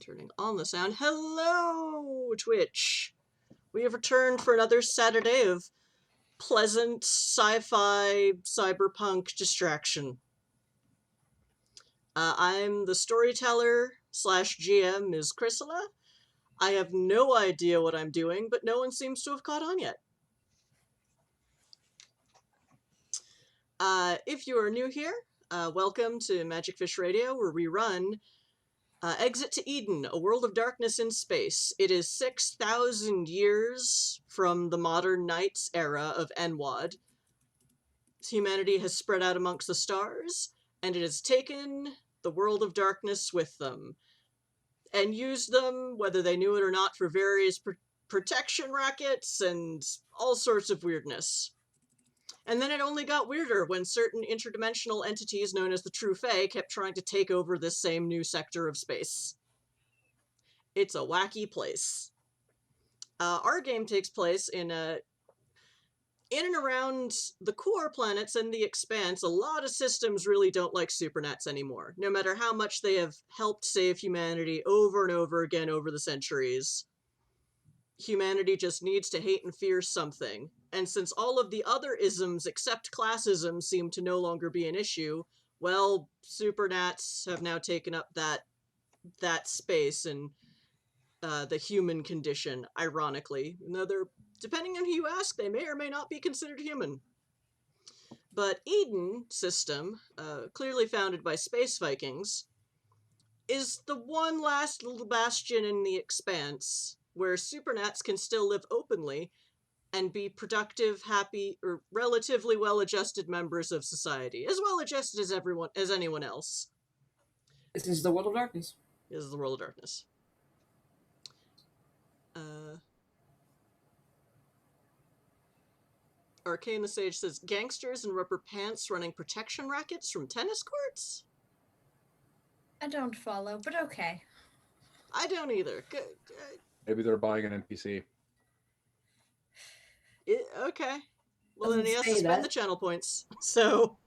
Turning on the sound. Hello, Twitch! We have returned for another Saturday of pleasant sci-fi cyberpunk distraction. I'm the storyteller slash GM, Ms. Chrysala. I have no idea what I'm doing, but no one seems to have caught on yet. If you are new here, welcome to Magic Fish Radio, where we run Exit to Eden, a world of darkness in space. It is 6,000 years from the modern Knights era of NWoD. Humanity has spread out amongst the stars, and it has taken the world of darkness with them, and used them, whether they knew it or not, for various protection rackets and all sorts of weirdness. And then it only got weirder when certain interdimensional entities known as the True Fae kept trying to take over this same new sector of space. It's a wacky place. Our game takes place in and around the core planets and the Expanse. A lot of systems really don't like Supernats anymore, no matter how much they have helped save humanity over and over again over the centuries. Humanity just needs to hate and fear something. And since all of the other isms except classism seem to no longer be an issue, well, Supernats have now taken up that space in the human condition, ironically. Depending on who you ask, they may or may not be considered human. But Eden system, clearly founded by space Vikings, is the one last little bastion in the Expanse where Supernats can still live openly and be productive, happy, or relatively well-adjusted members of society, as well-adjusted as anyone else. This is the world of darkness. This is the world of darkness. Arcane the Sage says, gangsters in rubber pants running protection rackets from tennis courts? I don't follow, but okay. I don't either. Maybe they're buying an NPC. Okay. Well, then he has to Doesn't say spend that. the channel points. So,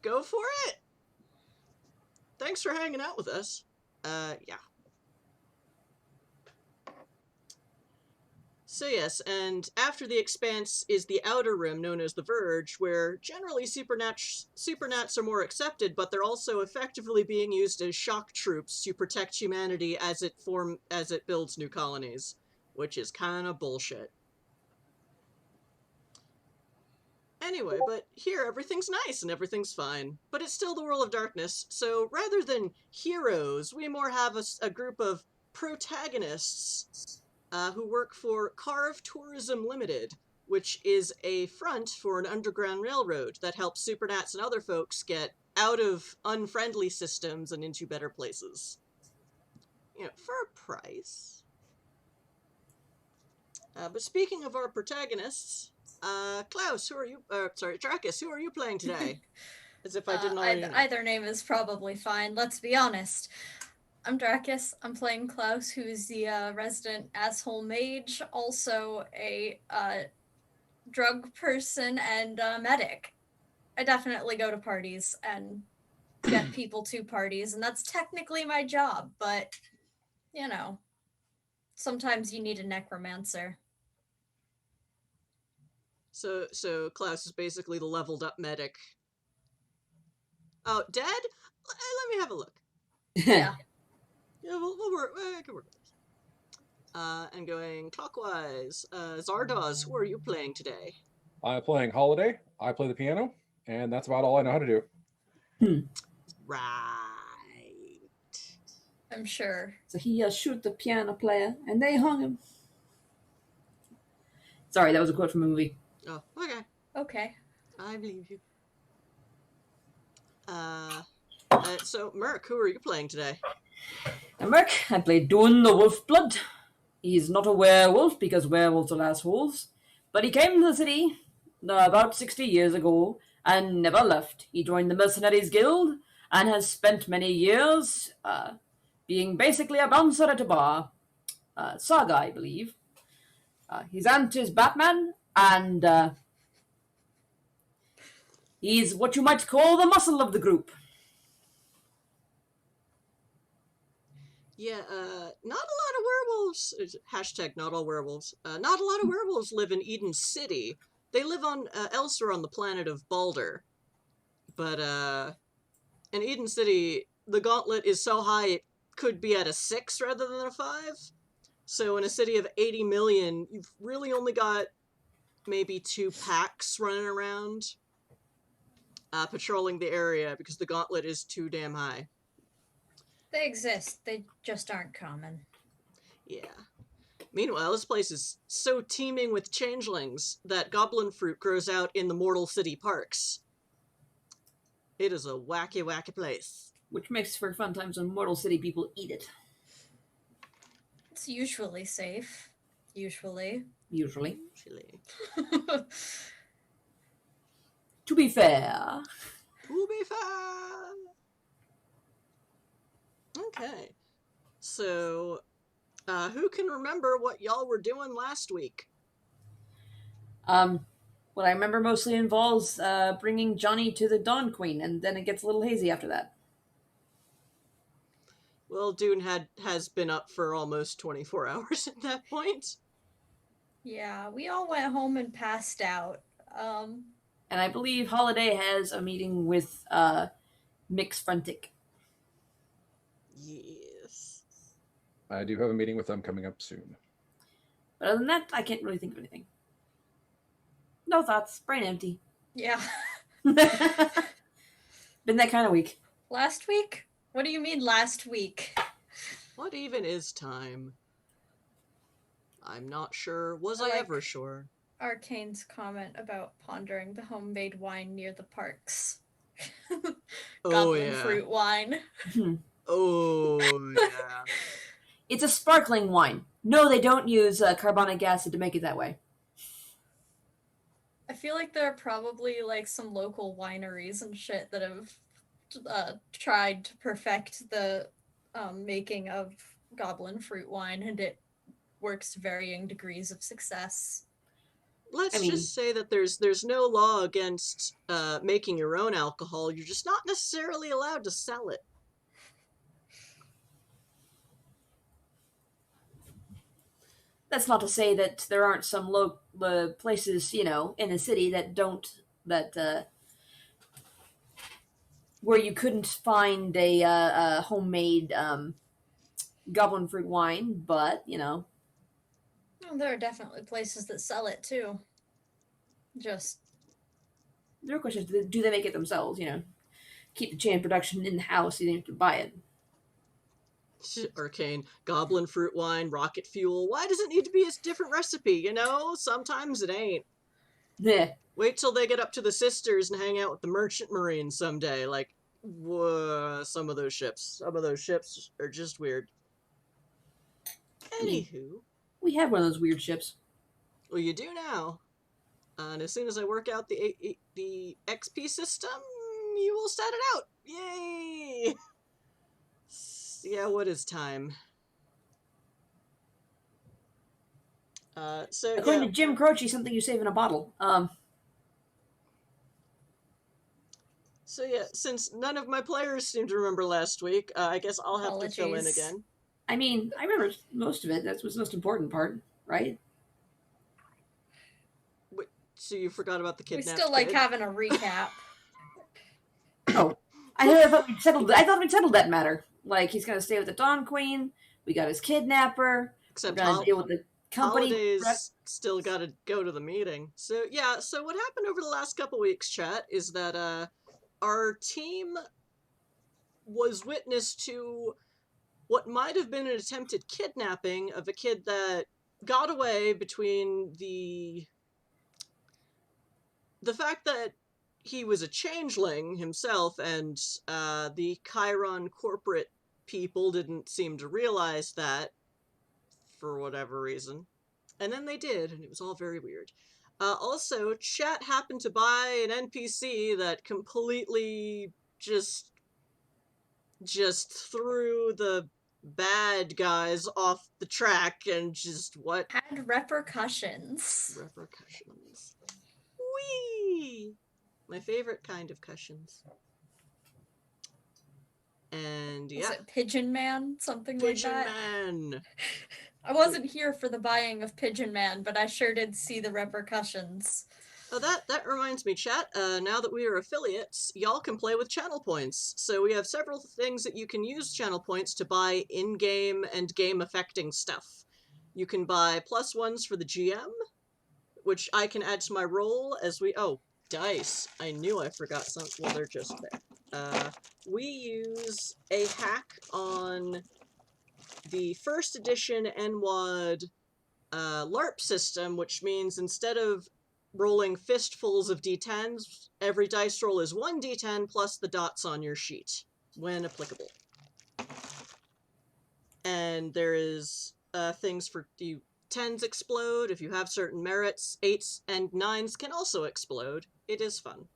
go for it! Thanks for hanging out with us. Yeah. So yes, and after the Expanse is the Outer Rim, known as the Verge, where generally Supernats are more accepted, but they're also effectively being used as shock troops to protect humanity as it builds new colonies, which is kind of bullshit. Anyway, but here everything's nice and everything's fine, but it's still the world of darkness, so rather than heroes, we more have a group of protagonists who work for Carve Tourism Limited, which is a front for an underground railroad that helps Supernats and other folks get out of unfriendly systems and into better places. You know, for a price. But speaking of our protagonists, Klaus, Drakus, who are you playing today? As if I didn't already know. Either name is probably fine, let's be honest. I'm Drakus. I'm playing Klaus, who's the resident asshole mage, also a drug person and medic. I definitely go to parties and get people to parties, and that's technically my job, but, you know, sometimes you need a necromancer. So Klaus is basically the leveled up medic. Oh, dead? Let me have a look. Yeah. Yeah, we'll work. I can work with this. And going clockwise. Zardoz, who are you playing today? I'm playing Holiday. I play the piano, and that's about all I know how to do. Right. I'm sure. So he shoot the piano player, and they hung him. Sorry, that was a quote from a movie. Oh, okay. Okay. I believe you. So Merc, who are you playing today? And Merc, I play Idun the Wolfblood. He's not a werewolf because werewolves are assholes, but he came to the city about 60 years ago and never left. He joined the Mercenaries Guild and has spent many years being basically a bouncer at a bar. Saga, I believe. His aunt is Batman, and he's what you might call the muscle of the group. Yeah, not a lot of werewolves. Hashtag not all werewolves. Not a lot of werewolves live in Eden City. They live on elsewhere on the planet of Balder. But in Eden City, the gauntlet is so high it could be at a 6 rather than a 5. So in a city of 80 million, you've really only got maybe 2 packs running around patrolling the area because the gauntlet is too damn high. They exist. They just aren't common. Yeah. Meanwhile, this place is so teeming with changelings that goblin fruit grows out in the Mortal City parks. It is a wacky, wacky place. Which makes for fun times when Mortal City people eat it. It's usually safe. Usually. Usually. Actually. To be fair. To be fair. Okay. So, who can remember what y'all were doing last week? What I remember mostly involves bringing Johnny to the Dawn Queen, and then it gets a little hazy after that. Well, Dune has been up for almost 24 hours at that point. Yeah, we all went home and passed out. And I believe Holiday has a meeting with Mix Frontic. Yes. I do have a meeting with them coming up soon. But other than that, I can't really think of anything. No thoughts. Brain empty. Yeah. Been that kind of week. Last week? What do you mean last week? What even is time? I'm not sure. Was I I like- ever sure? Arcane's comment about pondering the homemade wine near the parks. Oh, Goblin yeah. fruit wine. Oh, yeah. It's a sparkling wine. No, they don't use carbonic acid to make it that way. I feel like there are probably like some local wineries and shit that have tried to perfect the making of goblin fruit wine, and it works to varying degrees of success. Let's I mean- just say that there's no law against making your own alcohol. You're just not necessarily allowed to sell it. That's not to say that there aren't some places, in the city that where you couldn't find a homemade goblin fruit wine, but Well, there are definitely places that sell it too. Just the real question is, do they make it themselves? Keep the chain production in house. You don't have to buy it. Arcane, goblin fruit wine, rocket fuel. Why does it need to be a different recipe? Sometimes it ain't. Yeah. Wait till they get up to the sisters and hang out with the merchant marines someday. Like, some of those ships are just weird. Anywho, We have one of those weird ships. well, you do now. And as soon as I work out the XP system, you will stat it out. Yay! Yeah, what is time? According to Jim Croce, something you save in a bottle. So yeah, since none of my players seem to remember last week, I guess I'll have to fill in Apologies. again. I mean, I remember most of it. That was the most important part, right? So you forgot about the we kidnapped still like kid? having a recap. Oh, I thought we'd settled that matter. Like, he's gonna stay with the Dawn Queen. We got his kidnapper. Except We're gonna deal with the company. Holidays still got to go to the meeting. So yeah, so what happened over the last couple weeks, chat, is that our team was witness to what might have been an attempted kidnapping of a kid that got away between the fact that he was a changeling himself and the Chiron corporate people didn't seem to realize that for whatever reason. And then they did, and it was all very weird. Also, chat happened to buy an NPC that completely just threw the bad guys off the track and just what? Had repercussions. Repercussions. Whee! My favorite kind of cushions. And Was yeah, it Pigeon Man? Something like Pigeon that? Man. I wasn't here for the buying of Pigeon Man, but I sure did see the repercussions. Oh, that reminds me, chat. Now that we are affiliates, y'all can play with channel points. So we have several things that you can use channel points to buy in-game and game-affecting stuff. You can buy +1s for the GM, which I can add to my roll as we... Oh, dice. I knew I forgot some. Well, they're just there. We use a hack on the first edition NWoD LARP system, which means instead of rolling fistfuls of d10s, every dice roll is 1d10 plus the dots on your sheet, when applicable. And there is things for you. 10s explode if you have certain merits. 8s and 9s can also explode. It is fun.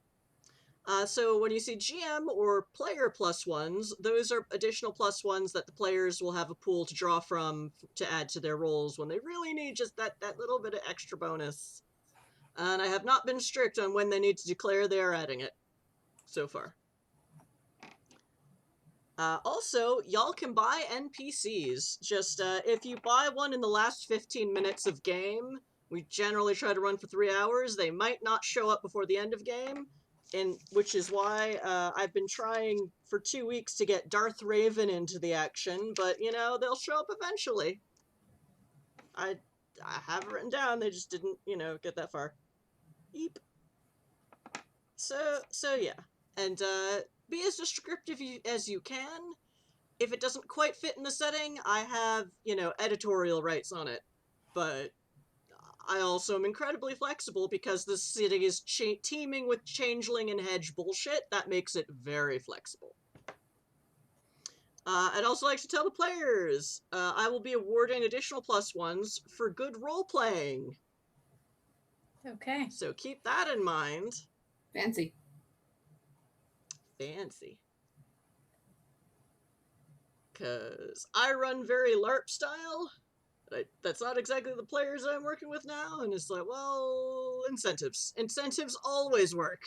So when you see GM or player +1s, those are additional +1s that the players will have a pool to draw from to add to their rolls when they really need just that little bit of extra bonus. And I have not been strict on when they need to declare they are adding it so far. Also, y'all can buy NPCs. Just if you buy one in the last 15 minutes of game, we generally try to run for 3 hours, they might not show up before the end of game. And which is why I've been trying for 2 weeks to get Darth Raven into the action, but you know, they'll show up eventually. I have it written down, they just didn't, you know, get that far. Eep. So yeah. And be as descriptive as you can. If it doesn't quite fit in the setting, I have, you know, editorial rights on it. But I also am incredibly flexible because the city is teeming with changeling and hedge bullshit. That makes it very flexible. I'd also like to tell the players, I will be awarding additional +1s for good role-playing. Okay. So keep that in mind. Fancy. Fancy. Because I run very LARP style. That's not exactly the players I'm working with now, and it's like, well, incentives. Incentives always work.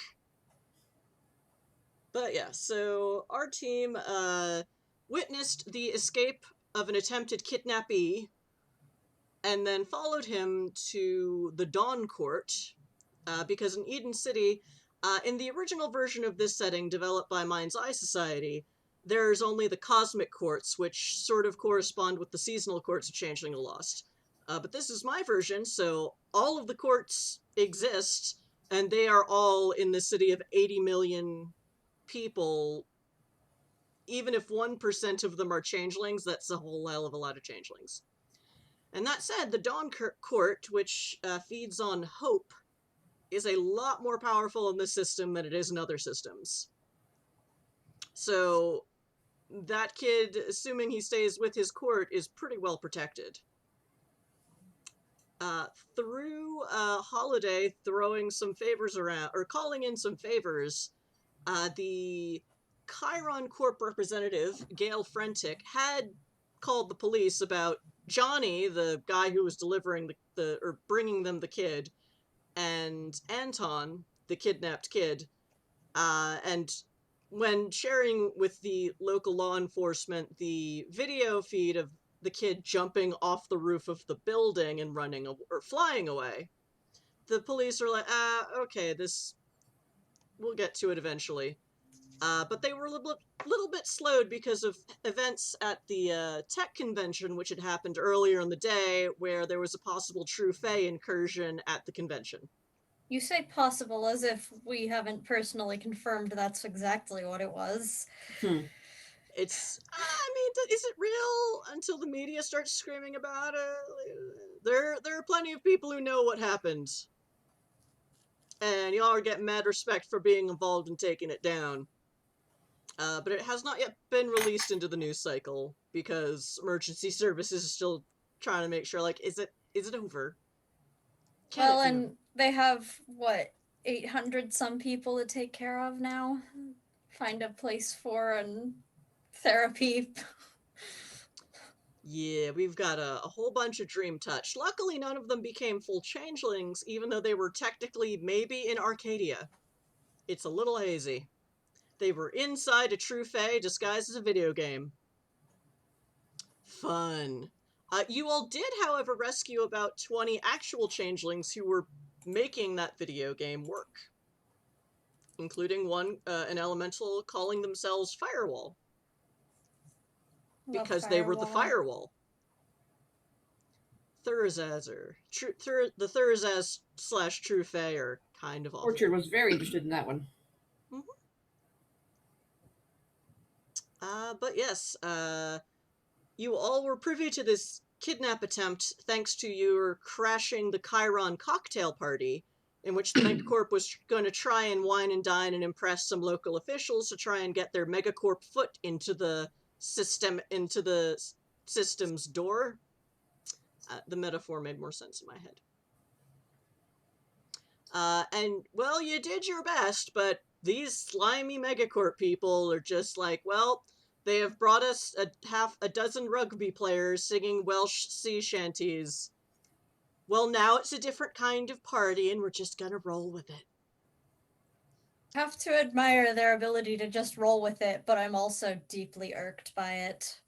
But yeah, so our team witnessed the escape of an attempted kidnappee, and then followed him to the Dawn Court, because in Eden City, in the original version of this setting developed by Mind's Eye Society, there's only the cosmic courts, which sort of correspond with the seasonal courts of Changeling the Lost. But this is my version, so all of the courts exist, and they are all in the city of 80 million people. Even if 1% of them are changelings, that's a whole hell of a lot of changelings. And that said, the Dawn Court, which feeds on hope, is a lot more powerful in this system than it is in other systems. So that kid, assuming he stays with his court, is pretty well protected. Through Holiday throwing some favors around, or calling in some favors, the Chiron Corp representative, Gail Frentic, had called the police about Johnny, the guy who was delivering or bringing them the kid, and Anton, the kidnapped kid, and when sharing with the local law enforcement the video feed of the kid jumping off the roof of the building and running or flying away, the police are like, okay, we'll get to it eventually. But they were a little bit slowed because of events at the tech convention, which had happened earlier in the day, where there was a possible True Fae incursion at the convention. You say possible as if we haven't personally confirmed that's exactly what it was. It's, I mean, is it real until the media starts screaming about it? There are plenty of people who know what happened. And y'all are getting mad respect for being involved in taking it down. But it has not yet been released into the news cycle because emergency services is still trying to make sure, like, is it over? Well, and they have, what, 800 some people to take care of now? Find a place for and therapy. Yeah, we've got a whole bunch of Dream Touch. Luckily, none of them became full changelings, even though they were technically maybe in Arcadia. It's a little hazy. They were inside a true fae disguised as a video game. Fun. You all did, however, rescue about 20 actual changelings who were making that video game work, including an elemental calling themselves Firewall, because they were the Firewall. Thurzazer. The Thurzaz / True Fae are kind of awful. Orchard was very interested in that one. But yes, you all were privy to this kidnap attempt thanks to your crashing the Chiron cocktail party, in which the Megacorp was going to try and wine and dine and impress some local officials to try and get their Megacorp foot into the system's door. The metaphor made more sense in my head. And, well, you did your best, but these slimy Megacorp people are just like, well, they have brought us half a dozen rugby players singing Welsh sea shanties. Well, now it's a different kind of party, and we're just gonna roll with it. Have to admire their ability to just roll with it, but I'm also deeply irked by it.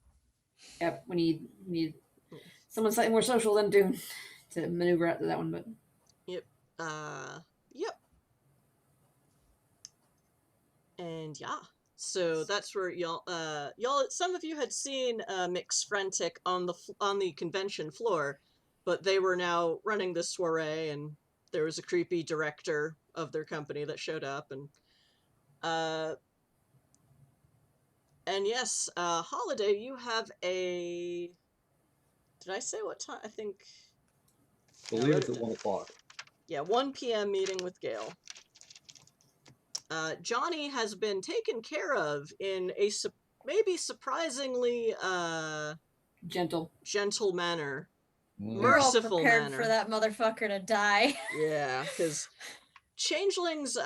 Yep, we need someone slightly more social than Dune to maneuver out to that one, but... Yep. Yep. And yeah. So that's where y'all, some of you had seen Mix Frantic on the convention floor, but they were now running this soiree, and there was a creepy director of their company that showed up, and yes, Holiday, you have a... Did I say what time? I think... I believe it's at 1 o'clock. Yeah, 1 p.m. meeting with Gale. Johnny has been taken care of in a maybe surprisingly gentle manner. We're all Merciful prepared manner. for that motherfucker to die. Yeah, because changelings,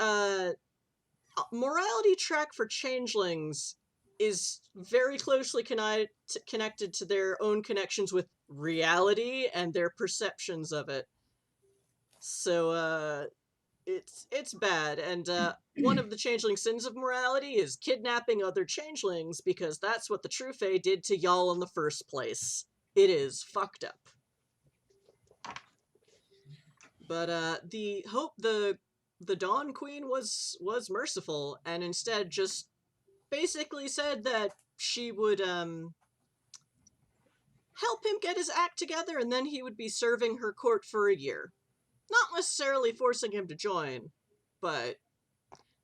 morality track for changelings is very closely connected to their own connections with reality and their perceptions of it. So, it's bad, and one of the changeling sins of morality is kidnapping other changelings, because that's what the True Fae did to y'all in the first place. It is fucked up. But the Dawn Queen was merciful, and instead just basically said that she would help him get his act together, and then he would be serving her court for a year. Not necessarily forcing him to join, but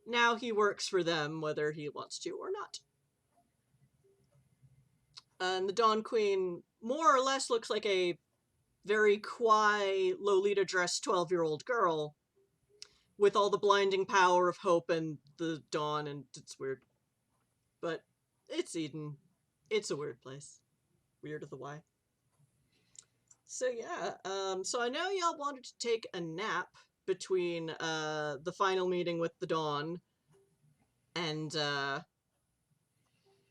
now he works for them whether he wants to or not. And the Dawn Queen more or less looks like a very coy, Lolita-dressed 12-year-old girl with all the blinding power of hope and the dawn, and it's weird. But it's Eden. It's a weird place. Weird of the why. So yeah, so I know y'all wanted to take a nap between the final meeting with the Dawn and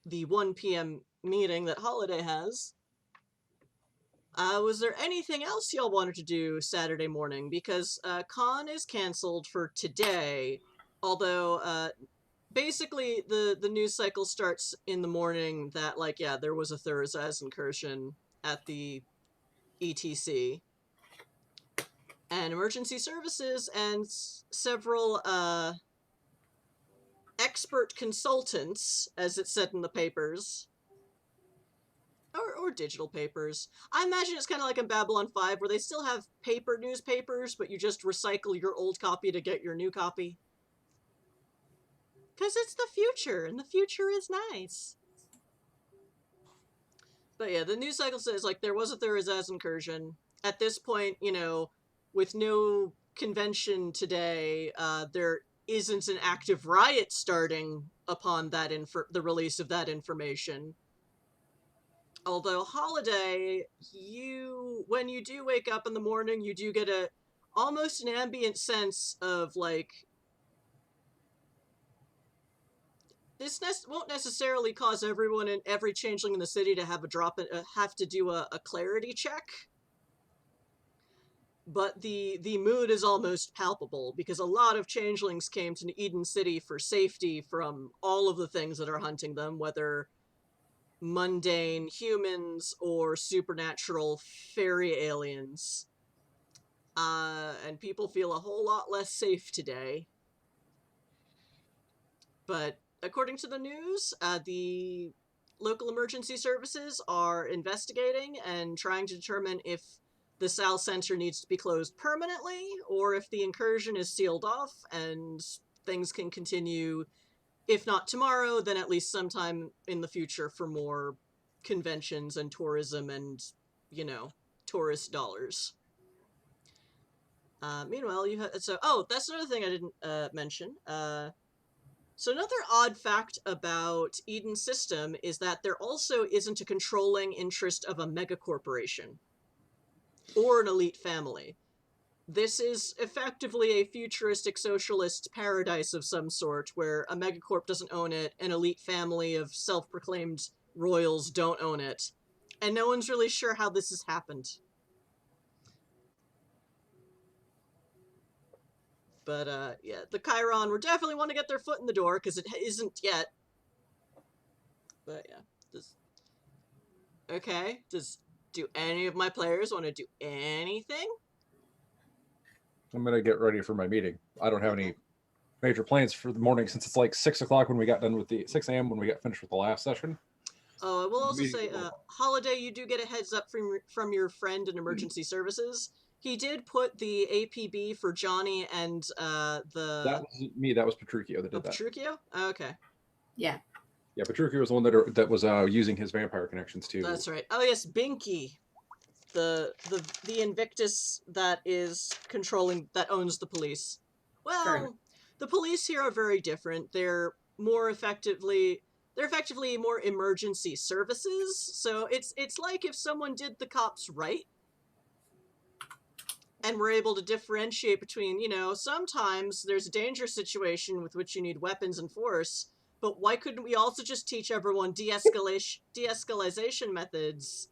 the 1 p.m. meeting that Holiday has. Was there anything else y'all wanted to do Saturday morning? Because con is canceled for today, although basically the news cycle starts in the morning that, like, yeah, there was a Thurzaz incursion at the ETC, and emergency services and several expert consultants, as it said in the papers, or digital papers. I imagine it's kind of like in Babylon 5, where they still have paper newspapers, but you just recycle your old copy to get your new copy. Because it's the future, and the future is nice. But yeah, the news cycle says, like, there was a Thurzaz incursion. At this point, you know, with no convention today, there isn't an active riot starting upon that the release of that information. Although Holiday, when you do wake up in the morning, you do get almost an ambient sense of, like, this won't necessarily cause everyone and every changeling in the city to have to do a clarity check. but the mood is almost palpable, because a lot of changelings came to Eden City for safety from all of the things that are hunting them, whether mundane humans or supernatural fairy aliens. And people feel a whole lot less safe today. But according to the news, the local emergency services are investigating and trying to determine if the Sal Center needs to be closed permanently, or if the incursion is sealed off and things can continue, if not tomorrow, then at least sometime in the future for more conventions and tourism and, tourist dollars. Meanwhile, that's another thing I didn't mention. So another odd fact about Eden's system is that there also isn't a controlling interest of a megacorporation or an elite family. This is effectively a futuristic socialist paradise of some sort, where a megacorp doesn't own it, an elite family of self-proclaimed royals don't own it, and no one's really sure how this has happened. But, yeah, the Chiron would definitely want to get their foot in the door, because it isn't yet. But, yeah. Okay, do any of my players want to do anything? I'm going to get ready for my meeting. I don't have any major plans for the morning, since it's like 6 o'clock when we got done with 6 a.m. when we got finished with the last session. Oh, I will also say, Holiday, you do get a heads up from your friend in emergency services. He did put the APB for Johnny and That was me. That was Petruchio that did that. Petruchio? Oh, okay. Yeah. Yeah, Petruchio was the one that was using his vampire connections too. That's right. Oh yes, Binky, the Invictus that is that owns the police. Well, Sure. The police here are very different. They're effectively more emergency services. So it's like if someone did the cops right, and we're able to differentiate between, sometimes there's a dangerous situation with which you need weapons and force, but why couldn't we also just teach everyone de-escalation methods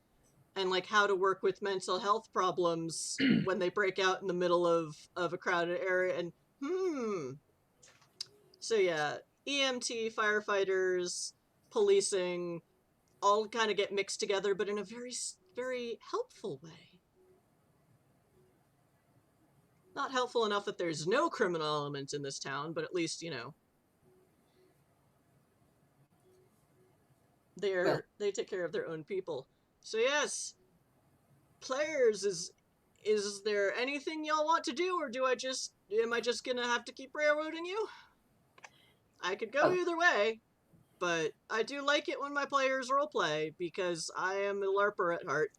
and, like, how to work with mental health problems when they break out in the middle of a crowded area? And, So, yeah, EMT, firefighters, policing, all kind of get mixed together, but in a very, very helpful way. Not helpful enough that there's no criminal element in this town, but at least, they take care of their own people. So yes, players, is there anything y'all want to do, or am I just gonna have to keep railroading you? I could go either way, but I do like it when my players roleplay, because I am a LARPer at heart.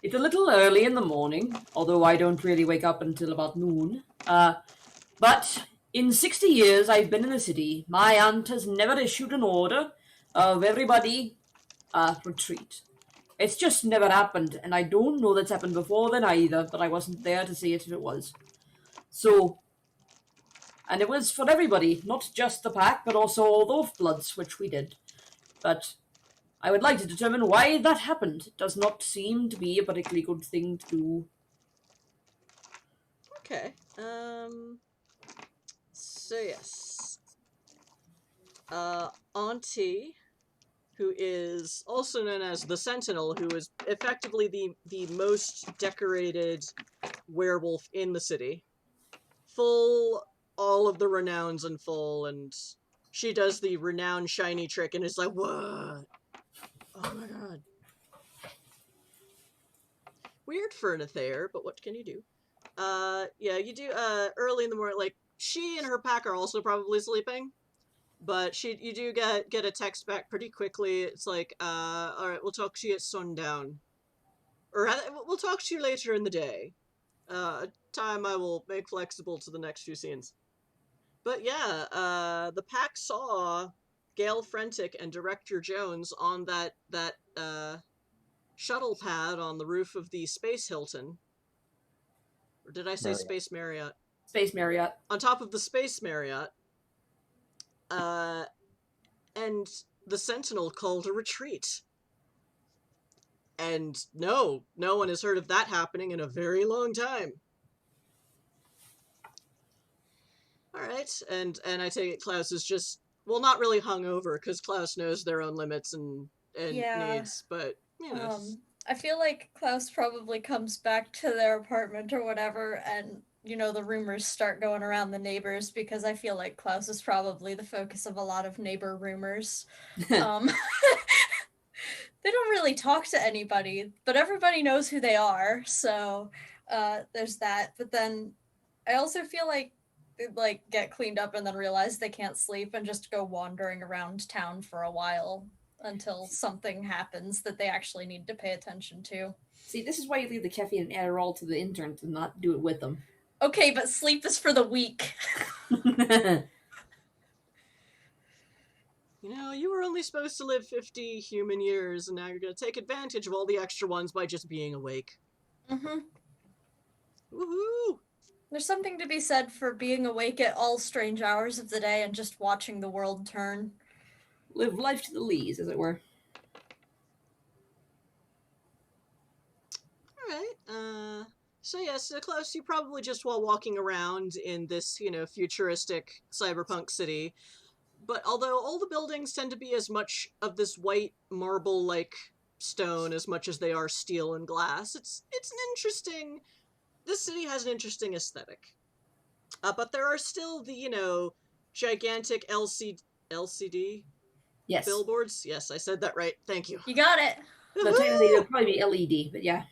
It's a little early in the morning, although I don't really wake up until about noon. But in 60 years I've been in the city, my aunt has never issued an order of everybody retreat. It's just never happened, and I don't know that's happened before then either, but I wasn't there to see it if it was. So, and it was for everybody, not just the pack, but also all the Wolf-Bloods, which we did. But I would like to determine why that happened. It does not seem to be a particularly good thing to do. Okay. So yes. Auntie, who is also known as the Sentinel, who is effectively the most decorated werewolf in the city. Full, all of the renowns in full, and she does the renown shiny trick and is like, what? Oh my god. Weird for an Athair, but what can you do? Yeah, you do, early in the morning, like, she and her pack are also probably sleeping, but you do get a text back pretty quickly. It's like, alright, we'll talk to you at sundown. Or, we'll talk to you later in the day. Time I will make flexible to the next few scenes. But yeah, the pack saw Gail Frentic and Director Jones on that shuttle pad on the roof of the Space Hilton. Or did I say Marriott. Space Marriott? Space Marriott. On top of the Space Marriott. And the Sentinel called a retreat. And no one has heard of that happening in a very long time. All right, and I take it Klaus is just, well, not really hungover, because Klaus knows their own limits and Yeah. needs, but you know. I feel like Klaus probably comes back to their apartment or whatever, and the rumors start going around the neighbors, because I feel like Klaus is probably the focus of a lot of neighbor rumors. They don't really talk to anybody, but everybody knows who they are, so there's that. But then I also feel like they get cleaned up and then realize they can't sleep and just go wandering around town for a while until something happens that they actually need to pay attention to. See, this is why you leave the caffeine and Adderall to the intern to not do it with them. Okay, but sleep is for the weak. You were only supposed to live 50 human years, and now you're going to take advantage of all the extra ones by just being awake. Mm-hmm. Woohoo! There's something to be said for being awake at all strange hours of the day and just watching the world turn. Live life to the lees, as it were. Alright, so Klaus, you probably just while walking around in this, futuristic cyberpunk city, but although all the buildings tend to be as much of this white marble-like stone as much as they are steel and glass, it's an interesting... This city has an interesting aesthetic. But there are still the, gigantic LCD Yes. billboards. Yes, I said that right. Thank you. You got it. So technically it'll probably be LED, but yeah.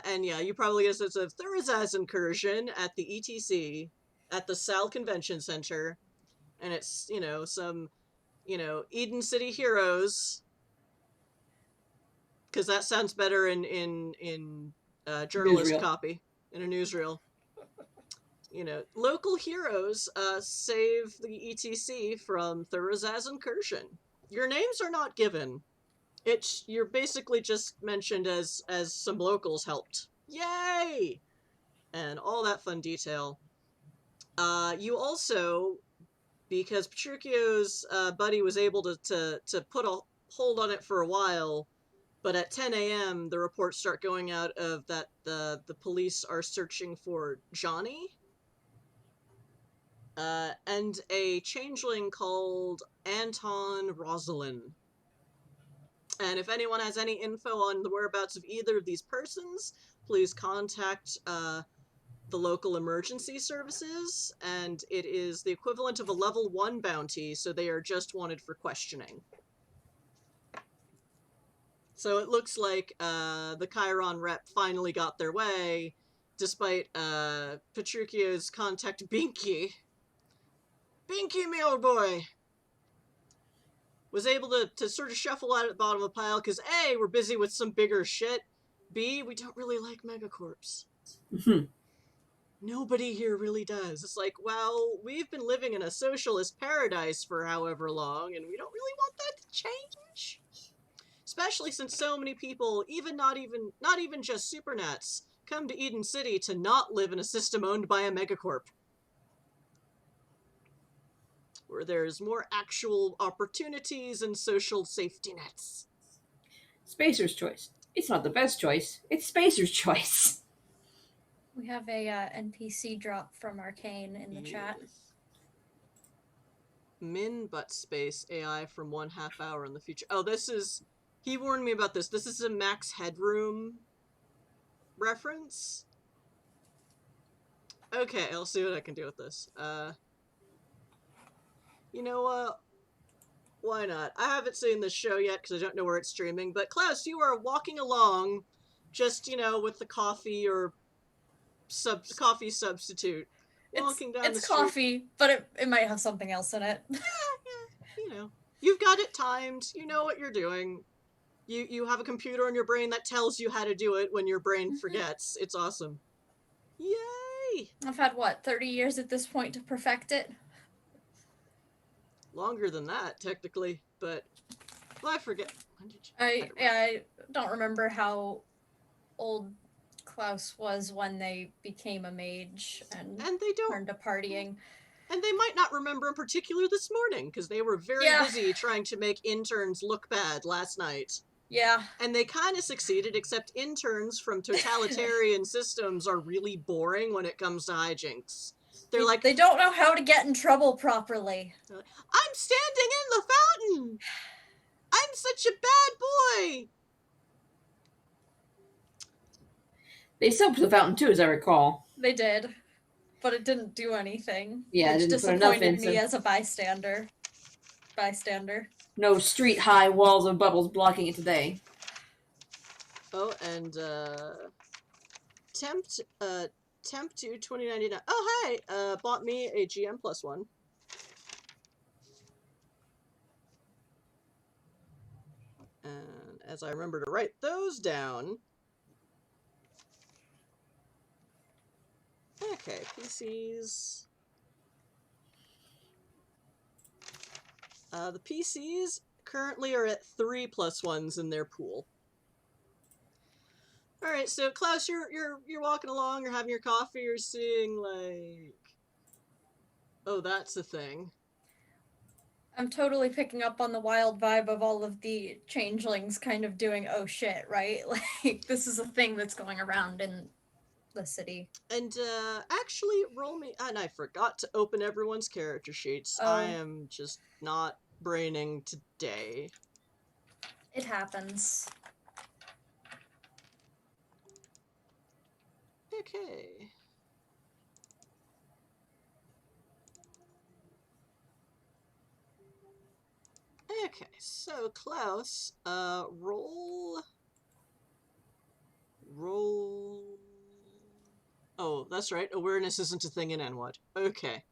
And yeah, you probably get a sense of there is as incursion at the ETC, at the Sal Convention Center, and it's, some, Eden City heroes, because that sounds better in journalist Newsreel. copy, in a newsreel. Local heroes save the ETC from Thurazaz incursion. Your names are not given. You're basically just mentioned as some locals helped. Yay! And all that fun detail. You also, because Petruchio's buddy was able to put a hold on it for a while, but at 10 a.m. the reports start going out of that the police are searching for Johnny, and a changeling called Anton Rosalind. And if anyone has any info on the whereabouts of either of these persons, please contact the local emergency services, and it is the equivalent of a level 1 bounty, so they are just wanted for questioning. So it looks like the Chiron rep finally got their way, despite Petruchio's contact Binky. Binky, me old boy! Was able to sort of shuffle out at the bottom of the pile, because A, we're busy with some bigger shit, B, we don't really like megacorps. Nobody here really does. It's like, well, we've been living in a socialist paradise for however long, and we don't really want that to change. Especially since so many people, not even just Supernats, come to Eden City to not live in a system owned by a megacorp, where there's more actual opportunities and social safety nets. Spacer's choice. It's not the best choice. It's Spacer's choice. We have a NPC drop from Arcane in the chat. Min butt space AI from 1/2 hour in the future. Oh, this is... He warned me about this. This is a Max Headroom reference. Okay, I'll see what I can do with this. You know what? Why not? I haven't seen this show yet because I don't know where it's streaming, but Klaus, you are walking along, just, with the coffee or coffee substitute. Walking down the street. It's coffee, but it might have something else in it. Yeah, You've got it timed. You know what you're doing. You have a computer in your brain that tells you how to do it when your brain forgets. It's awesome. Yay! I've had, 30 years at this point to perfect it? Longer than that, technically, but... Well, I forget. When did you... I don't remember how old Klaus was when they became a mage and they don't... turned to partying. And they might not remember in particular this morning, because they were very Yeah. busy trying to make interns look bad last night. Yeah. And they kind of succeeded, except interns from totalitarian systems are really boring when it comes to hijinks. They're like, they don't know how to get in trouble properly. I'm standing in the fountain! I'm such a bad boy! They soaked the fountain too, as I recall. They did. But it didn't do anything. Yeah, it Which didn't put enough disappointed me into- as a bystander. No street-high walls of bubbles blocking it today. Oh, and, Tempt to 2099. Oh, hi! Bought me a GM +1. And as I remember to write those down. Okay, PCs. The PCs currently are at 3 +1s in their pool. All right, so Klaus, you're walking along, you're having your coffee, you're seeing like, oh, that's the thing. I'm totally picking up on the wild vibe of all of the changelings kind of doing oh shit, right? Like this is a thing that's going around in the city. And actually, roll me. And I forgot to open everyone's character sheets. Oh. I am just not braining today. It happens. Okay. Okay, so Klaus, roll. Oh, that's right. Awareness isn't a thing in NWoD. Okay.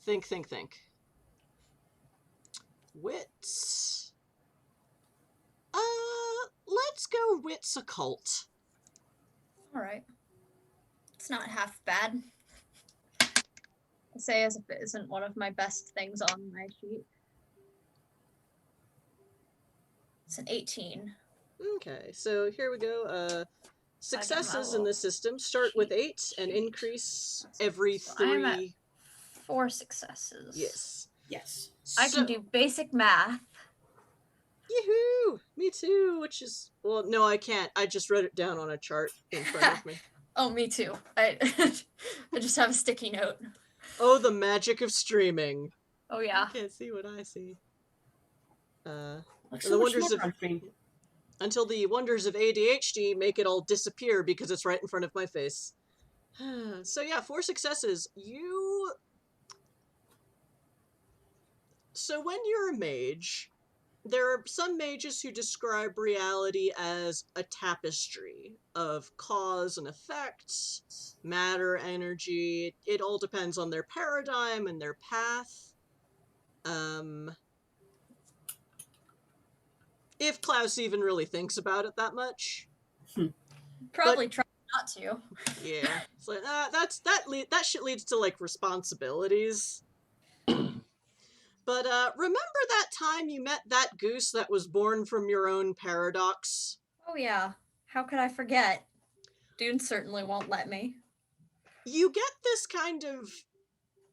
Think. Wits. Let's go wits occult. Alright. It's not half bad. I say as if it isn't one of my best things on my sheet. It's an 18. Okay, so here we go. Successes in little this system start with sheet. 8 and increase every So I'm at 3. 4 successes. Yes. Yes. I can do basic math. Yahoo! Me too, which is... Well, no, I can't. I just wrote it down on a chart in front of me. Oh, me too. I just have a sticky note. Oh, the magic of streaming. Oh yeah. You can't see what I see. Like The so much wonders more of- on stream. Until the wonders of ADHD make it all disappear because it's right in front of my face. So yeah, 4 successes. So when you're a mage, there are some mages who describe reality as a tapestry of cause and effect, matter, energy. It all depends on their paradigm and their path. If Klaus even really thinks about it that much. Probably try not to. Yeah. It's like, that shit leads to, like, responsibilities. But, remember that time you met that goose that was born from your own paradox? Oh yeah. How could I forget? Dune certainly won't let me. You get this kind of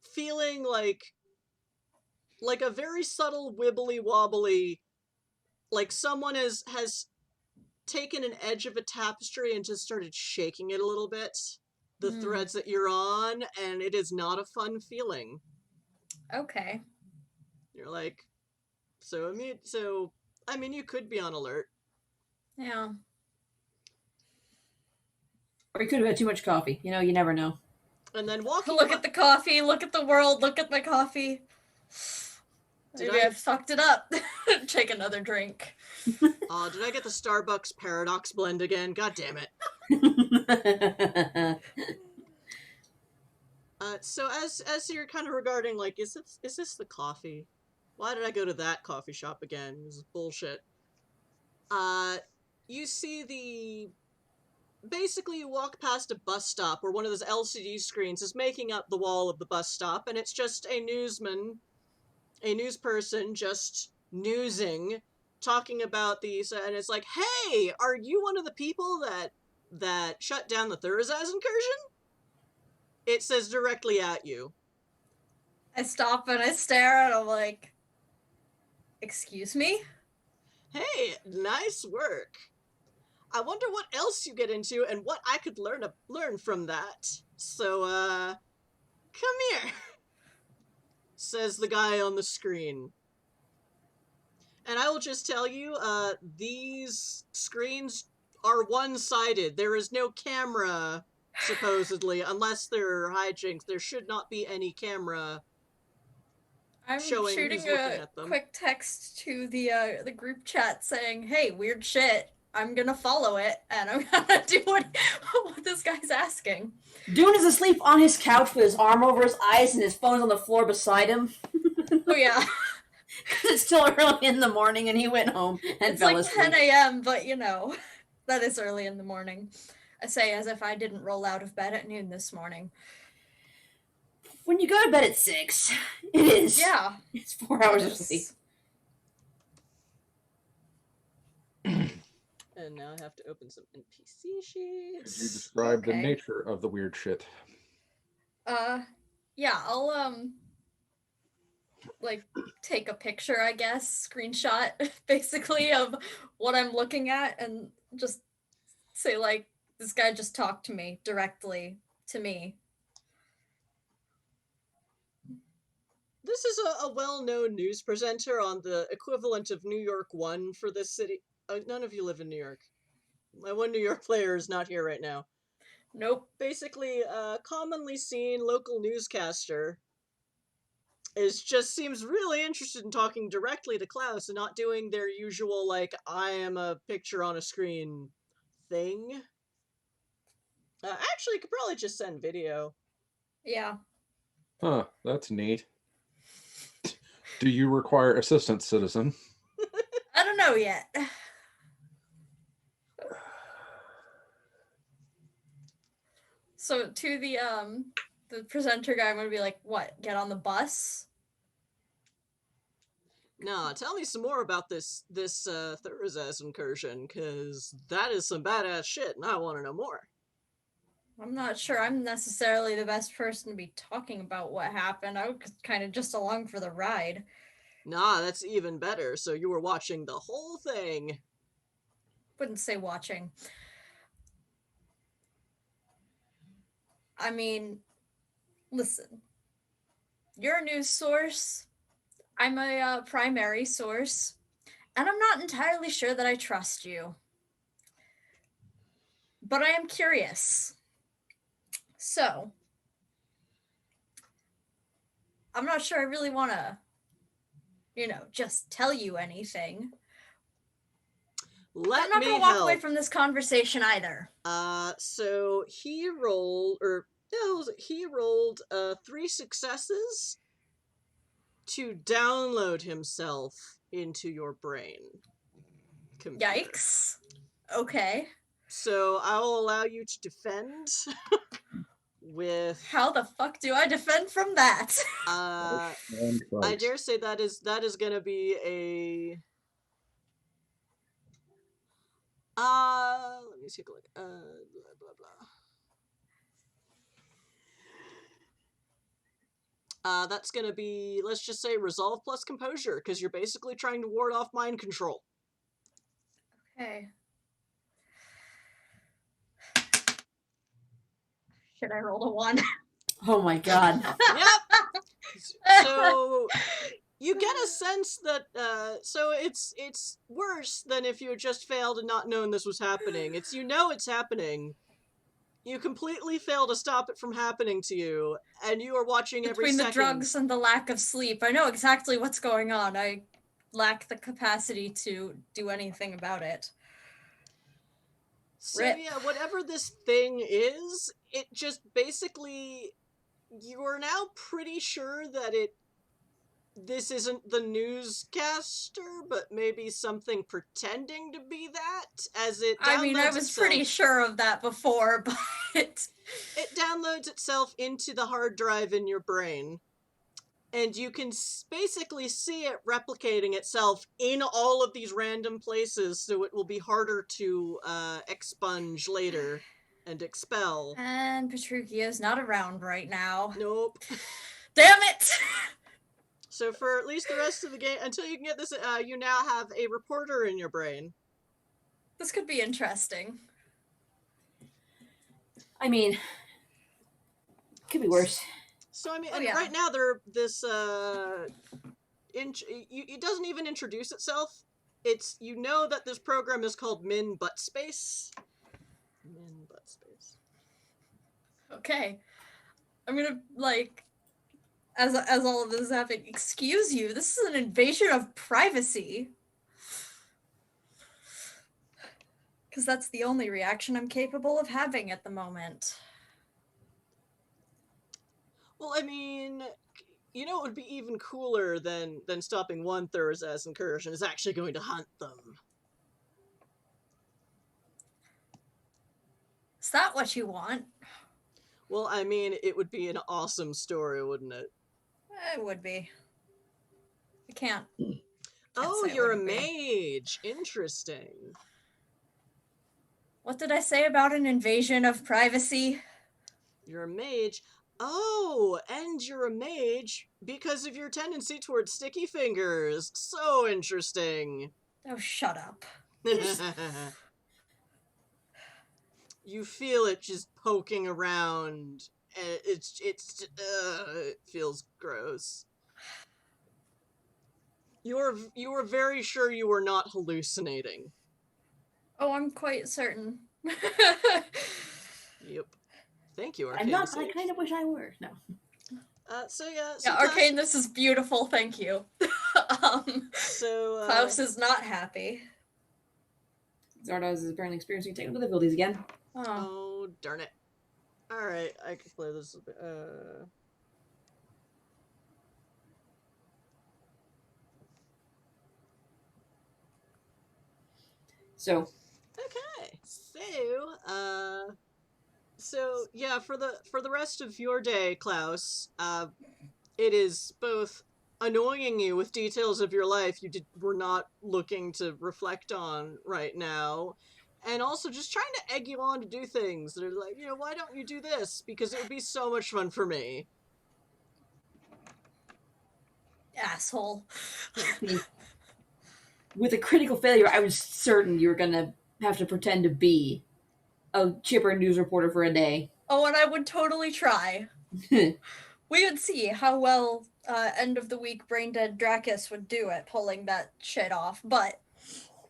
feeling like a very subtle wibbly-wobbly, like someone has taken an edge of a tapestry and just started shaking it a little bit. The threads that you're on, and it is not a fun feeling. Okay. You're like, I mean, you could be on alert. Yeah. Or you could have had too much coffee. You know, you never know. And then walking. Look at the coffee, look at the world, look at my coffee. Maybe I've fucked it up. Take another drink. Oh, did I get the Starbucks Paradox blend again? God damn it. So as you're kind of regarding, like, is this the coffee? Why did I go to that coffee shop again? This is bullshit. You see basically you walk past a bus stop where one of those LCD screens is making up the wall of the bus stop, and it's just a newsperson just newsing, talking about these, and it's like, hey, are you one of the people that shut down the Thursaz incursion? It says directly at you. I stop and I stare and I'm like, excuse me? Hey, nice work. I wonder what else you get into and what I could learn from that. So, come here, says the guy on the screen. And I will just tell you, these screens are one-sided. There is no camera, supposedly, unless they're hijinks. There should not be any camera I'm showing shooting who's looking a at them. quick text to the group chat saying, "Hey, weird shit. I'm gonna follow it, and I'm gonna do what this guy's asking." Dune is asleep on his couch with his arm over his eyes and his phone's on the floor beside him. Oh yeah, It's still early in the morning and he went home and it's fell like asleep. 10 a.m., but you know, that is early in the morning. I say as if I didn't roll out of bed at noon this morning. When you go to bed at 6, it is. Yeah, It's 4 hours of sleep. And now I have to open some NPC sheets. Could you describe the Okay. nature of the weird shit? Yeah, I'll like take a picture, I guess, screenshot basically of what I'm looking at and just say like, this guy just talked to me directly to me. This is a well-known news presenter on the equivalent of New York 1 for this city. None of you live in New York. My one New York player is not here right now. Nope. Basically, a commonly seen local newscaster seems really interested in talking directly to Klaus and not doing their usual, like, I am a picture on a screen thing. Actually, could probably just send video. Yeah. Huh, that's neat. Do you require assistance, citizen? I don't know yet. So to the presenter guy, I'm gonna be like, what? Get on the bus? Nah, tell me some more about this Thursday's incursion, cause that is some badass shit, and I want to know more. I'm not sure I'm necessarily the best person to be talking about what happened. I was kind of just along for the ride. Nah, that's even better. So you were watching the whole thing. Wouldn't say watching. I mean, listen. You're a news source. I'm a primary source. And I'm not entirely sure that I trust you. But I am curious. So, I'm not sure I really want to, just tell you anything. I'm Let not me going to walk help. away from this conversation either. So he rolled 3 successes to download himself into your brain computer. Yikes. Okay. So I will allow you to defend with How the fuck do I defend from that? I dare say that is gonna be a let me take a look. Blah blah blah. That's gonna be, let's just say, resolve plus composure, because you're basically trying to ward off mind control. Okay. Should I roll a 1? Oh my god. Yep. So you get a sense that so it's worse than if you had just failed and not known this was happening. It's it's happening. You completely fail to stop it from happening to you, and you are watching every Between the second. drugs and the lack of sleep, I know exactly what's going on. I lack the capacity to do anything about it. So Rip. yeah, whatever this thing is, it just basically, you are now pretty sure that this isn't the newscaster, but maybe something pretending to be that, as it downloads I mean, I was pretty sure of that before, but it downloads itself into the hard drive in your brain, and you can basically see it replicating itself in all of these random places, so it will be harder to expunge later and expel. And Petruchio's not around right now. Nope. Damn it! So for at least the rest of the game, until you can get this, you now have a reporter in your brain. This could be interesting. I mean, could be worse. So I mean, Oh, and yeah. right now this it doesn't even introduce itself. It's, you know that this program is called Min Butt Space. Min Butt Space. Okay. I'm gonna, like, as all of this is happening, excuse you, this is an invasion of privacy. Because that's the only reaction I'm capable of having at the moment. Well, I mean, you know, it would be even cooler than stopping one Thursday's incursion is actually going to hunt them. Is that what you want? Well, I mean, it would be an awesome story, wouldn't it? It would be. I can't. Oh, say it you're a wouldn't be. mage. Interesting. What did I say about an invasion of privacy? You're a mage. Oh, and you're a mage because of your tendency towards sticky fingers. So interesting. Oh, shut up. You feel it just poking around. It feels gross. You are very sure you are not hallucinating. Oh, I'm quite certain. Yep. Thank you, Arcane. I'm not, I kind of wish I were. No. So yeah. Yeah, Arcane, this is beautiful, thank you. So Klaus is not happy. Zardoz is apparently experiencing technical difficulties again. Oh. Oh, darn it. Alright, I can play this a bit. So, Okay. So yeah, for the rest of your day, Klaus, it is both annoying you with details of your life were not looking to reflect on right now, and also just trying to egg you on to do things that are like, you know, why don't you do this? Because it would be so much fun for me. Asshole. with a critical failure, I was certain you were gonna have to pretend to be a chipper news reporter for a day. Oh, and I would totally try. We would see how well end of the week brain dead Dracus would do at pulling that shit off, but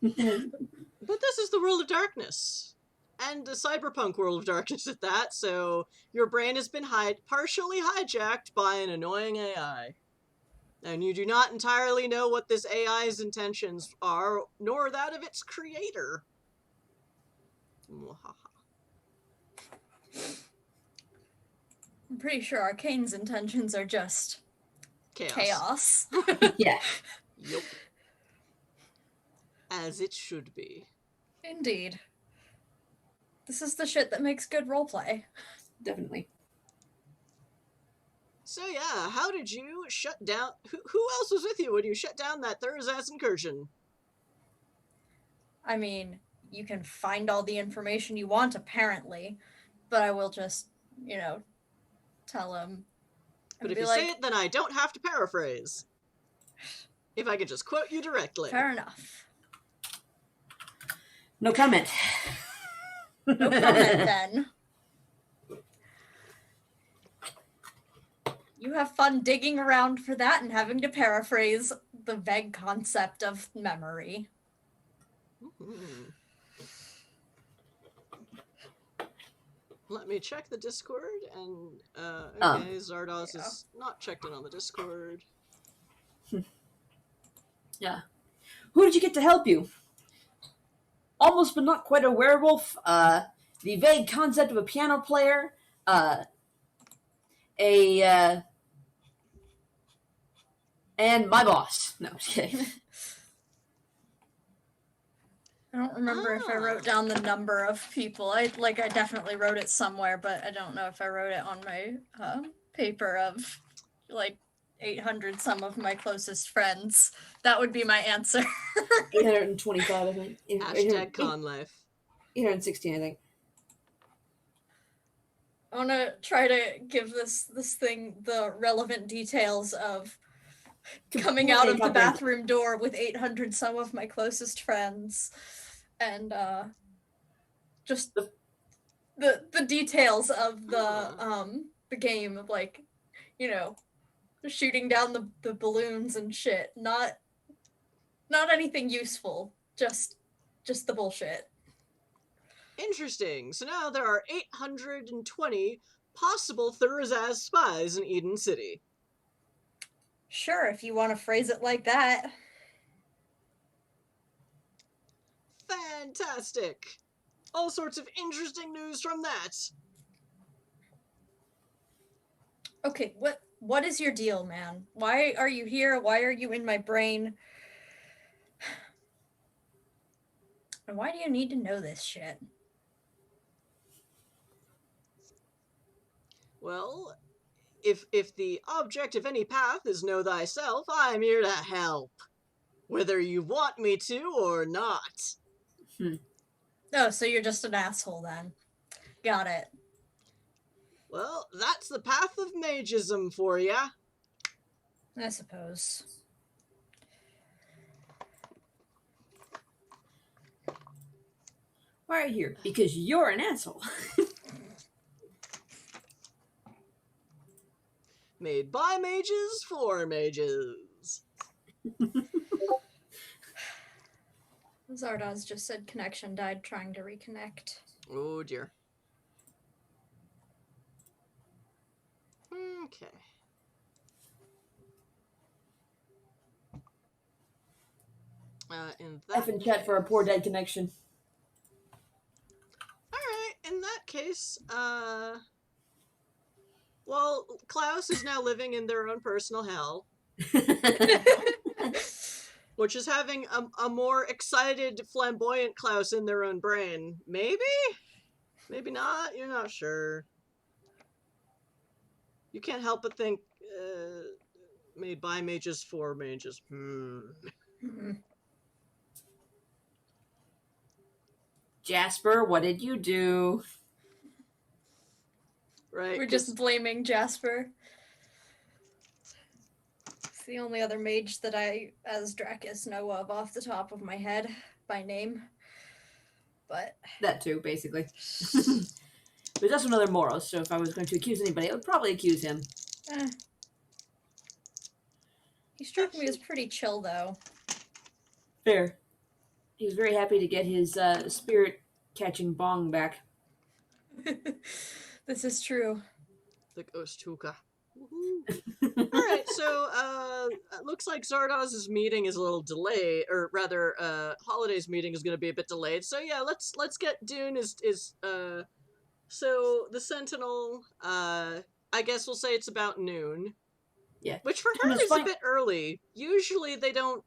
But this is the world of darkness. And a cyberpunk world of darkness at that, so your brain has been partially hijacked by an annoying AI. And you do not entirely know what this AI's intentions are, nor that of its creator. I'm pretty sure Arcane's intentions are just chaos. Yeah. Yup. As it should be. Indeed. This is the shit that makes good roleplay. Definitely. So yeah, how did you shut down... Who else was with you when you shut down that Thursday's incursion? I mean, you can find all the information you want, apparently, but I will just, you know, tell him. But if you say it, then I don't have to paraphrase. If I could just quote you directly. Fair enough. No comment. No comment, then. You have fun digging around for that and having to paraphrase the vague concept of memory. Mm-hmm. Let me check the Discord, and okay, Zardoz is not checked in on the Discord. Yeah. Who did you get to help you? Almost but not quite a werewolf, the vague concept of a piano player, and my boss. No, just kidding. I don't remember if I wrote down the number of people. I definitely wrote it somewhere, but I don't know if I wrote it on my paper of 800 some of my closest friends. That would be my answer. 825, I think. Hashtag con life. 816, I think. I want to try to give this thing the relevant details of coming out of the bathroom door with 800 some of my closest friends, and just the details of the game of, like, you know, shooting down the balloons and shit. Not anything useful. Just the bullshit. Interesting. So now there are 820 possible Thurzaz spies in Eden City. Sure, if you want to phrase it like that. Fantastic. All sorts of interesting news from that. Okay, what is your deal, man? Why are you here? Why are you in my brain? And why do you need to know this shit? Well, if the object of any path is know thyself, I'm here to help. Whether you want me to or not. Oh, so you're just an asshole then. Got it. Well, that's the path of magism for ya. I suppose. Why are you here? Because you're an asshole. Made by mages for mages. Zardoz just said connection died trying to reconnect. Oh dear. Okay. In that F in chat for a poor dead connection. Alright, in that case, well, Klaus is now living in their own personal hell, which is having a more excited, flamboyant Klaus in their own brain. Maybe? Maybe not? You're not sure. You can't help but think, made by mages for mages. Jasper, what did you do? Right. We're just blaming Jasper. It's the only other mage that I, as Dracus, know of off the top of my head by name. But that too, basically. But that's another Moros, so if I was going to accuse anybody, I would probably accuse him. He struck me as pretty chill, though. Fair. He was very happy to get his spirit-catching bong back. This is true. The ghost hookah. Alright, so it looks like Zardoz's meeting is a little delayed, or rather, Holiday's meeting is going to be a bit delayed. So yeah, let's get Dune so the Sentinel, I guess we'll say it's about noon. Yeah. Which for her is a bit early. Usually they don't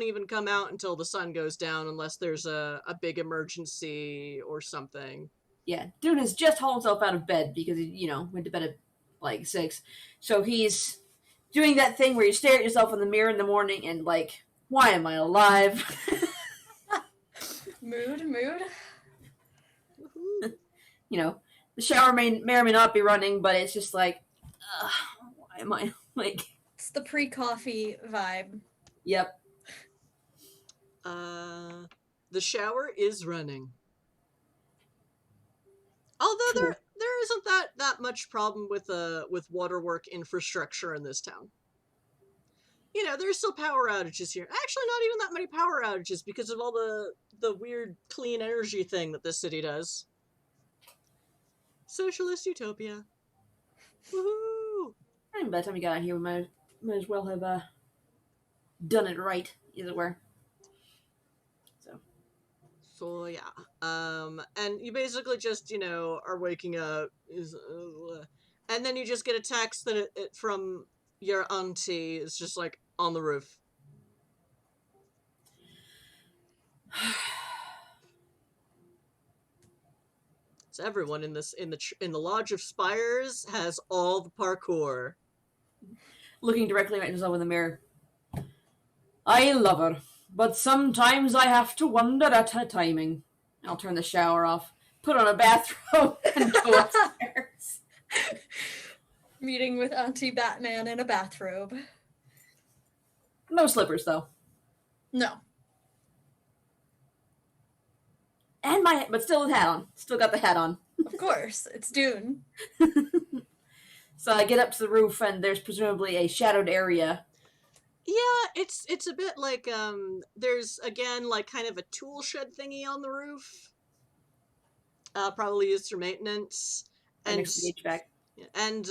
even come out until the sun goes down unless there's a big emergency or something. Yeah, Dune has just hauled himself out of bed because he, went to bed at like 6. So he's doing that thing where you stare at yourself in the mirror in the morning and like, why am I alive? Mood. The shower may or may not be running, but it's just like, why am I like? It's the pre-coffee vibe. Yep. The shower is running. Although there isn't that much problem with waterwork infrastructure in this town. There's still power outages here. Actually, not even that many power outages because of all the weird clean energy thing that this city does. Socialist utopia. Woohoo! I think by the time we got out here, we might as well have done it right, as it were. So yeah, and you basically just are waking up, and then you just get a text that it from your auntie is just like on the roof. So everyone in the Lodge of Spires has all the parkour. Looking directly at himself in the mirror. I love her. But sometimes I have to wonder at her timing. I'll turn the shower off, put on a bathrobe, and go upstairs. Meeting with Auntie Batman in a bathrobe. No slippers, though. No. And but still with hat on. Still got the hat on. Of course, it's Dune. So I get up to the roof, and there's presumably a shadowed area. Yeah, it's a bit like there's again like kind of a tool shed thingy on the roof. Probably used for maintenance. And next to the HVAC. And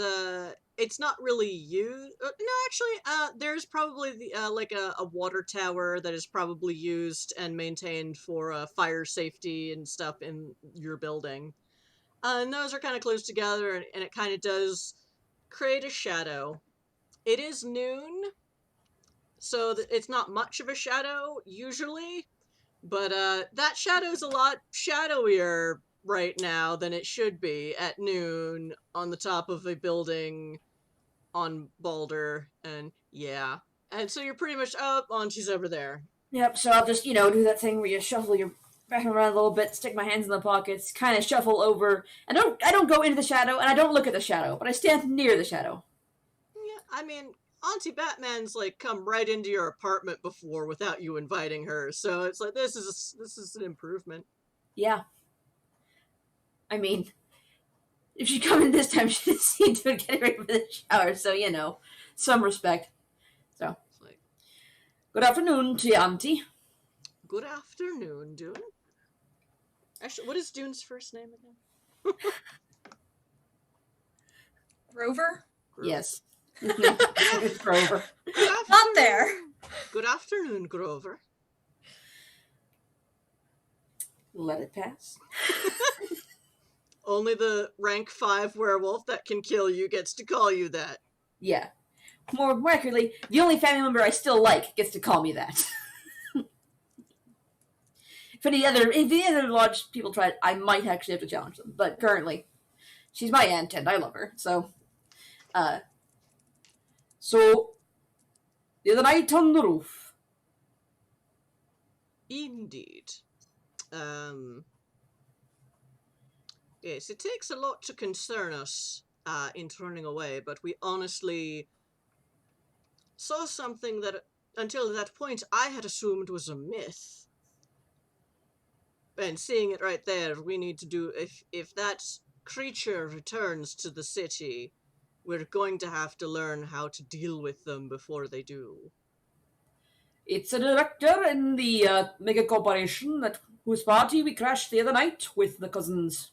it's not really used. No, actually, there's probably like a water tower that is probably used and maintained for fire safety and stuff in your building. And those are kind of close together, and it kind of does create a shadow. It is noon, so it's not much of a shadow usually, but that shadow's a lot shadowier right now than it should be at noon on the top of a building on Balder, and yeah. And so you're pretty much, Auntie's over there. Yep, so I'll just, do that thing where you shuffle your back around a little bit, stick my hands in the pockets, kind of shuffle over. I don't go into the shadow, and I don't look at the shadow, but I stand near the shadow. Yeah, I mean, Auntie Batman's like come right into your apartment before without you inviting her, so it's like this is an improvement. Yeah. I mean, if she'd come in this time, she'd see to getting ready for the shower, so, some respect. So, It's like, good afternoon to you, Auntie. good afternoon, Dune. Actually, what is Dune's first name again? Grover? Yes. It's Grover. Not there. Good afternoon, Grover. Let it pass. Only the rank 5 werewolf that can kill you gets to call you that. Yeah. More accurately, the only family member I still like gets to call me that. If any other large people tried, I might actually have to challenge them. But currently, she's my aunt and I love her. So, the other night on the roof. Indeed. Yes, it takes a lot to concern us in turning away, but we honestly saw something that, until that point, I had assumed was a myth. And seeing it right there, we need to do, if that creature returns to the city, we're going to have to learn how to deal with them before they do. It's a director in the mega corporation whose party we crashed the other night with the cousins.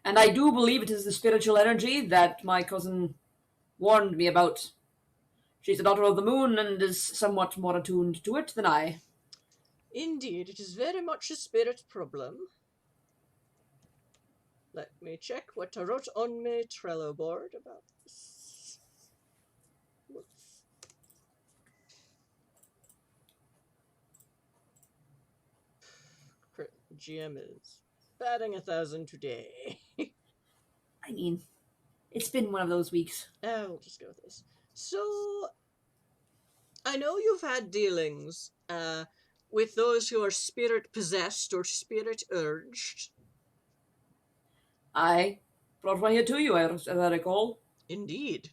And I do believe it is the spiritual energy that my cousin warned me about. She's a daughter of the moon and is somewhat more attuned to it than I. Indeed, it is very much a spirit problem. Let me check what I wrote on my Trello board about this. Whoops. GM is batting 1,000 today. I mean, it's been one of those weeks. We'll just go with this. So, I know you've had dealings with those who are spirit possessed or spirit urged. I brought one here to you, as I recall. Indeed.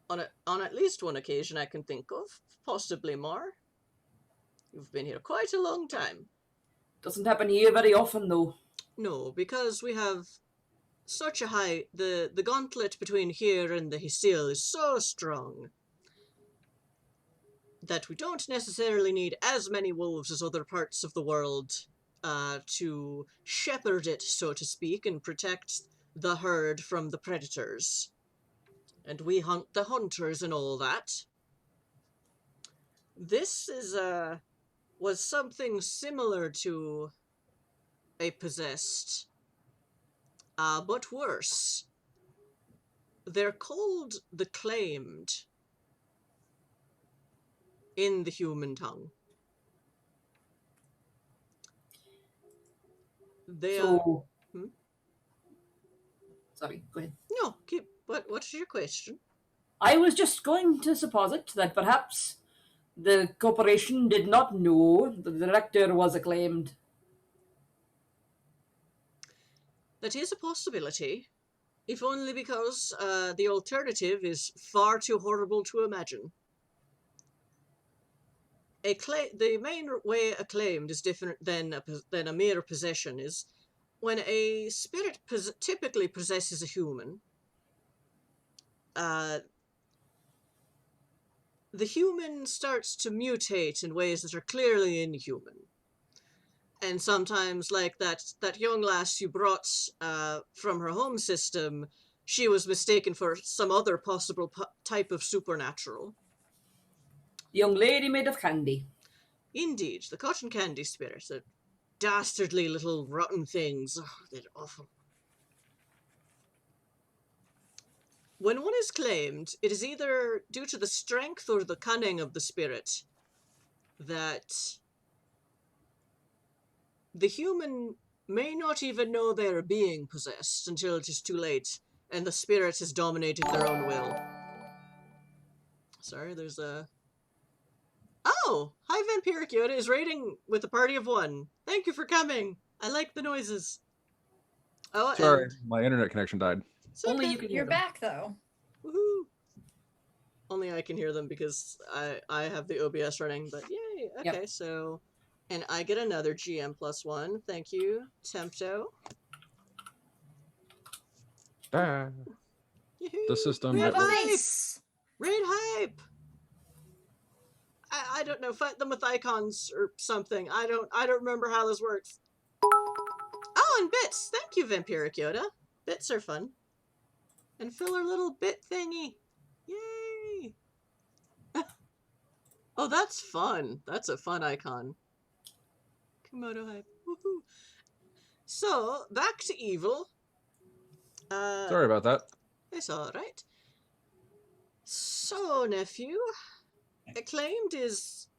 On at least one occasion I can think of, possibly more. You've been here quite a long time. Doesn't happen here very often, though. No, because we have such a high... The gauntlet between here and the Hysil is so strong that we don't necessarily need as many wolves as other parts of the world to shepherd it, so to speak, and protect the herd from the predators. And we hunt the hunters and all that. This was something similar to a possessed, but worse. They're called the Claimed in the human tongue. They are... Sorry, go ahead. No, keep... What's your question? I was just going to supposit that perhaps the corporation did not know the director was acclaimed. That is a possibility, if only because the alternative is far too horrible to imagine. The main way acclaimed is different than a mere possession is when a spirit typically possesses a human. The human starts to mutate in ways that are clearly inhuman. And sometimes, like that young lass you brought from her home system, she was mistaken for some other possible type of supernatural. The young lady made of candy. Indeed, the cotton candy spirit. The dastardly little rotten things. Oh, they're awful. When one is claimed, it is either due to the strength or the cunning of the spirit that the human may not even know they are being possessed until it is too late, and the spirit has dominated their own will. Sorry, there's a... Oh! Hi, Vampiric Yoda is raiding with a party of one. Thank you for coming. I like the noises. Oh, Sorry, and... my internet connection died. Only you can hear You're them. back, though. Woohoo! Only I can hear them because I have the OBS running, but yay! Okay, Yep. so... And I get another GM +1. Thank you, Tempto. Ah, Yoo-hoo. the system Raid network. hype! Nice. Raid hype! I don't know, fight them with icons or something. I don't remember how this works. Oh, and bits! Thank you, Vampiric Yoda. Bits are fun. And fill our little bit thingy. Yay! Oh, that's fun. That's a fun icon. Komodo hype. Woohoo! So, back to evil. Sorry about that. It's alright. So, nephew, acclaimed is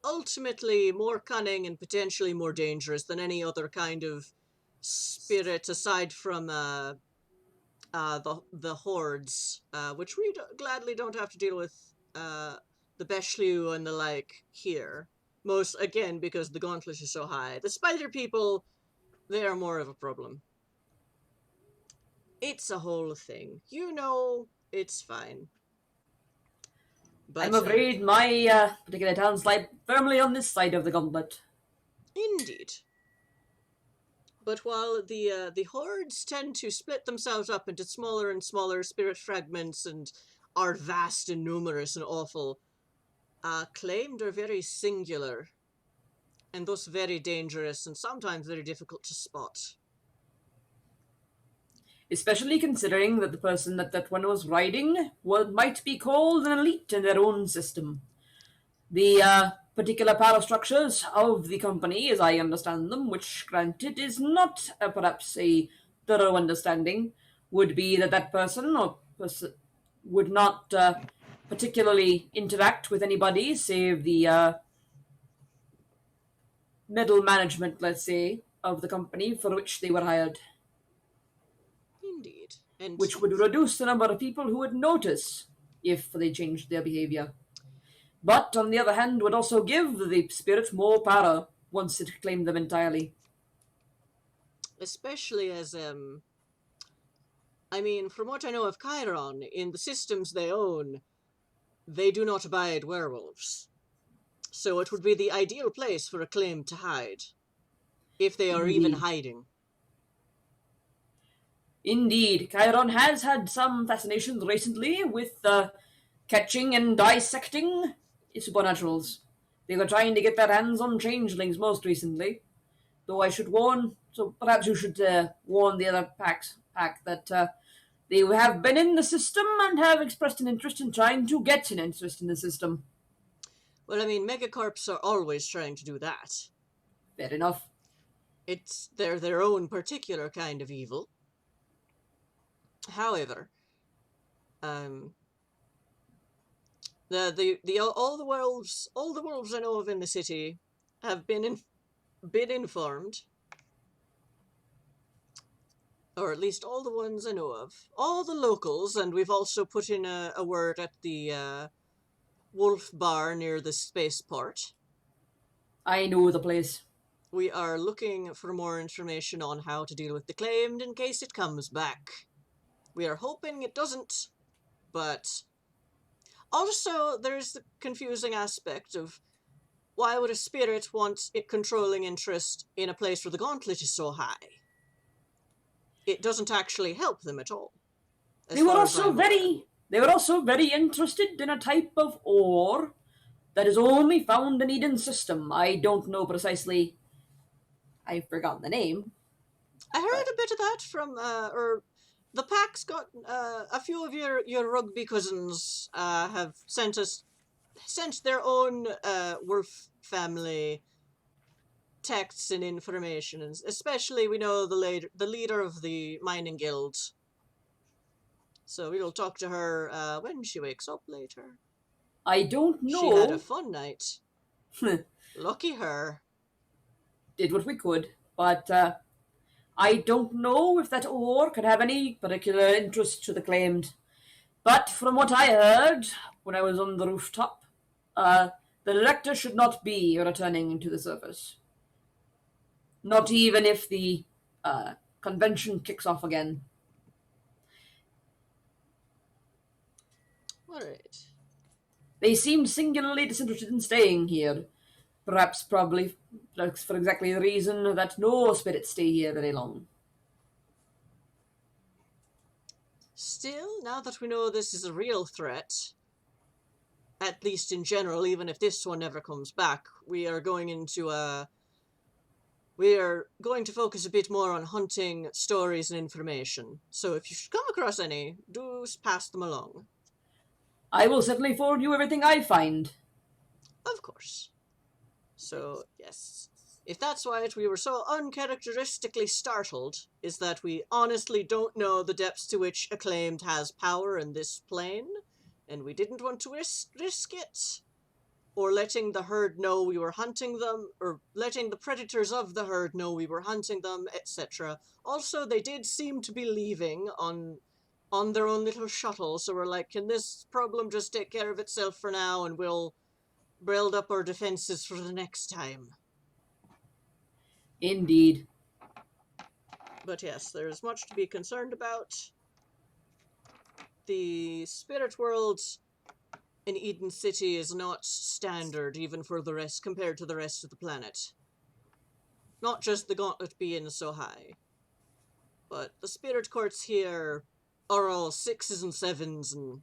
ultimately more cunning and potentially more dangerous than any other kind of spirit aside from the hordes, which we gladly don't have to deal with the Beshlu and the like here. Most, again, because the gauntlet is so high. The spider people, they are more of a problem. It's a whole thing. You know, it's fine. But, I'm afraid my particular towns lie firmly on this side of the gauntlet. Indeed. But while the hordes tend to split themselves up into smaller and smaller spirit fragments and are vast and numerous and awful, claimed are very singular, and thus very dangerous and sometimes very difficult to spot. Especially considering that the person that one was riding might be called an elite in their own system. The particular power structures of the company, as I understand them, which granted is not perhaps a thorough understanding, would be that person would not particularly interact with anybody save the middle management, let's say, of the company for which they were hired. Indeed. And which would reduce the number of people who would notice if they changed their behavior. But, on the other hand, would also give the spirit more power once it claimed them entirely. especially as, I mean, from what I know of Chiron, in the systems they own, they do not abide werewolves. So it would be the ideal place for a claim to hide. If they are even Indeed. hiding. Indeed, Chiron has had some fascinations recently with catching and dissecting supernaturals. They were trying to get their hands on changelings most recently. Though I should warn, so perhaps you should warn the other pack that they have been in the system and have expressed an interest in trying to get an interest in the system. Well, I mean, megacorps are always trying to do that. Fair enough. They're their own particular kind of evil. However, all the wolves I know of in the city have been informed, or at least all the ones I know of. All the locals, and we've also put in a word at the Wolf Bar near the spaceport. I know the place. We are looking for more information on how to deal with the claimed in case it comes back. We are hoping it doesn't, but also there's the confusing aspect of why would a spirit want it controlling interest in a place where the gauntlet is so high? It doesn't actually help them at all. They were also very interested in a type of ore that is only found in Eden's system. I don't know precisely. I've forgotten the name. I heard a bit of that from, the pack's got, a few of your rugby cousins, have sent their own, Worf family texts and information, and especially we know the leader of the mining guild. So we'll talk to her, when she wakes up later. I don't know. She had a fun night. Lucky her. Did what we could, but I don't know if that ore could have any particular interest to the claimed. But from what I heard when I was on the rooftop, the director should not be returning to the surface. Not even if the convention kicks off again. Alright. They seemed singularly disinterested in staying here. Probably for exactly the reason that no spirits stay here very long. Still, now that we know this is a real threat, at least in general, even if this one never comes back, we are going to focus a bit more on hunting stories and information. So if you should come across any, do pass them along. I will certainly forward you everything I find. Of course. So, yes. If that's why we were so uncharacteristically startled, is that we honestly don't know the depths to which Acclaimed has power in this plane, and we didn't want to risk it, or letting the herd know we were hunting them, or letting the predators of the herd know we were hunting them, etc. Also, they did seem to be leaving on their own little shuttle, so we're like, can this problem just take care of itself for now, and we'll build up our defenses for the next time. Indeed. But yes, there's much to be concerned about. The spirit world in Eden City is not standard, even for the rest, compared to the rest of the planet. Not just the gauntlet being so high, but the spirit courts here are all 6s and 7s and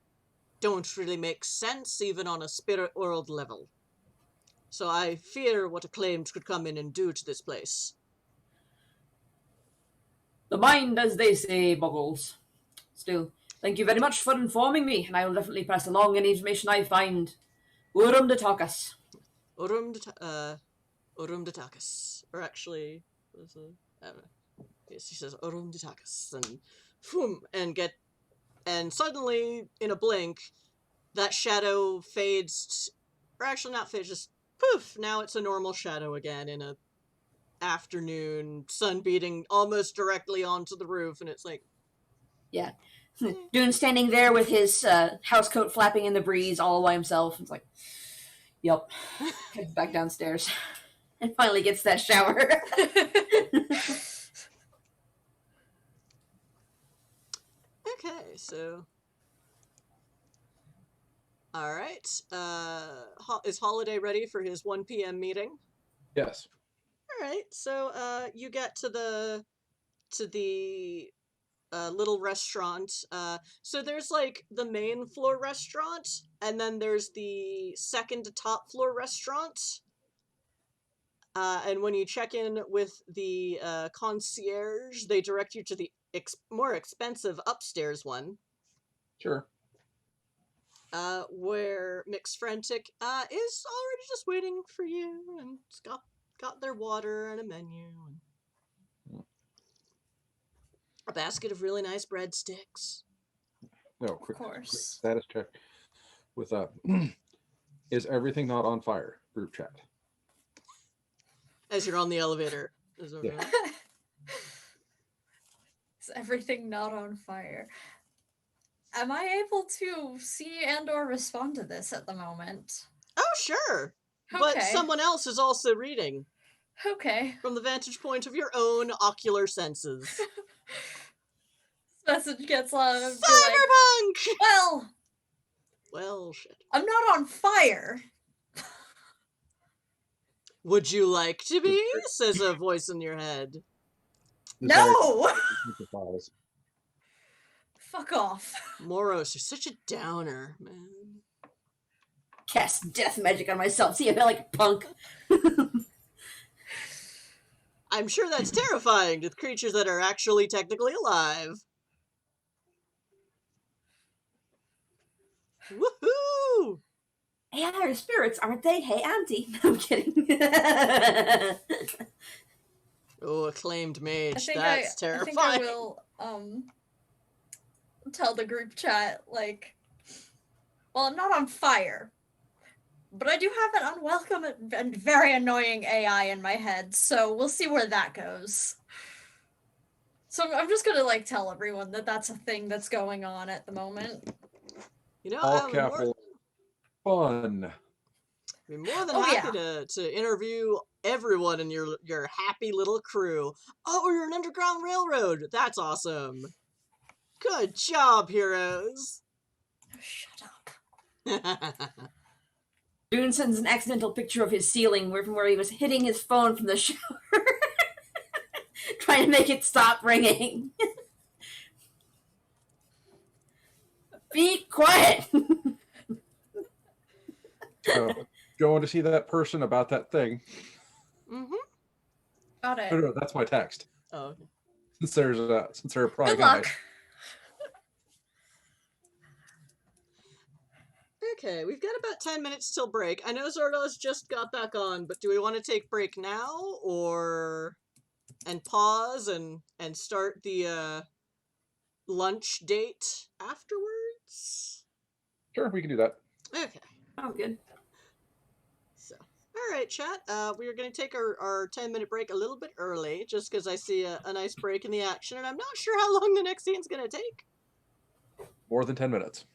don't really make sense even on a spirit world level. So I fear what Acclaimed could come in and do to this place. The mind, as they say, boggles. Still, thank you very much for informing me, and I will definitely pass along any information I find. Urum de Takas. Urum de Takas. Or actually, I don't know. Yes, he says Urum de Takas, and boom, and suddenly, in a blink, that shadow fades, or actually not fades, just poof, now it's a normal shadow again in a afternoon, sun beating almost directly onto the roof, and it's like... Yeah. Dune standing there with his housecoat flapping in the breeze all by himself. It's like, yep. Heads back downstairs. And finally gets that shower. Okay, so... Alright, is Holiday ready for his 1 p.m. meeting? Yes. Alright, so, you get to the little restaurant. So there's, like, the main floor restaurant, and then there's the second to top floor restaurant. And when you check in with the, concierge, they direct you to the more expensive upstairs one. Sure. Where Mix Frantic, is already just waiting for you, and it's got their water and a menu, and a basket of really nice breadsticks. No, quick, Of course. quick status check with is everything not on fire? Group chat. As you're on the elevator. Yeah. Is everything not on fire? Am I able to see and or respond to this at the moment? Oh, sure. But Okay. someone else is also reading. Okay. from the vantage point of your own ocular senses. This message gets loud. I'd be Cyberpunk! like, Well, shit. I'm not on fire. Would you like to be? Says a voice in your head. No! Files. Fuck off. Moros, you're such a downer, man. Cast death magic on myself. See, I feel like a punk. I'm sure that's terrifying to creatures that are actually technically alive. Woohoo! AI are spirits, aren't they? Hey, Auntie. I'm kidding. Oh, acclaimed mage. I think That's I terrifying. think I will tell the group chat, like, well, I'm not on fire, but I do have an unwelcome and very annoying AI in my head, so we'll see where that goes. So I'm just gonna, like, tell everyone that that's a thing that's going on at the moment. You know, All I'm capital fun. be more than Oh, happy yeah. to interview everyone in your happy little crew. Oh, you're an underground railroad. That's awesome. Good job, heroes. Oh, shut up. Dune sends an accidental picture of his ceiling from where he was hitting his phone from the shower. Trying to make it stop ringing. Be quiet! So, going to see that person about that thing. Mm-hmm. Got it. No, that's my text. Oh, okay. Since they're a pry Good guy. luck. Okay, we've got about 10 minutes till break. I know Zordo's just got back on, but do we want to take break now or and pause and start the lunch date afterwards? Sure, we can do that. Okay. Oh, good. So, all right, chat. We are going to take our 10-minute break a little bit early, just because I see a nice break in the action, and I'm not sure how long the next scene's going to take. More than 10 minutes.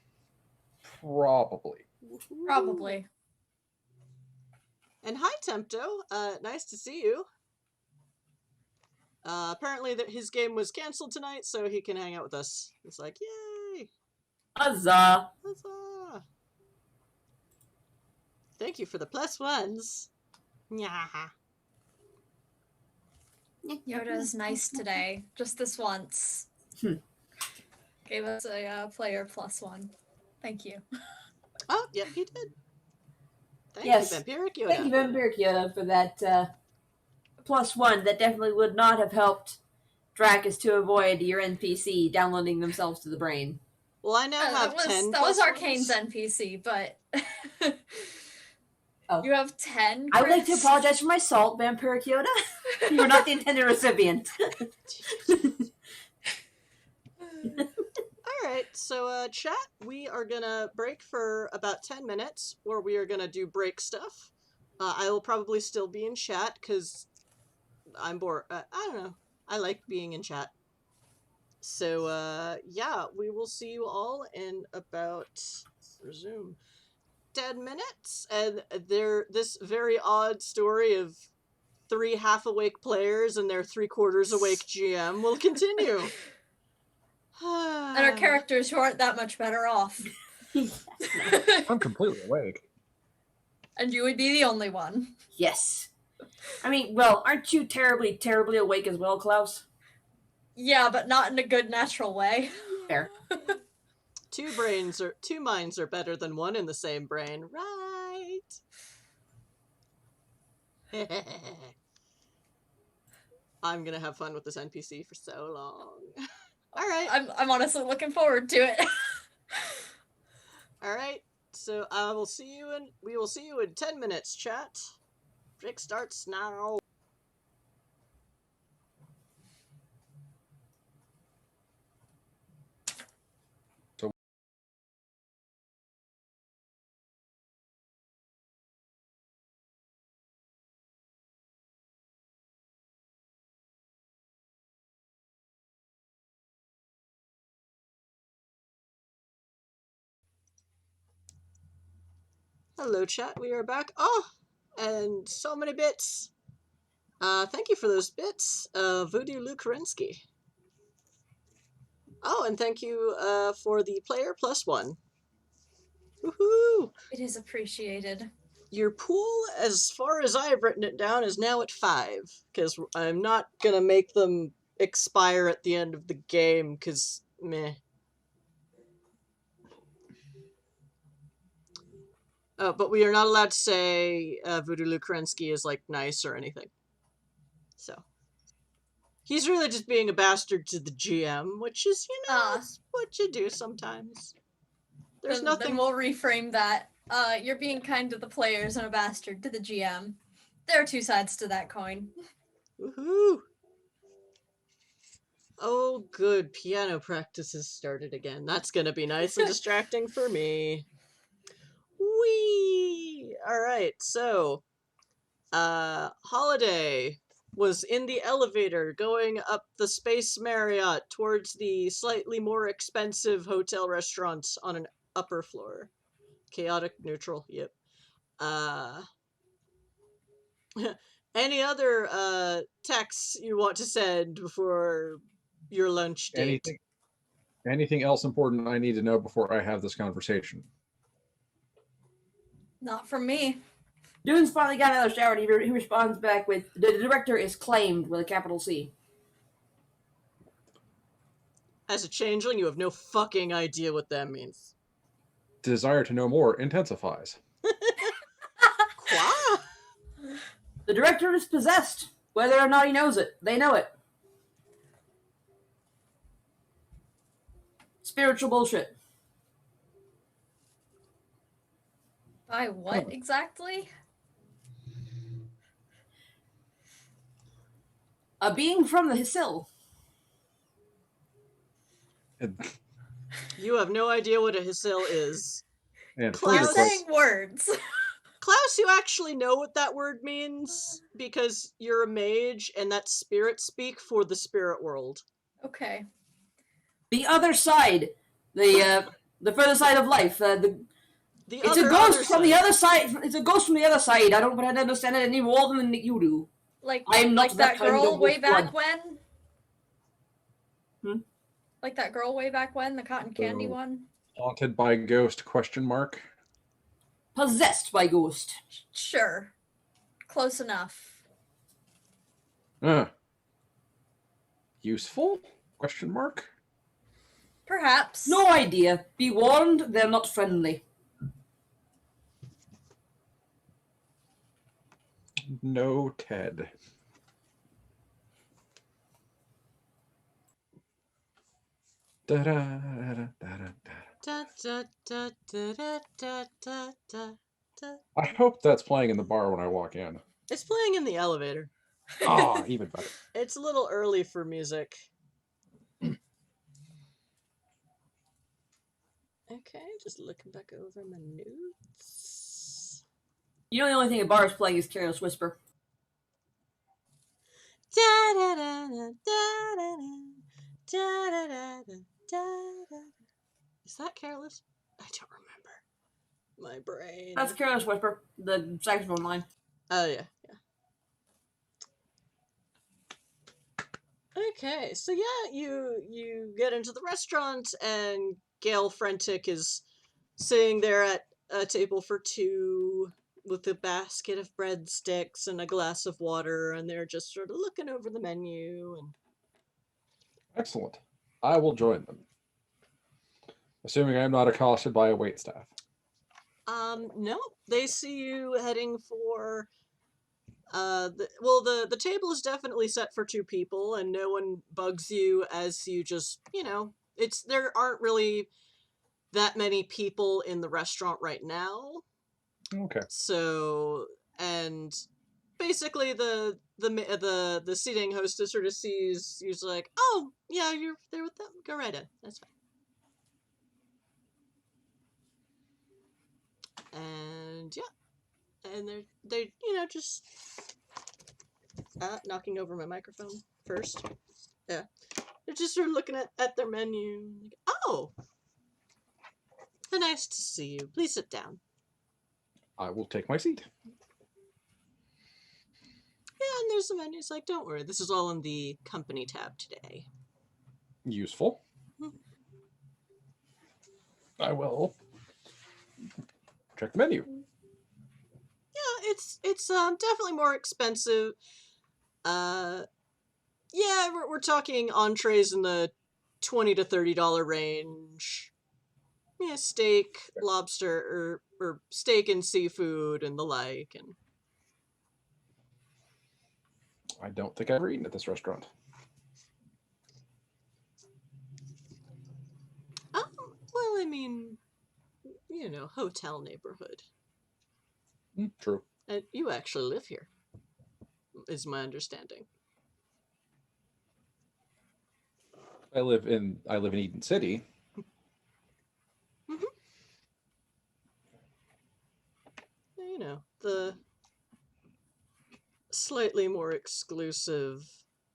Probably. Probably. And hi, Tempto. Nice to see you. Apparently his game was canceled tonight, so he can hang out with us. It's like, yay! Huzzah! Huzzah! Thank you for the +1s. Nyaha. Yoda's nice today. Just this once. Gave us a player +1. Thank you. Oh, yep, he did. Thank Yes. you, Vampiric Yoda. Thank you, Vampiric Yoda, for that +1. That definitely would not have helped Dracus to avoid your NPC downloading themselves to the brain. Well, I now have 10 That was +1s. Arcane's NPC, but Oh. you have 10. I would like to Chris? apologize for my salt, Vampiric Yoda. You were not the intended recipient. Alright, so chat, we are gonna break for about 10 minutes, or we are gonna do break stuff. I will probably still be in chat, because I'm bored. I don't know. I like being in chat. So, yeah, we will see you all in about, resume, 10 minutes, and this very odd story of 3 half-awake players and their 3/4 awake GM will continue. And our characters who aren't that much better off. I'm completely awake. And you would be the only one. Yes. I mean, well, aren't you terribly, terribly awake as well, Klaus? Yeah, but not in a good natural way. Fair. Two minds are better than one in the same brain, right? I'm gonna have fun with this NPC for so long. All right. I'm honestly looking forward to it. All right. So we will see you in 10 minutes, chat. Break starts now. Hello, chat. We are back. Oh, and so many bits. Thank you for those bits, Voodoo Lukerensky. Oh, and thank you for the player +1. Woohoo! It is appreciated. Your pool, as far as I've written it down, is now at 5, because I'm not gonna make them expire at the end of the game, because meh. But we are not allowed to say Voodoo Lukerensky is, like, nice or anything. So. He's really just being a bastard to the GM, which is, it's what you do sometimes. There's nothing... Then we'll reframe that. You're being kind to the players and a bastard to the GM. There are two sides to that coin. Woohoo! Oh, good. Piano practice has started again. That's gonna be nice and distracting for me. Whee! Alright, so... Holiday was in the elevator going up the Space Marriott towards the slightly more expensive hotel restaurant on an upper floor. Chaotic neutral, yep. Any other texts you want to send before your lunch date? Anything else important I need to know before I have this conversation? Not from me. Dune's finally got another shower, and he responds back with, "The director is claimed," with a capital C. As a changeling, you have no fucking idea what that means. Desire to know more intensifies. Qua? The director is possessed. Whether or not he knows it, they know it. Spiritual bullshit. By what exactly? A being from the Hisil. You have no idea what a Hisil is. And Klaus- You're saying words. Klaus, you actually know what that word means because you're a mage and that's spirit speak for the spirit world. Okay. The other side. The further side of life. It's a ghost from the other side. It's a ghost from the other side. I don't understand it any more than you do. I'm not that that kind girl of way back blood. when? Like that girl way back when, the cotton candy one? Haunted by ghost, question mark? Possessed by ghost. Sure. Close enough. Useful? Question mark? Perhaps. No idea. Be warned, they're not friendly. No, Ted. Da da da da da da. I hope that's playing in the bar when I walk in. It's playing in the elevator. Ah, even better. It's a little early for music. Okay, just looking back over my notes. You know the only thing a bar is playing is Careless Whisper. Is that Careless? I don't remember. My brain. That's Careless Whisper, the saxophone line. Oh, yeah. Okay, so yeah, you get into the restaurant, and Gail Frentic is sitting there at a table for two with a basket of breadsticks and a glass of water, and they're just sort of looking over the menu. And Excellent. I will join them. Assuming I am not accosted by a waitstaff. No, they see you heading for... the table is definitely set for 2 people, and no one bugs you as you just, there aren't really that many people in the restaurant right now. Okay. So, and basically the seating hostess sort of sees you's like, oh yeah, you're there with them. Go right in. That's fine. And yeah, and they're just knocking over my microphone first. Yeah, they're just sort of looking at their menu. Like, oh, nice to see you. Please sit down. I will take my seat. Yeah, and there's a menu. It's like, don't worry, this is all in the company tab today. Useful. I will check the menu. Yeah, it's definitely more expensive. Yeah, we're talking entrees in the $20 to $30 range. Yeah, steak, lobster, or steak and seafood and the like. And I don't think I've ever eaten at this restaurant. well, I mean, hotel neighborhood. True. And you actually live here, is my understanding. I live in Eden City. Mm-hmm. The slightly more exclusive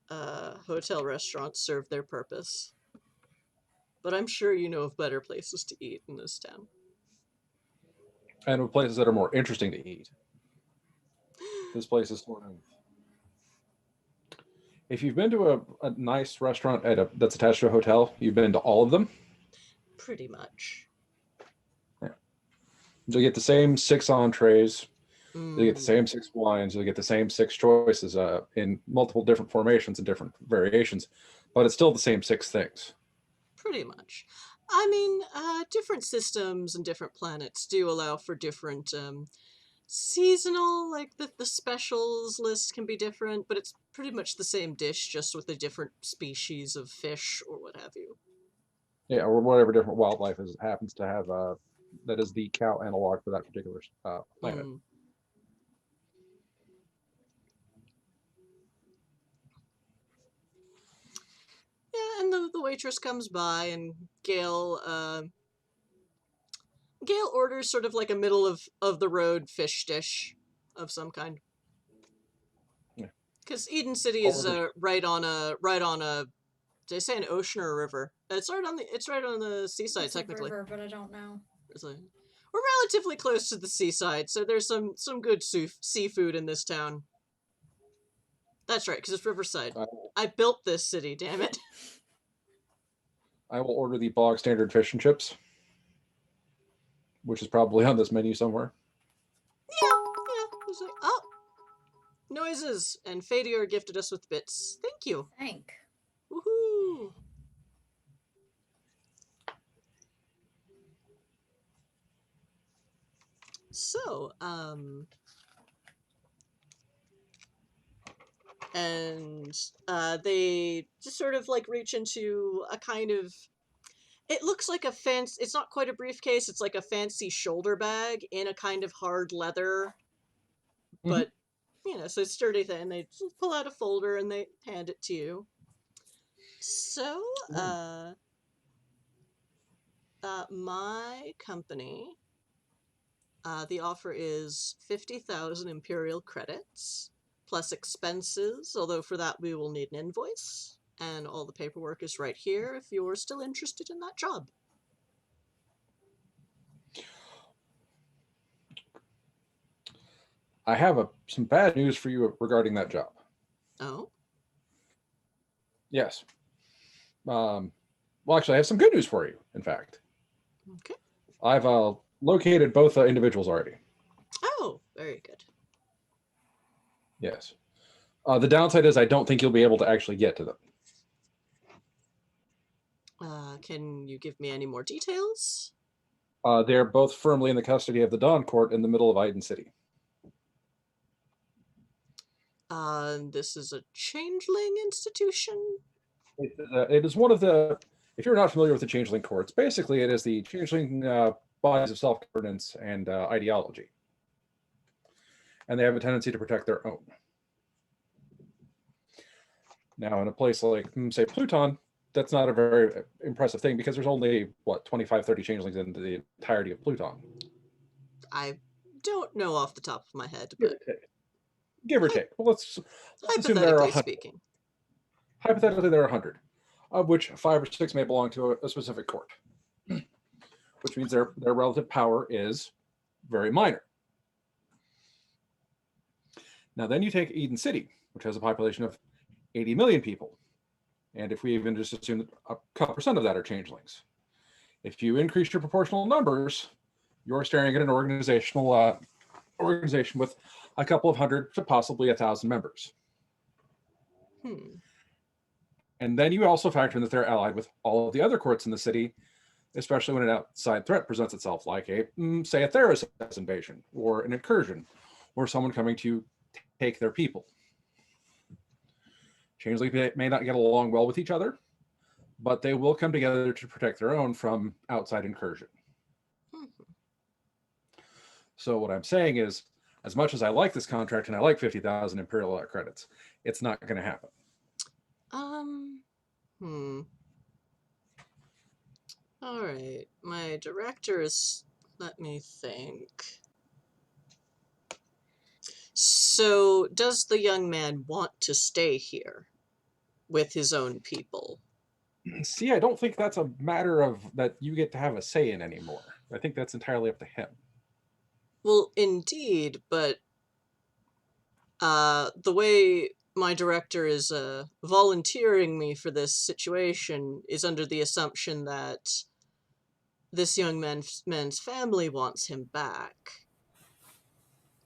hotel restaurants serve their purpose. But I'm sure you know of better places to eat in this town. And with places that are more interesting to eat. This place is sort of... If you've been to a nice restaurant that's attached to a hotel, you've been to all of them. Pretty much. Yeah. You'll get the same 6 entrees. Mm. You'll get the same 6 wines. You'll get the same 6 choices in multiple different formations and different variations. But it's still the same 6 things. Pretty much. I mean, different systems and different planets do allow for different seasonal, like the specials list can be different, but it's pretty much the same dish, just with a different species of fish or what have you. Yeah, or whatever different wildlife happens to have that is the cow analog for that particular planet. Mm. Yeah, and the waitress comes by, and Gail orders sort of like a middle of the road fish dish of some kind. Yeah. Because Eden City is right on a did I say an ocean or a river? It's right on the seaside, It's technically. a river, but I don't know. We're relatively close to the seaside, so there's some good seafood in this town. That's right, because it's Riverside. I built this city, damn it. I will order the bog standard fish and chips, which is probably on this menu somewhere. Yeah. It's like, oh, noises, and Fadior gifted us with bits. Thank you. Thank. Woohoo! So, and they just sort of like reach into a kind of, it looks like a fancy, it's not quite a briefcase, it's like a fancy shoulder bag in a kind of hard leather, but so it's sturdy thing. They just pull out a folder and they hand it to you. So, my company, the offer is 50,000 Imperial credits, plus expenses, although for that we will need an invoice, and all the paperwork is right here if you're still interested in that job. I have some bad news for you regarding that job. Oh? Yes. Well, actually, I have some good news for you, in fact. Okay. I've located both individuals already. Oh, very good. Yes. The downside is I don't think you'll be able to actually get to them. Can you give me any more details? They're both firmly in the custody of the Dawn Court in the middle of Iden City. This is a changeling institution? It is one of the, if you're not familiar with the changeling courts, basically it is the changeling bodies of self-governance and ideology. And they have a tendency to protect their own. Now, in a place like, say, Pluton, that's not a very impressive thing because there's only, 25, 30 changelings in the entirety of Pluton. I don't know off the top of my head, but... Give or take. Well, let's assume there are 100. Speaking. Hypothetically, there are 100, of which 5 or 6 may belong to a specific court, which means their relative power is very minor. Now, then you take Eden City. which has a population of 80 million people. And if we even just assume that a couple percent of that are changelings, if you increase your proportional numbers, you're staring at an organization with a couple of hundred to possibly 1,000 members. And then you also factor in that they're allied with all of the other courts in the city, especially when an outside threat presents itself, like say a Theros invasion or an incursion or someone coming to take their people. Changelings may not get along well with each other, but they will come together to protect their own from outside incursion. So what I'm saying is, as much as I like this contract and I like 50,000 Imperial credits, it's not going to happen. All right. My director is... Let me think. So, does the young man want to stay here with his own people? See, I don't think that's a matter of that you get to have a say in anymore. I think that's entirely up to him. Well, indeed, but the way my director is volunteering me for this situation is under the assumption that this young man's family wants him back,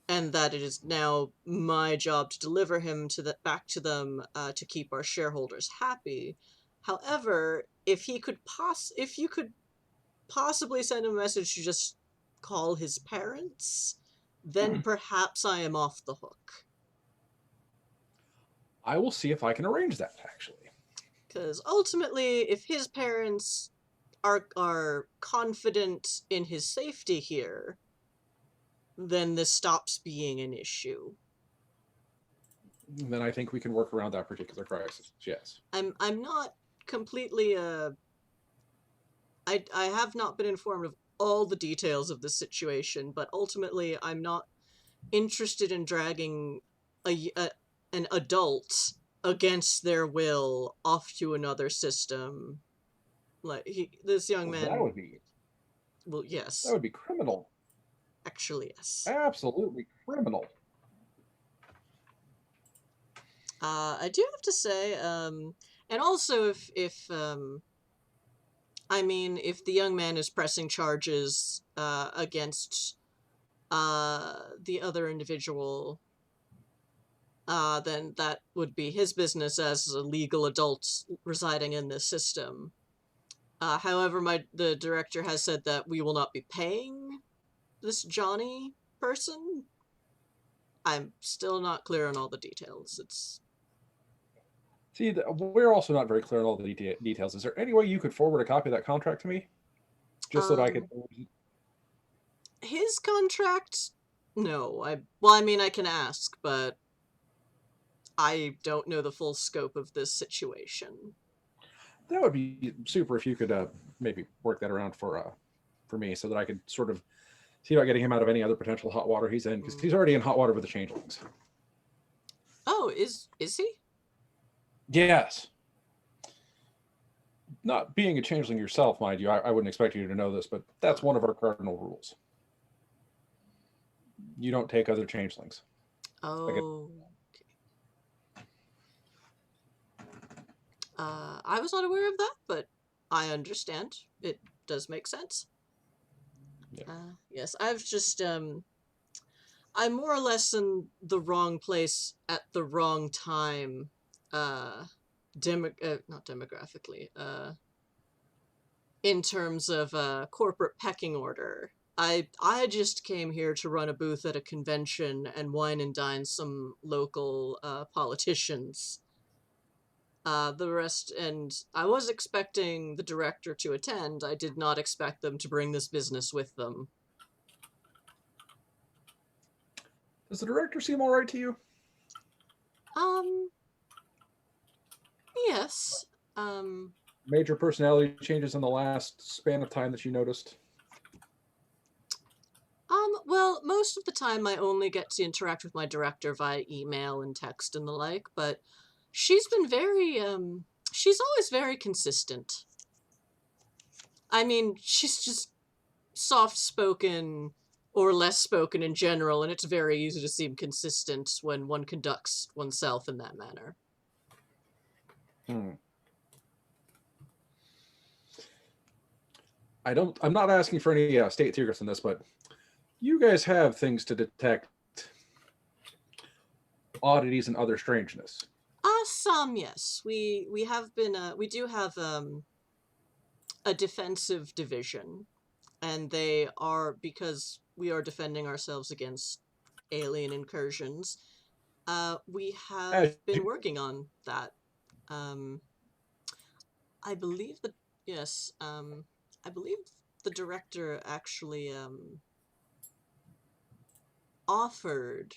and that it is now my job to deliver him back to them to keep our shareholders happy. However, if you could possibly send him a message to just call his parents, then perhaps I am off the hook. I will see if I can arrange that, actually. Because ultimately, if his parents are confident in his safety here, then this stops being an issue. Then I think we can work around that particular crisis. Yes. I'm not completely I have not been informed of all the details of this situation, but ultimately I'm not interested in dragging an adult against their will off to another system. Like this young man. That would be. Well, yes. That would be criminal. Actually, yes. Absolutely criminal. I do have to say, and also if the young man is pressing charges against the other individual, then that would be his business as a legal adult residing in this system. However, the director has said that we will not be paying this Johnny person. I'm still not clear on all the details. See, we're also not very clear on all the details. Is there any way you could forward a copy of that contract to me? Just so that I could... His contract? No. I can ask, but I don't know the full scope of this situation. That would be super if you could maybe work that around for me so that I could sort of see about getting him out of any other potential hot water he's in, because he's already in hot water with the changelings. Oh, is he? Yes. Not being a changeling yourself, mind you, I wouldn't expect you to know this, but that's one of our cardinal rules. You don't take other changelings. Oh. I was not aware of that, but I understand. It does make sense. Yeah. Yes, I've just, I'm more or less in the wrong place at the wrong time, not demographically, in terms of corporate pecking order. I just came here to run a booth at a convention and wine and dine some local politicians. The rest, and I was expecting the director to attend. I did not expect them to bring this business with them. Does the director seem all right to you? Yes. Major personality changes in the last span of time that you noticed? Well, most of the time I only get to interact with my director via email and text and the like, but she's been very, she's always very consistent. I mean, she's just soft-spoken, or less spoken in general, and it's very easy to seem consistent when one conducts oneself in that manner. I'm not asking for any state secrets in this, but you guys have things to detect oddities and other strangeness. Some, yes. We have been, we do have, a defensive division, and they are, because we are defending ourselves against alien incursions, we have been working on that. I believe that, yes, I believe the director actually, offered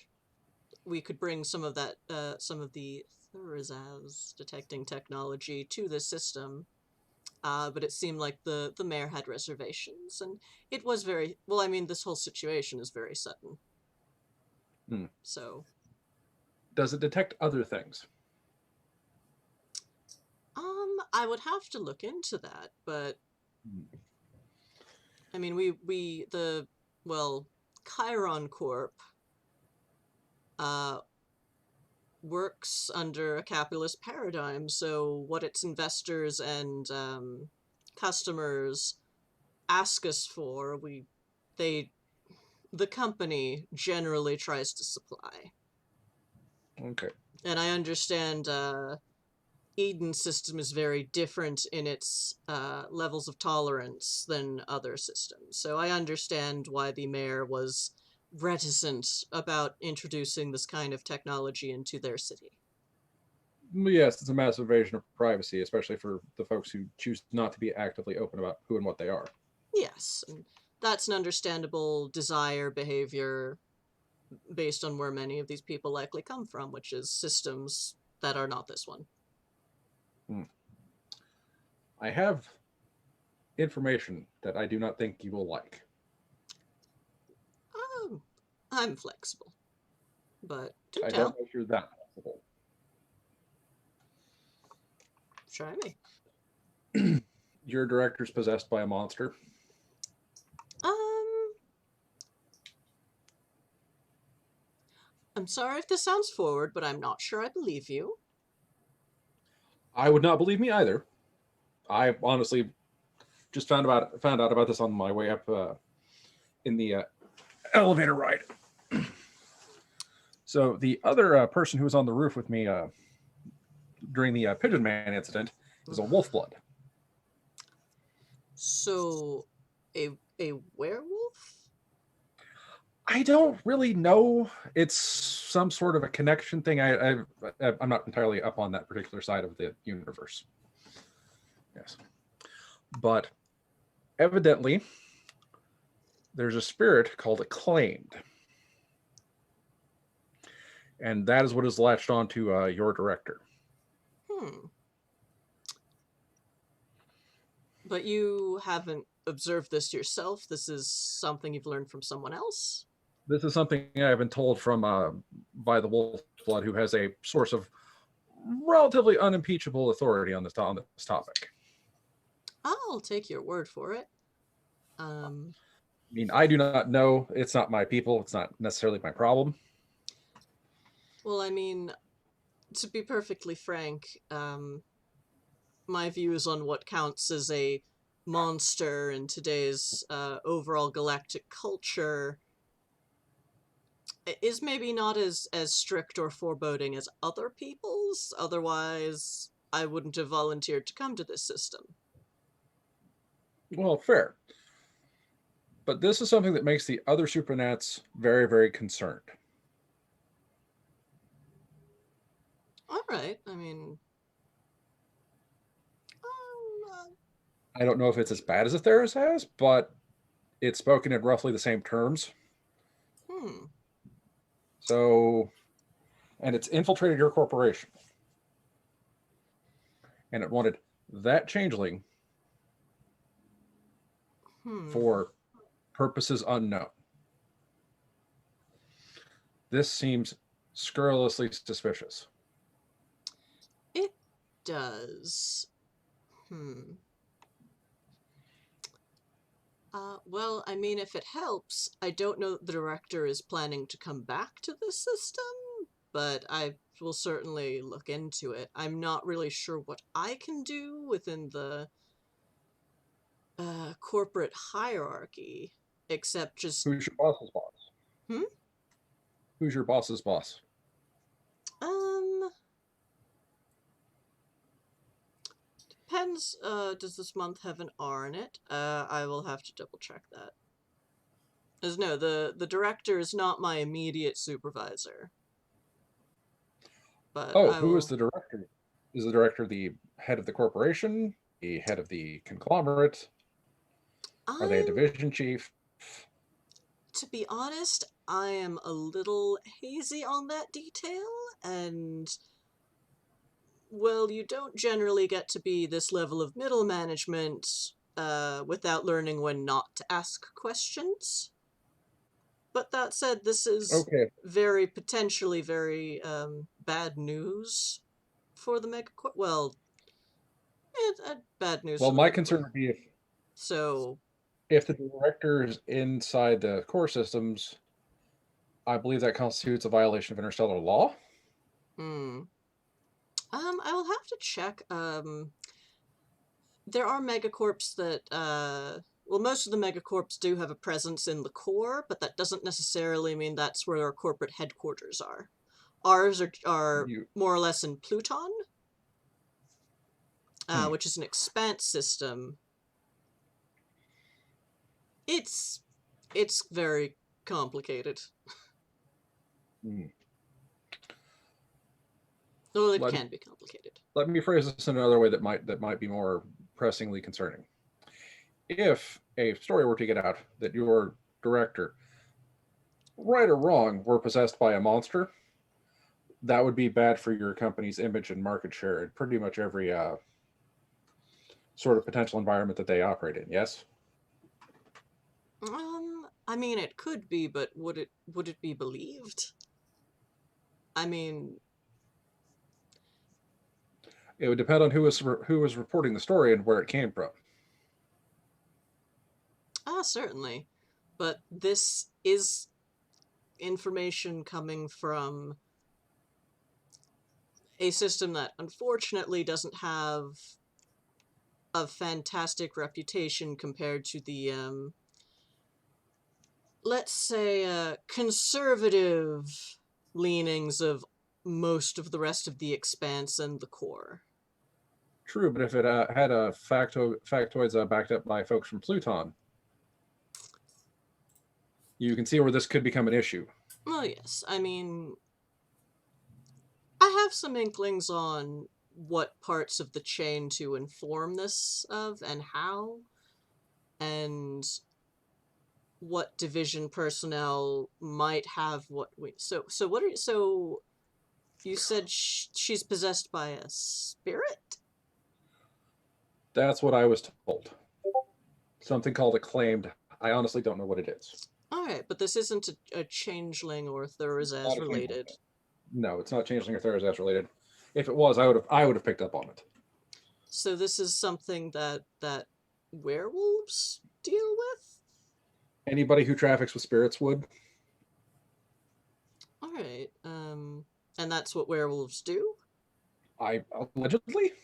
we could bring some of that, some of the Thurzaz detecting technology to the system. But it seemed like the mayor had reservations, and it was very, well, I mean, this whole situation is very sudden. So. Does it detect other things? I would have to look into that, but I mean, Chiron Corp works under a capitalist paradigm, so what its investors and customers ask us for, the company generally tries to supply. Okay. And I understand Idun's system is very different in its levels of tolerance than other systems. So I understand why the mayor was reticent about introducing this kind of technology into their city. Yes, it's a massive invasion of privacy, especially for the folks who choose not to be actively open about who and what they are. Yes, and that's an understandable desire, behavior, based on where many of these people likely come from, which is systems that are not this one. I have information that I do not think you will like. I'm flexible, but do I tell. don't know if you're that flexible. Try me. Your director's possessed by a monster. I'm sorry if this sounds forward, but I'm not sure I believe you. I would not believe me either. I honestly just found out about this on my way up in the elevator ride. So the other person who was on the roof with me during the Pigeon Man incident is a wolf blood. So, a werewolf? I don't really know. It's some sort of a connection thing. I'm not entirely up on that particular side of the universe. Yes. But evidently, there's a spirit called Acclaimed. And that is what is latched onto your director. But you haven't observed this yourself? This is something you've learned from someone else? This is something I've been told from by the wolf blood, who has a source of relatively unimpeachable authority on this topic. I'll take your word for it. I mean, I do not know. It's not my people. It's not necessarily my problem. Well, I mean, to be perfectly frank, my views on what counts as a monster in today's overall galactic culture is maybe not as strict or foreboding as other people's. Otherwise, I wouldn't have volunteered to come to this system. Well, fair. But this is something that makes the other Supernats very, very concerned. All right. I mean, I don't know if it's as bad as Atheris has, but it's spoken in roughly the same terms. So, and it's infiltrated your corporation. And it wanted that changeling for purposes unknown. This seems scurrilously suspicious. It does. Well, I mean, if it helps, I don't know that the director is planning to come back to this system, but I will certainly look into it. I'm not really sure what I can do within the corporate hierarchy, except just... Who's your boss's boss? Hmm? Who's your boss's boss? Um, depends, does this month have an R in it? I will have to double check that. As no, the director is not my immediate supervisor. But Oh, I who is will... the director? Is the director the head of the corporation? The head of the conglomerate? Are they a I'm... division chief? To be honest, I am a little hazy on that detail, and... Well, you don't generally get to be this level of middle management without learning when not to ask questions. But that said, this is Okay. very potentially very bad news for the megacorp. Well, bad news Well, for the my megacorp. concern would be So, if the director's inside the core systems, I believe that constitutes a violation of interstellar law. I will have to check. There are megacorps that, well, most of the megacorps do have a presence in the core, but that doesn't necessarily mean that's where our corporate headquarters are. Ours are more or less in Pluton, which is an expanse system. It's very complicated. Well, it can be complicated. Let me phrase this in another way that might be more pressingly concerning. If a story were to get out that your director, right or wrong, were possessed by a monster, that would be bad for your company's image and market share in pretty much every sort of potential environment that they operate in. Yes. I mean, it could be, but would it be believed? I mean, it would depend on who was reporting the story and where it came from. Certainly. But this is information coming from a system that unfortunately doesn't have a fantastic reputation compared to the, let's say, conservative leanings of most of the rest of the Expanse and the core. True, but if it had a factoids backed up by folks from Pluton, you can see where this could become an issue. Well, yes. I mean, I have some inklings on what parts of the chain to inform this of and how, and what division personnel might have what we... So what are you... So you said she's possessed by a spirit? That's what I was told. Something called acclaimed. I honestly don't know what it is. Alright, but this isn't a changeling or Thurzaz related. No, it's not changeling or Thurzaz related. If it was, I would have picked up on it. So this is something that werewolves deal with? Anybody who traffics with spirits would. Alright, and that's what werewolves do? Allegedly?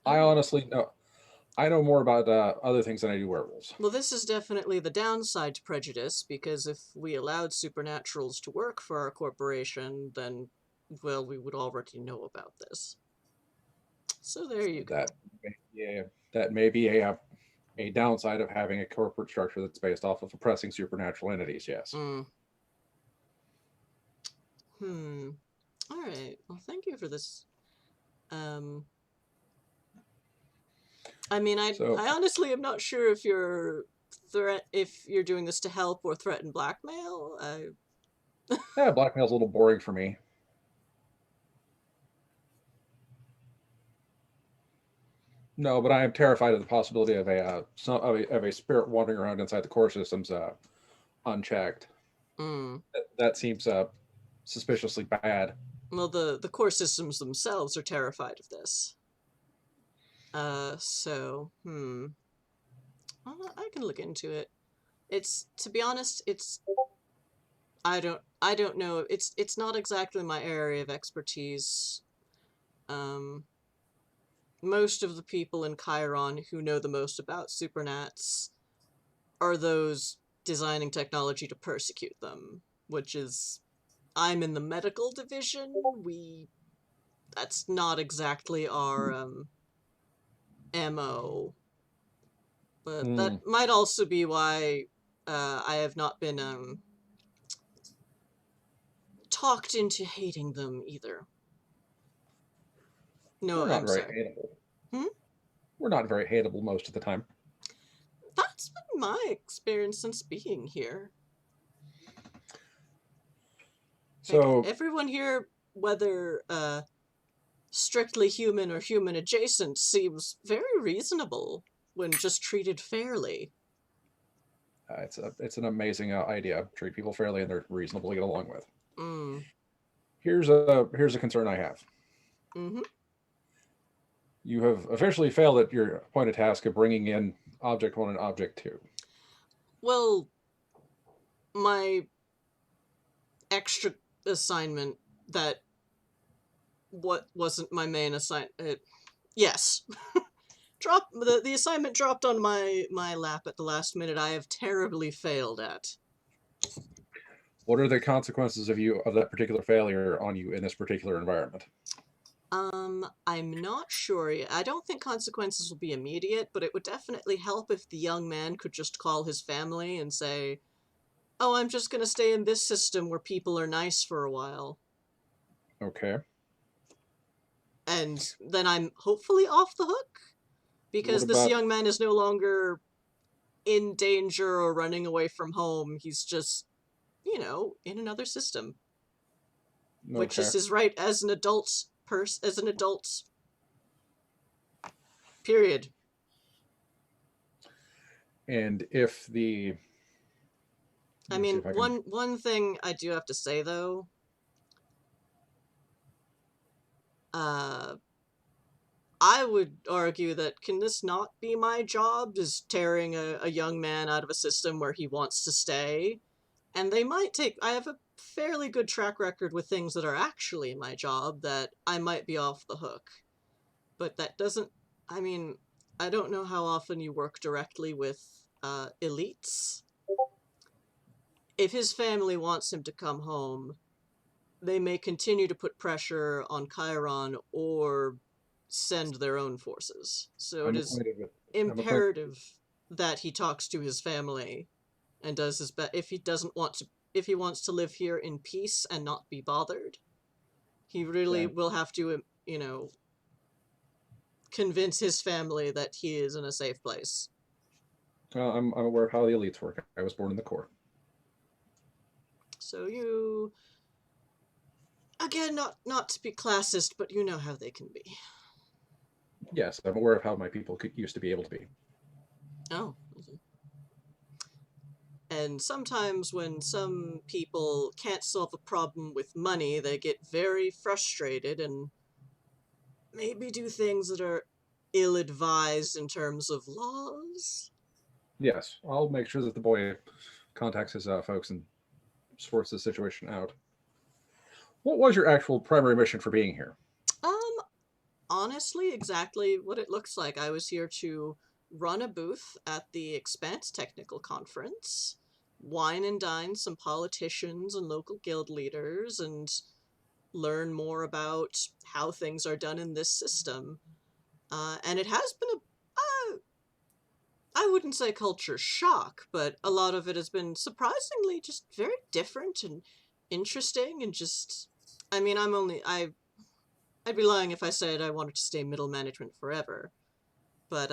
I honestly know. I know more about other things than I do werewolves. Well, this is definitely the downside to prejudice, because if we allowed supernaturals to work for our corporation, then, well, we would already know about this. So there you go. That may be a downside of having a corporate structure that's based off of oppressing supernatural entities, yes. All right. Well, thank you for this. I mean, I honestly am not sure if you're doing this to help or threaten blackmail. Yeah, blackmail's a little boring for me. No, but I am terrified of the possibility of a spirit wandering around inside the core systems unchecked. That seems suspiciously bad. Well, the core systems themselves are terrified of this. All I can look into it. It's, to be honest, I don't know. It's not exactly my area of expertise. Um, Most of the people in Chiron who know the most about Supernats are those designing technology to persecute them, which is, I'm in the medical division. That's not exactly our MO. But that Mm, might also be why I have not been talked into hating them either. No, we're not I'm very sorry. hateable. Hmm? We're not very hateable most of the time. That's been my experience since being here. Like, So, everyone here, whether strictly human or human adjacent, seems very reasonable when just treated fairly. it's an amazing idea. Treat people fairly, and they're reasonable to get along with. Mm. Here's a concern I have. Mm-hmm. You have officially failed at your appointed task of bringing in Object 1 and Object 2. Well, my extra assignment that what wasn't my main assignment. Yes. The assignment dropped on my lap at the last minute. I have terribly failed at. What are the consequences of that particular failure on you in this particular environment? I'm not sure yet. I don't think consequences will be immediate, but it would definitely help if the young man could just call his family and say, "Oh, I'm just gonna stay in this system where people are nice for a while." Okay. And then I'm hopefully off the hook, What because this about young man is no longer in danger or running away from home. He's just, in another system, which okay? is his right as an adult as an adult. Period. And if the I let me see mean, if I can. one thing I do have to say though, uh, I would argue that can this not be my job? Is tearing a young man out of a system where he wants to stay? And they might take. I have a fairly good track record with things that are actually my job that I might be off the hook. But that doesn't. I mean, I don't know how often you work directly with elites. If his family wants him to come home, they may continue to put pressure on Chiron or send their own forces. So it I'm is acquainted with. I'm acquainted. imperative that he talks to his family and does his best. If he wants to live here in peace and not be bothered, he really Okay. will have to, convince his family that he is in a safe place. I'm aware of how the elites work. I was born in the Corps. So you, again, not to be classist, but you know how they can be. Yes, I'm aware of how my people used to be able to be. Oh. And sometimes when some people can't solve a problem with money, they get very frustrated and maybe do things that are ill-advised in terms of laws. Yes, I'll make sure that the boy contacts his folks and sorts the situation out. What was your actual primary mission for being here? Um, Honestly, exactly what it looks like. I was here to run a booth at the Expanse Technical Conference, wine and dine some politicians and local guild leaders, and learn more about how things are done in this system. And it has been I wouldn't say culture shock, but a lot of it has been surprisingly just very different and interesting and just, I mean, I'd be lying if I said I wanted to stay middle management forever. But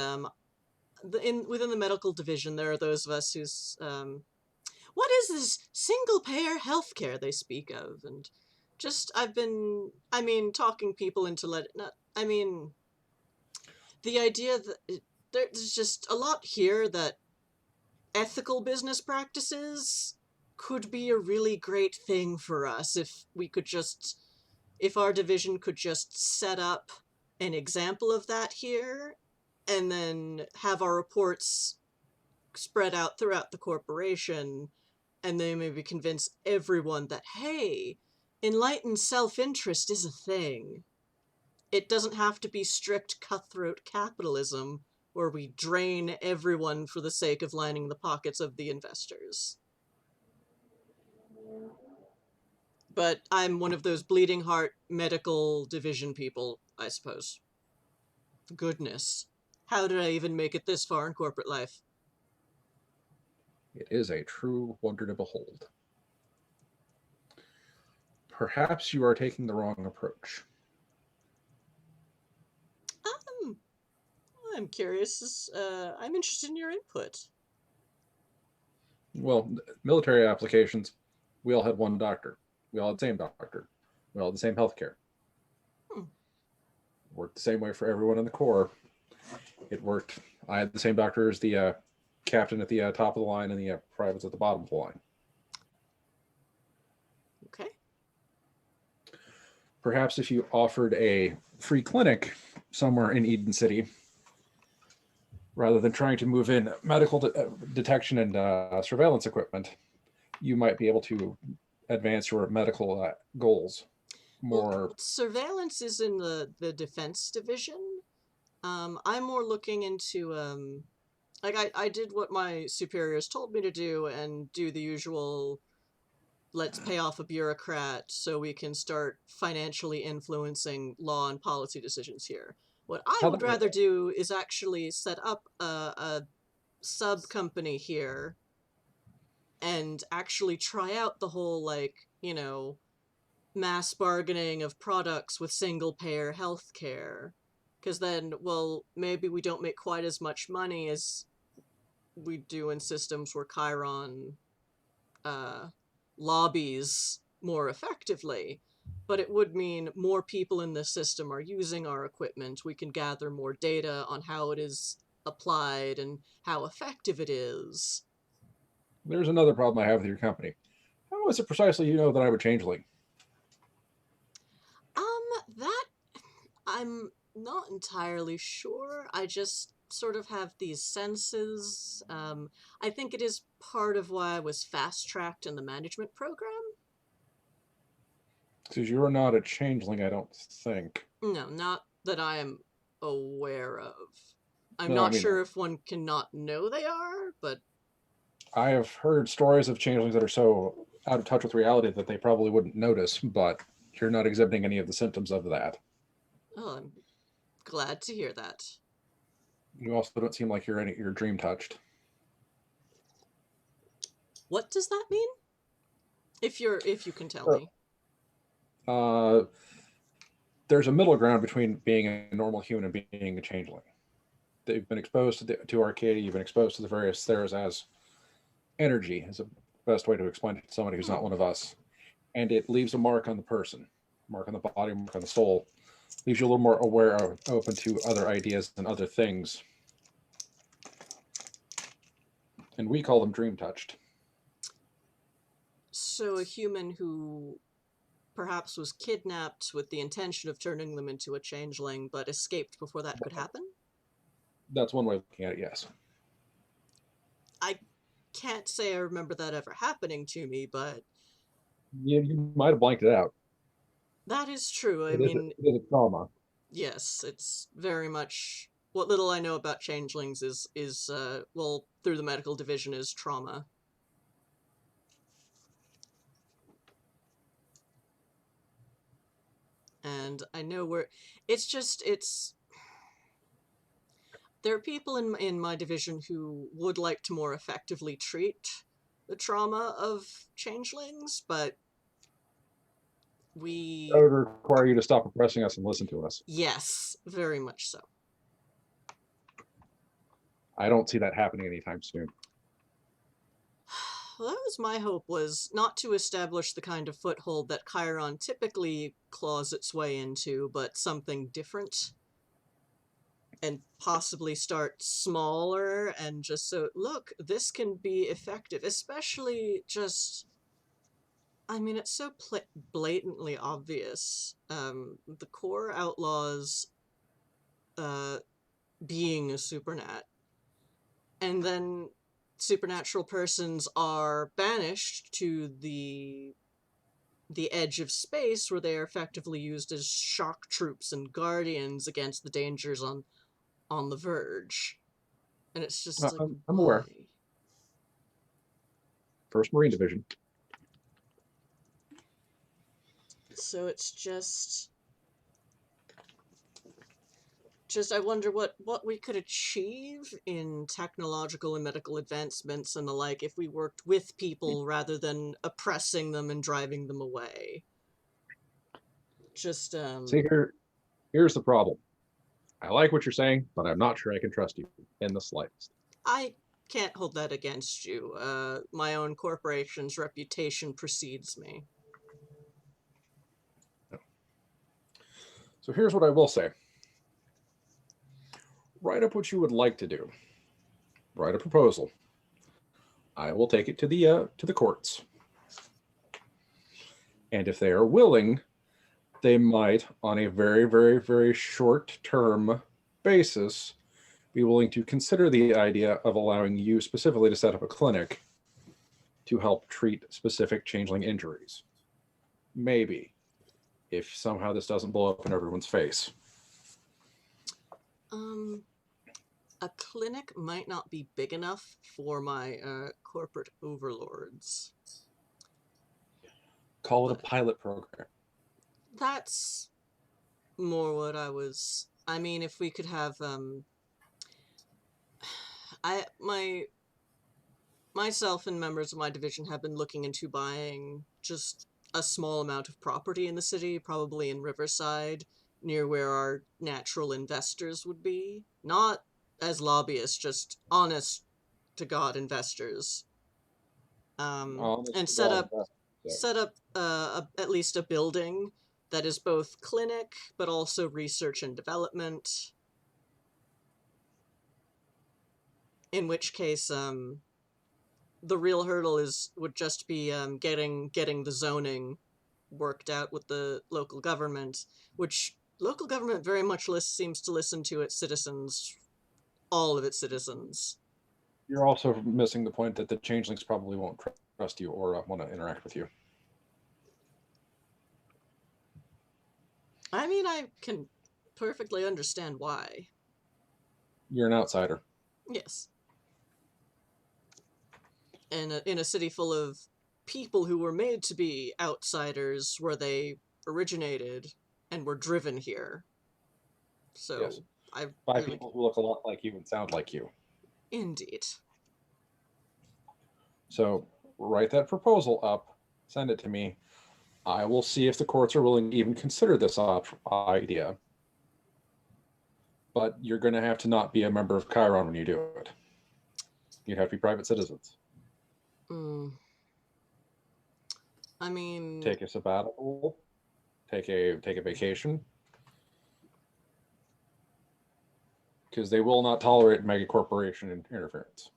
within the medical division, there are those of us who's what is this single payer healthcare they speak of, and just talking people into the idea that there's just a lot here that ethical business practices could be a really great thing for us if our division could just set up an example of that here and then have our reports spread out throughout the corporation, and they maybe convince everyone that, hey, enlightened self-interest is a thing. It doesn't have to be strict cutthroat capitalism where we drain everyone for the sake of lining the pockets of the investors. But I'm one of those bleeding heart medical division people, I suppose. Goodness. How did I even make it this far in corporate life? It is a true wonder to behold. Perhaps you are taking the wrong approach. I'm curious. I'm interested in your input. Well, military applications, we all had one doctor. We all had the same doctor. We all had the same healthcare. Worked the same way for everyone in the Corps. It worked. I had the same doctor as the captain at the top of the line and the privates at the bottom of the line. Okay. Perhaps if you offered a free clinic somewhere in Eden City, rather than trying to move in medical detection and surveillance equipment, you might be able to advance your medical goals more. Well, surveillance is in the defense division. I'm more looking into, like, I did what my superiors told me to do and do the usual, let's pay off a bureaucrat so we can start financially influencing law and policy decisions here. What I would rather do is actually set up a sub company here and actually try out the whole, like, you know, mass bargaining of products with single payer healthcare. Because then, well, maybe we don't make quite as much money as we do in systems where Chiron lobbies more effectively. But it would mean more people in the system are using our equipment. We can gather more data on how it is applied and how effective it is. There's another problem I have with your company. How is it precisely you know that I'm a changeling? That I'm not entirely sure. I just sort of have these senses. I think it is part of why I was fast-tracked in the management program. Because you're not a changeling, I don't think. No, not that I am aware of. I'm No, I not mean, sure if one cannot know they are, but I have heard stories of changelings that are so out of touch with reality that they probably wouldn't notice, but you're not exhibiting any of the symptoms of that. oh, I'm glad to hear that. You also don't seem like you're dream touched. What does that mean? If you can tell me. There's a middle ground between being a normal human and being a changeling. They've been exposed to Arcadia, you've been exposed to the various theras as energy is the best way to explain it to somebody who's not one of us. And it leaves a mark on the person, mark on the body, mark on the soul. Leaves you a little more aware of, open to other ideas and other things. And we call them dream touched. So a human who perhaps was kidnapped with the intention of turning them into a changeling, but escaped before that could happen? That's one way of looking at it, yes. I can't say I remember that ever happening to me, but You might have blanked it out. that is true. It is a trauma. Yes, it's very much what little I know about changelings is well, through the medical division, is trauma. And I know where it's there are people in my division who would like to more effectively treat the trauma of changelings, but we... That would require you to stop oppressing us and listen to us. Yes, very much so. I don't see that happening anytime soon. Well, that was my hope, was not to establish the kind of foothold that Chiron typically claws its way into, but something different. And possibly start smaller and just so, look, this can be effective, especially just... I mean, it's so blatantly obvious. The core outlaws being a supernat. And then supernatural persons are banished to the edge of space, where they are effectively used as shock troops and guardians against the dangers on the verge. And it's just like, I'm why? aware. 1st Marine Division. So it's just I wonder what we could achieve in technological and medical advancements and the like if we worked with people rather than oppressing them and driving them away. Just See, here's the problem. I like what you're saying, but I'm not sure I can trust you in the slightest. I can't hold that against you. My own corporation's reputation precedes me. So here's what I will say. Write up what you would like to do. Write a proposal. I will take it to the courts. And if they are willing, they might, on a very, very, very short-term basis, be willing to consider the idea of allowing you specifically to set up a clinic to help treat specific changeling injuries. Maybe, if somehow this doesn't blow up in everyone's face. A clinic might not be big enough for my corporate overlords. Call it a pilot program. That's more what I mean, if we could have myself and members of my division have been looking into buying just a small amount of property in the city, probably in Riverside, near where our natural investors would be. Not as lobbyists, just honest to God investors. And set up at least a building that is both clinic but also research and development. In which case, the real hurdle would just be getting the zoning worked out with the local government, which local government very much seems to listen to its citizens, all of its citizens. You're also missing the point that the changelings probably won't trust you or want to interact with you. I mean, I can perfectly understand why. You're an outsider. Yes. In a city full of people who were made to be outsiders where they originated and were driven here. So Yes. I By really... people who look a lot like you and sound like you. Indeed. So write that proposal up, send it to me. I will see if the courts are willing to even consider this idea. But you're going to have to not be a member of Chiron when you do it. You'd have to be private citizens. I mean... Take a sabbatical. Take a vacation. Because they will not tolerate mega corporation interference.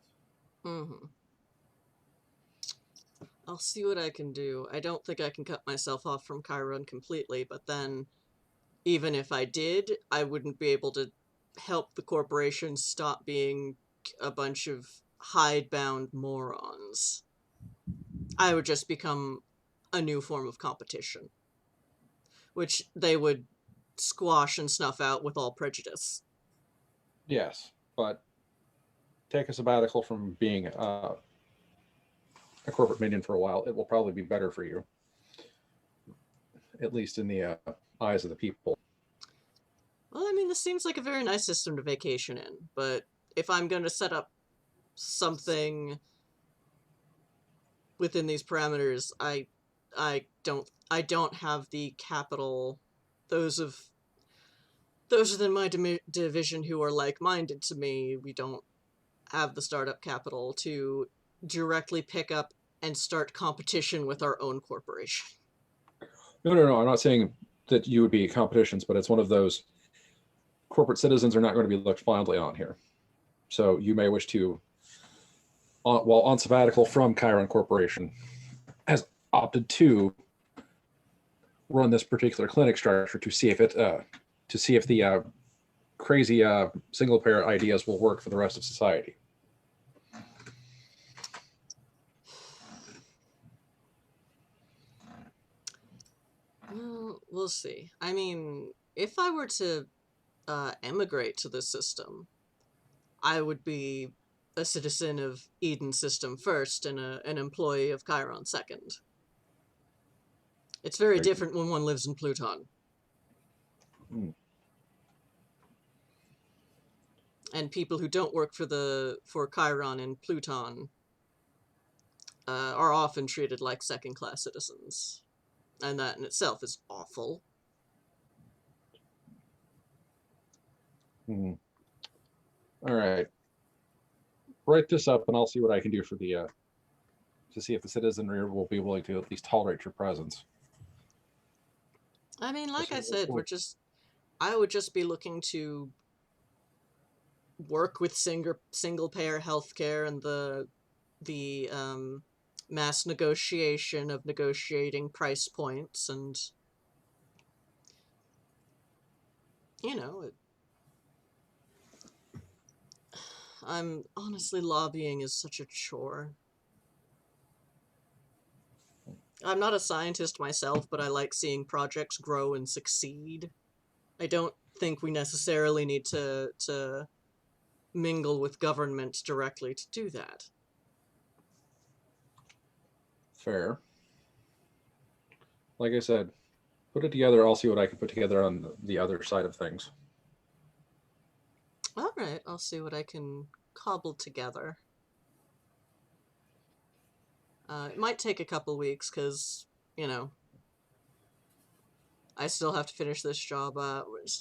I'll see what I can do. I don't think I can cut myself off from Chiron completely, but then even if I did, I wouldn't be able to help the corporation stop being a bunch of hidebound morons. I would just become a new form of competition, which they would squash and snuff out with all prejudice. Yes, but take a sabbatical from being a corporate minion for a while. It will probably be better for you, at least in the eyes of the people. Well, I mean, this seems like a very nice system to vacation in, but if I'm going to set up something within these parameters, I don't have the capital. Those within my division who are like-minded to me, we don't have the startup capital to directly pick up and start competition with our own corporation. No. I'm not saying that you would be competitions, but it's one of those corporate citizens are not going to be looked fondly on here. So you may wish to, while on sabbatical from Chiron Corporation, has opted to run this particular clinic structure to see if the crazy single payer ideas will work for the rest of society. we'll see. I mean, if I were to emigrate to this system, I would be a citizen of Eden system first and an employee of Chiron second. It's very Right. different when one lives in Pluton. Hmm. And people who don't work for Chiron and Pluton are often treated like second-class citizens. And that in itself is awful. Hmm. All right. Write this up, and I'll see what I can do for the to see if the citizenry will be willing to at least tolerate your presence. I mean, like I That's said, cool. I would just be looking to work with single-payer healthcare and the mass negotiation of negotiating price points, and I'm honestly, lobbying is such a chore. I'm not a scientist myself, but I like seeing projects grow and succeed. I don't think we necessarily need to mingle with government directly to do that. Fair. Like I said, put it together. I'll see what I can put together on the other side of things. All right, I'll see what I can cobble together. It might take a couple weeks because, I still have to finish this job.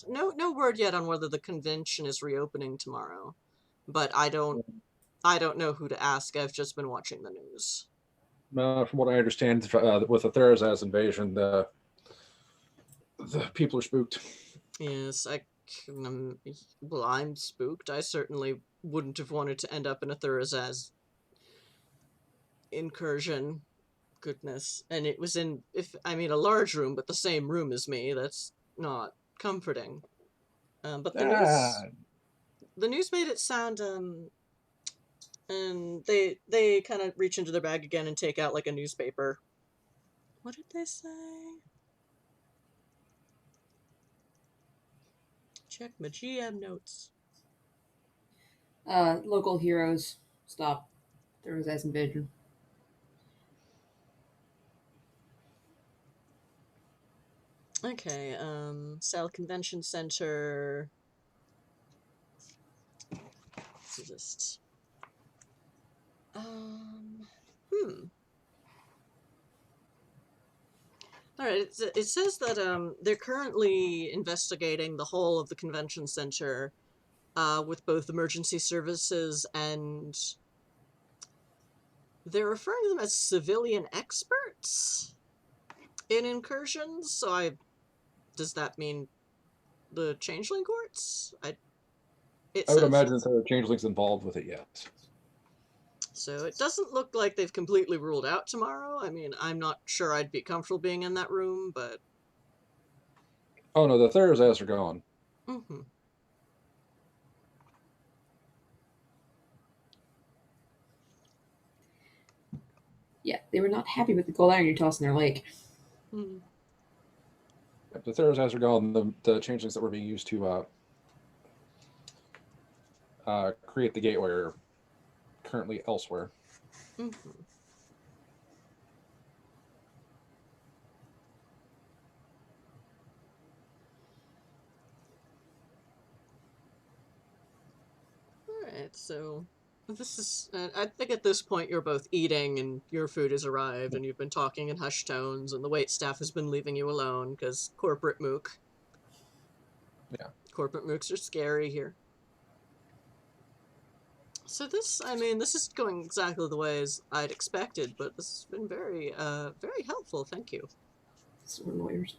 No word yet on whether the convention is reopening tomorrow, but I don't know who to ask. I've just been watching the news. From what I understand, with the Therazaz invasion, the people are spooked. Yes, well, I'm spooked. I certainly wouldn't have wanted to end up in a Thurazaz incursion. Goodness. And it was in, a large room, but the same room as me. That's not comforting. But the news made it sound, and they kind of reach into their bag again and take out like a newspaper. What did they say? Check my GM notes. Local heroes. Stop. There was as invasion. Okay, Sal Convention Center. Just All right, it says that they're currently investigating the whole of the convention center with both emergency services, and they're referring to them as civilian experts in incursions. So does that mean the changeling courts? I would imagine that there are changelings involved with it, yes. So it doesn't look like they've completely ruled out tomorrow. I mean, I'm not sure I'd be comfortable being in that room, but... Oh no, the Therazaz are gone. Mm-hmm. Yeah, they were not happy with the gold iron you tossed in their lake. Mm. The Therazaz are gone. The changelings that were being used to create the gateway are currently elsewhere. Mm-hmm. Alright, so this is, I think at this point you're both eating and your food has arrived and you've been talking in hushed tones and the wait staff has been leaving you alone because corporate mook. Yeah. Corporate mooks are scary here. So this is going exactly the way as I'd expected, but this has been very, very helpful, thank you. So we're lawyers.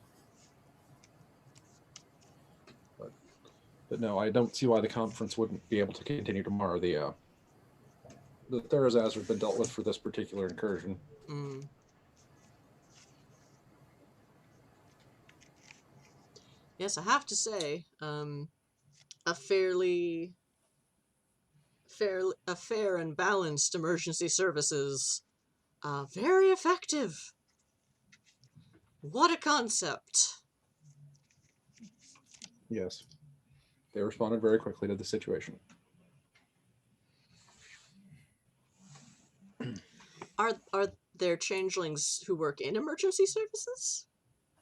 But no, I don't see why the conference wouldn't be able to continue tomorrow. The Therazaz have been dealt with for this particular incursion. Mm. Yes, I have to say, a fair and balanced emergency services, very effective. What a concept. Yes. They responded very quickly to the situation. Are there changelings who work in emergency services?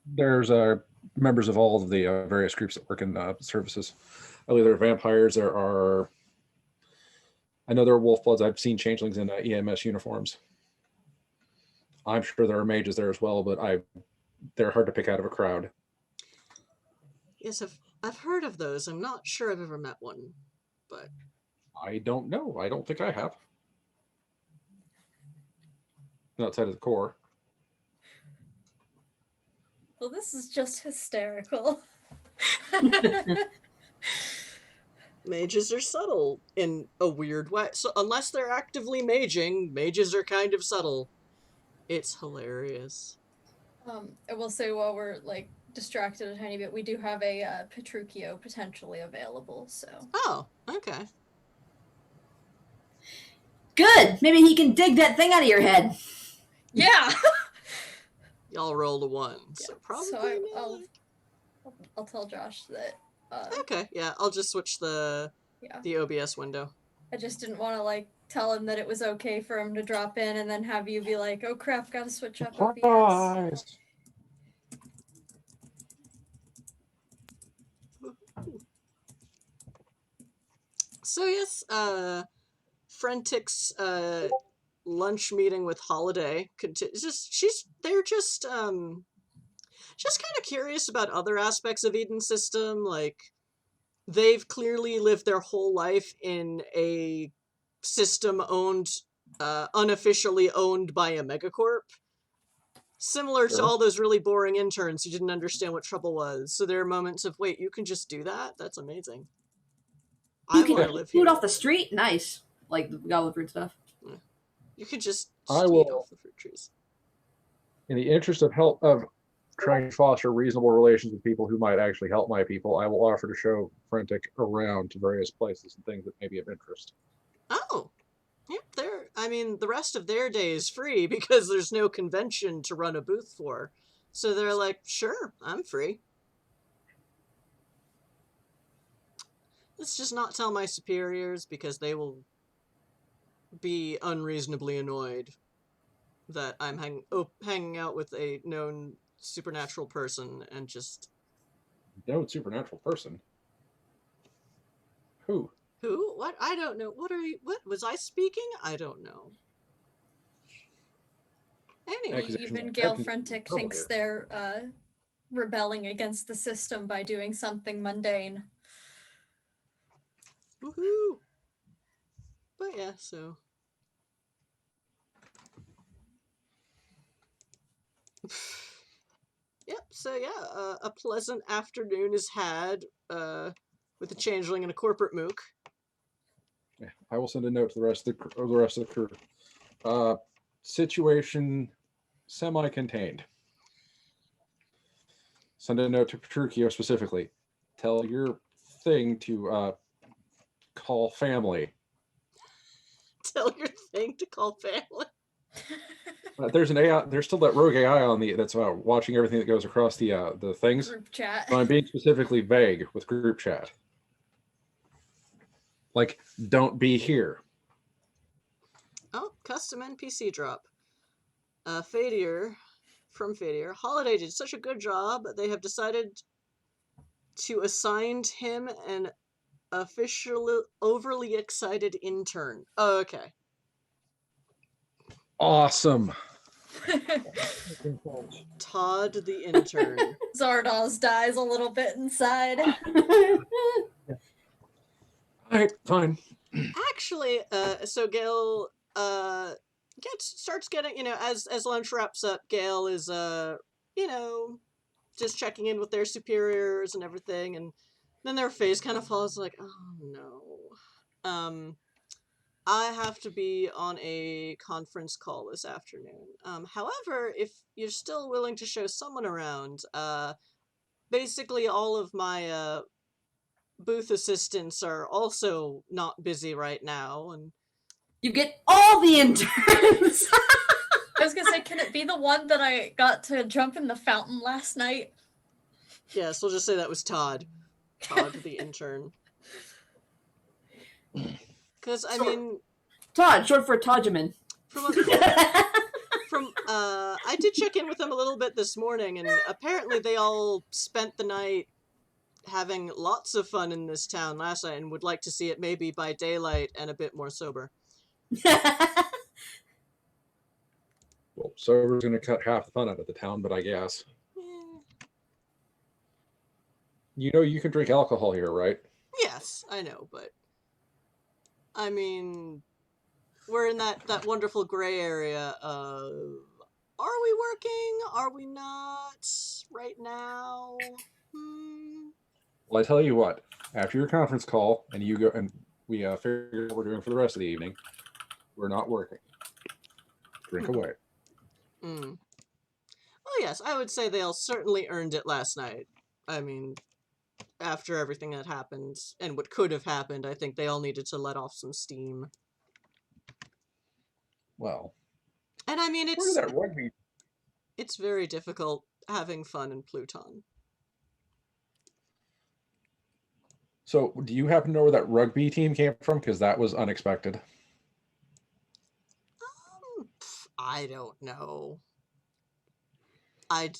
There's members of all of the various groups that work in services. I believe there are vampires. I know there are wolf bloods. I've seen changelings in EMS uniforms. I'm sure there are mages there as well, but they're hard to pick out of a crowd. Yes, I've heard of those. I'm not sure I've ever met one, but I don't know. I don't think I have. Outside of the core. Well, this is just hysterical. mages are subtle in a weird way. So unless they're actively maging, mages are kind of subtle. It's hilarious. I will say while we're like distracted a tiny bit, we do have a Petruchio potentially available. So. Oh, okay. Good. Maybe he can dig that thing out of your head. Yeah. Y'all rolled a 1, so probably. So I'll tell Josh that. Okay, yeah, I'll just switch the OBS window. I just didn't want to like tell him that it was okay for him to drop in and then have you be like, "Oh crap, gotta switch up OBS." Surprise! So yes, Frentic's lunch meeting with Holiday they're just kind of curious about other aspects of Eden's system. Like, they've clearly lived their whole life in a system unofficially owned by a megacorp. Similar to all those really boring interns who didn't understand what trouble was. So there are moments of, wait, you can just do that? That's amazing. You can eat food off the street? Nice. Like the goblet fruit stuff. Yeah. You could just eat off the fruit trees. In the interest of trying to foster reasonable relations with people who might actually help my people, I will offer to show Frentic around to various places and things that may be of interest. Oh, yep. The rest of their day is free because there's no convention to run a booth for. So they're like, sure, I'm free. Let's just not tell my superiors because they will be unreasonably annoyed that I'm hanging out with a known supernatural person and just... Known supernatural person? Who? Who? What? I don't know. What was I speaking? I don't know. Anyway. Even Gale Frentic thinks they're rebelling against the system by doing something mundane. Woohoo! But yeah, so... Yep, so yeah, a pleasant afternoon is had with a changeling and a corporate mook. Yeah, I will send a note to the rest of the crew. Situation semi-contained. Send a note to Petruchio specifically. Tell your thing to call family. Tell your thing to call family. There's an AI. There's still that rogue AI on that's watching everything that goes across the things. Group chat. So I'm being specifically vague with group chat. Like, don't be here. Oh, custom NPC drop. Fadier, from Fadier. Holiday did such a good job, they have decided to assign him an officially overly excited intern. Oh, okay. Awesome. Todd the intern. Zardoz dies a little bit inside. Alright, fine. Actually, so Gale starts getting, as lunch wraps up, Gale is just checking in with their superiors and everything, and then their face kind of falls like, oh no. I have to be on a conference call this afternoon. However, if you're still willing to show someone around, basically all of my booth assistants are also not busy right now, and you get all the interns. I was gonna say, can it be the one that I got to jump in the fountain last night? Yes, we'll just say that was Todd. Todd the intern. Because, I mean... Todd, short for Todgeman. I did check in with them a little bit this morning, and apparently they all spent the night having lots of fun in this town last night and would like to see it maybe by daylight and a bit more sober. Well, sober's going to cut half the fun out of the town, but I guess. You know you can drink alcohol here, right? Yes, I know, but... I mean... We're in that wonderful gray area of... Are we working? Are we not? Right now? Well, I tell you what. After your conference call, and you go, and we figure out what we're doing for the rest of the evening, we're not working. Drink away. Well, yes, I would say they all certainly earned it last night. I mean, after everything that happened, and what could have happened, I think they all needed to let off some steam. Well, and I mean, where did that rugby? It's very difficult having fun in Pluton. So, do you happen to know where that rugby team came from? Because that was unexpected. I don't know. I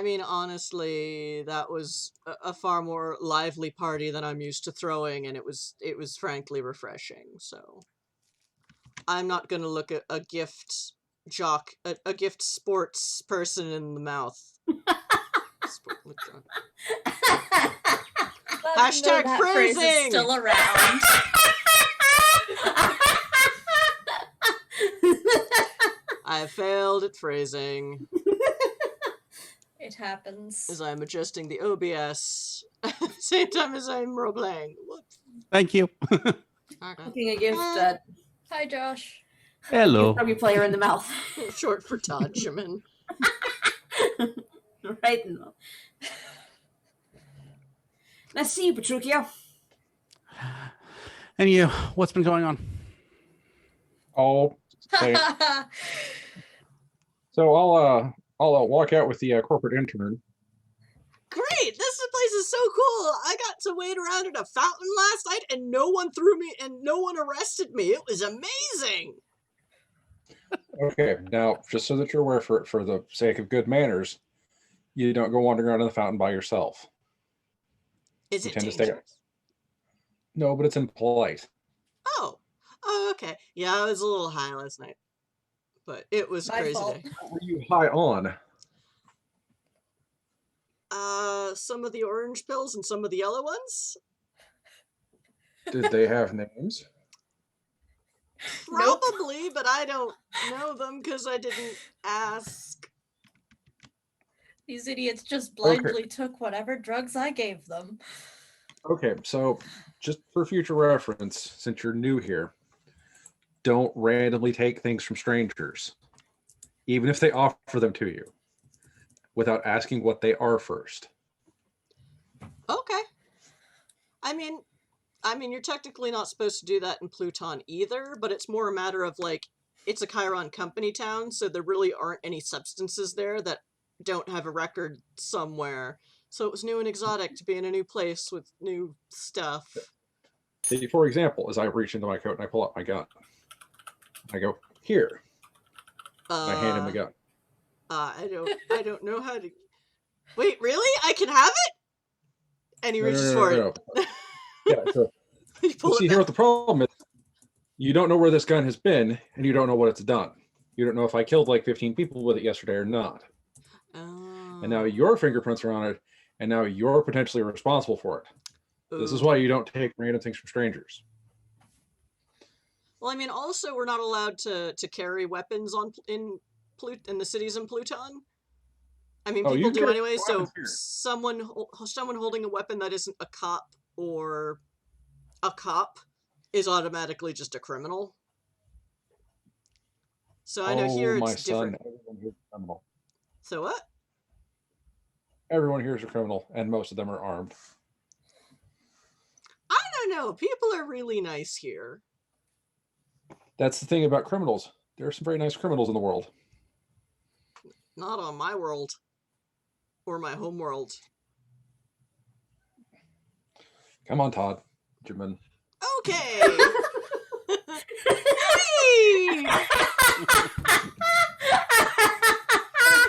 mean, honestly, that was a far more lively party than I'm used to throwing, and it was frankly refreshing. So, I'm not gonna look at a gift sports person in the mouth. Hashtag phrase phrasing is still around. I failed at phrasing. It happens. As I'm adjusting the OBS at the same time as I'm role-playing. Thank you. Looking a gift at... Hi, Josh. Hello. Rugby player in the mouth. Short for Todgeman. Right in the... Let's see, Petruchio. And you, what's been going on? Oh, so I'll walk out with the corporate intern. Great! This place is so cool! I got to wade around in a fountain last night and no one threw me and no one arrested me. It was amazing! Okay, now, just so that you're aware, for the sake of good manners, you don't go wandering around in the fountain by yourself. Is it tend to stay- dangerous? No, but it's impolite. Oh, okay. Yeah, I was a little high last night. But it was a My crazy fault. day. What were you high on? Some of the orange pills and some of the yellow ones? Did they have names? Nope. Probably, but I don't know them because I didn't ask. These idiots just blindly took whatever drugs I gave them. Okay, so just for future reference, since you're new here, don't randomly take things from strangers, even if they offer them to you, without asking what they are first. Okay. I mean, you're technically not supposed to do that in Pluton either, but it's more a matter of, like, it's a Chiron company town, so there really aren't any substances there that don't have a record somewhere. So it was new and exotic to be in a new place with new stuff. For example, as I reach into my coat and I pull out my gun, I go, here. And I hand him the gun. I don't know how to... Wait, really? I can have it? And he reaches for it. Yeah, so You pull see, it here back. what the problem is, you don't know where this gun has been, and you don't know what it's done. You don't know if I killed like 15 people with it yesterday or not. Oh. And now your fingerprints are on it, and now you're potentially responsible for it. This is Ooh. why you don't take random things from strangers. Well, I mean, also we're not allowed to carry weapons in the cities in Pluton. I mean, Oh, people you do carry anyway. So weapons here. someone holding a weapon that isn't a cop or a cop is automatically just a criminal. So I know here my it's son, different. everyone here is a criminal. So what? Everyone here is a criminal, and most of them are armed. I don't know. People are really nice here. That's the thing about criminals. There are some very nice criminals in the world. Not on my world. Or my home world. Come on, Todd. German. Okay. Hey!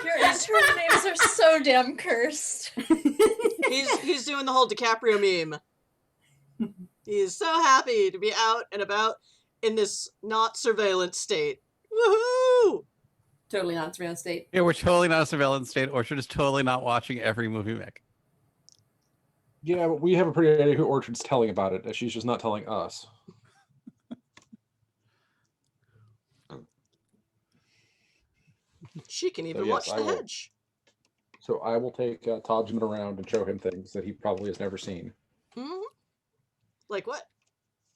Your intern names are so damn cursed. He's doing the whole DiCaprio meme. He's so happy to be out and about in this not surveillance state. Woohoo! Totally not surveillance state. Yeah, we're totally not a surveillance state. Orchard is totally not watching every movie, Mick. Yeah, but we have a pretty idea who Orchard's telling about it, and she's just not telling us. She can even yes, watch I the will. hedge. So I will take Todgman around and show him things that he probably has never seen. Hmm? Like what?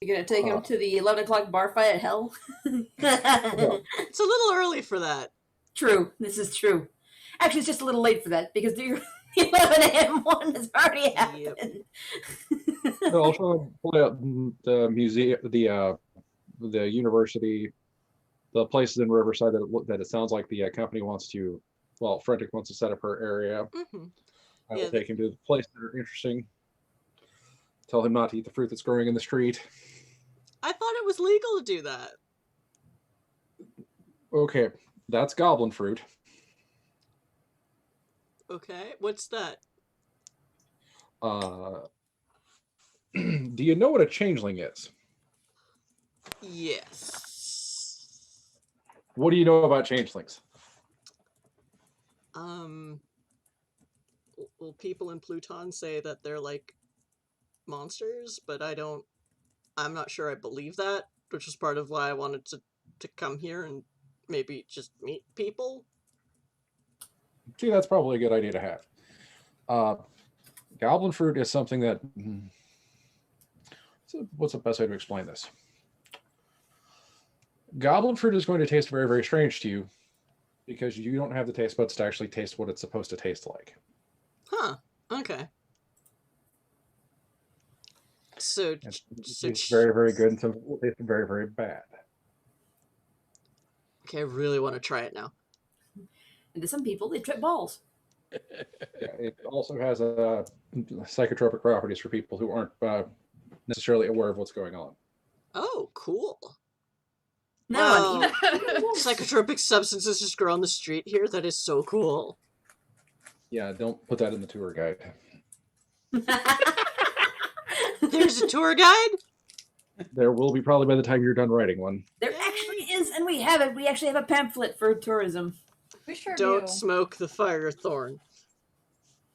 You're gonna take him to the 11 o'clock bar fight at Hell? It's a little early for that. True. This is true. Actually, it's just a little late for that because the 11 a.m. one has already happened. So I'll show him play out the museum, the university, the places in Riverside that it sounds like the company wants to. Well, Frederick wants to set up her area. Mm-hmm. I will Yeah, take him to the places that are interesting. Tell him not to eat the fruit that's growing in the street. I thought it was legal to do that. Okay, that's goblin fruit. Okay, what's that? Do you know what a changeling is? Yes. What do you know about changelings? Well, people in Pluton say that they're like monsters, but I'm not sure I believe that, which is part of why I wanted to come here and maybe just meet people. See, that's probably a good idea to have. Goblin fruit is something that... So what's the best way to explain this? Goblin fruit is going to taste very, very strange to you because you don't have the taste buds to actually taste what it's supposed to taste like. Huh. Okay. So It's very, very good, and some will taste very, very bad. Okay, I really want to try it now. And to some people, they trip balls. Yeah, it also has psychotropic properties for people who aren't necessarily aware of what's going on. Oh, cool. No, Wow. Psychotropic substances just grow on the street here. That is so cool. Yeah, don't put that in the tour guide. There's a tour guide? There will be probably by the time you're done writing one. There actually is, and we have it. We actually have a pamphlet for tourism. We sure Don't do. smoke the fire thorn.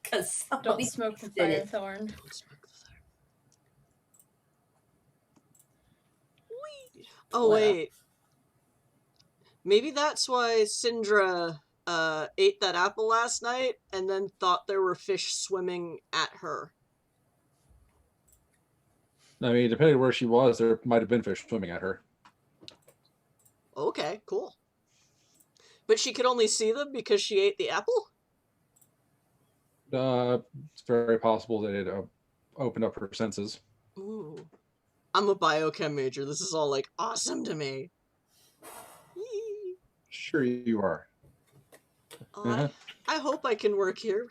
Because Don't smoke the fire thorn. Don't smoke the fire. Whee! Oh, Wow. wait. Maybe that's why Syndra ate that apple last night and then thought there were fish swimming at her. I mean, depending on where she was, there might have been fish swimming at her. Okay, cool. But she could only see them because she ate the apple? It's very possible that it opened up her senses. Ooh. I'm a biochem major. This is all, like, awesome to me. Yee. Sure you are. Oh, I hope I can work here.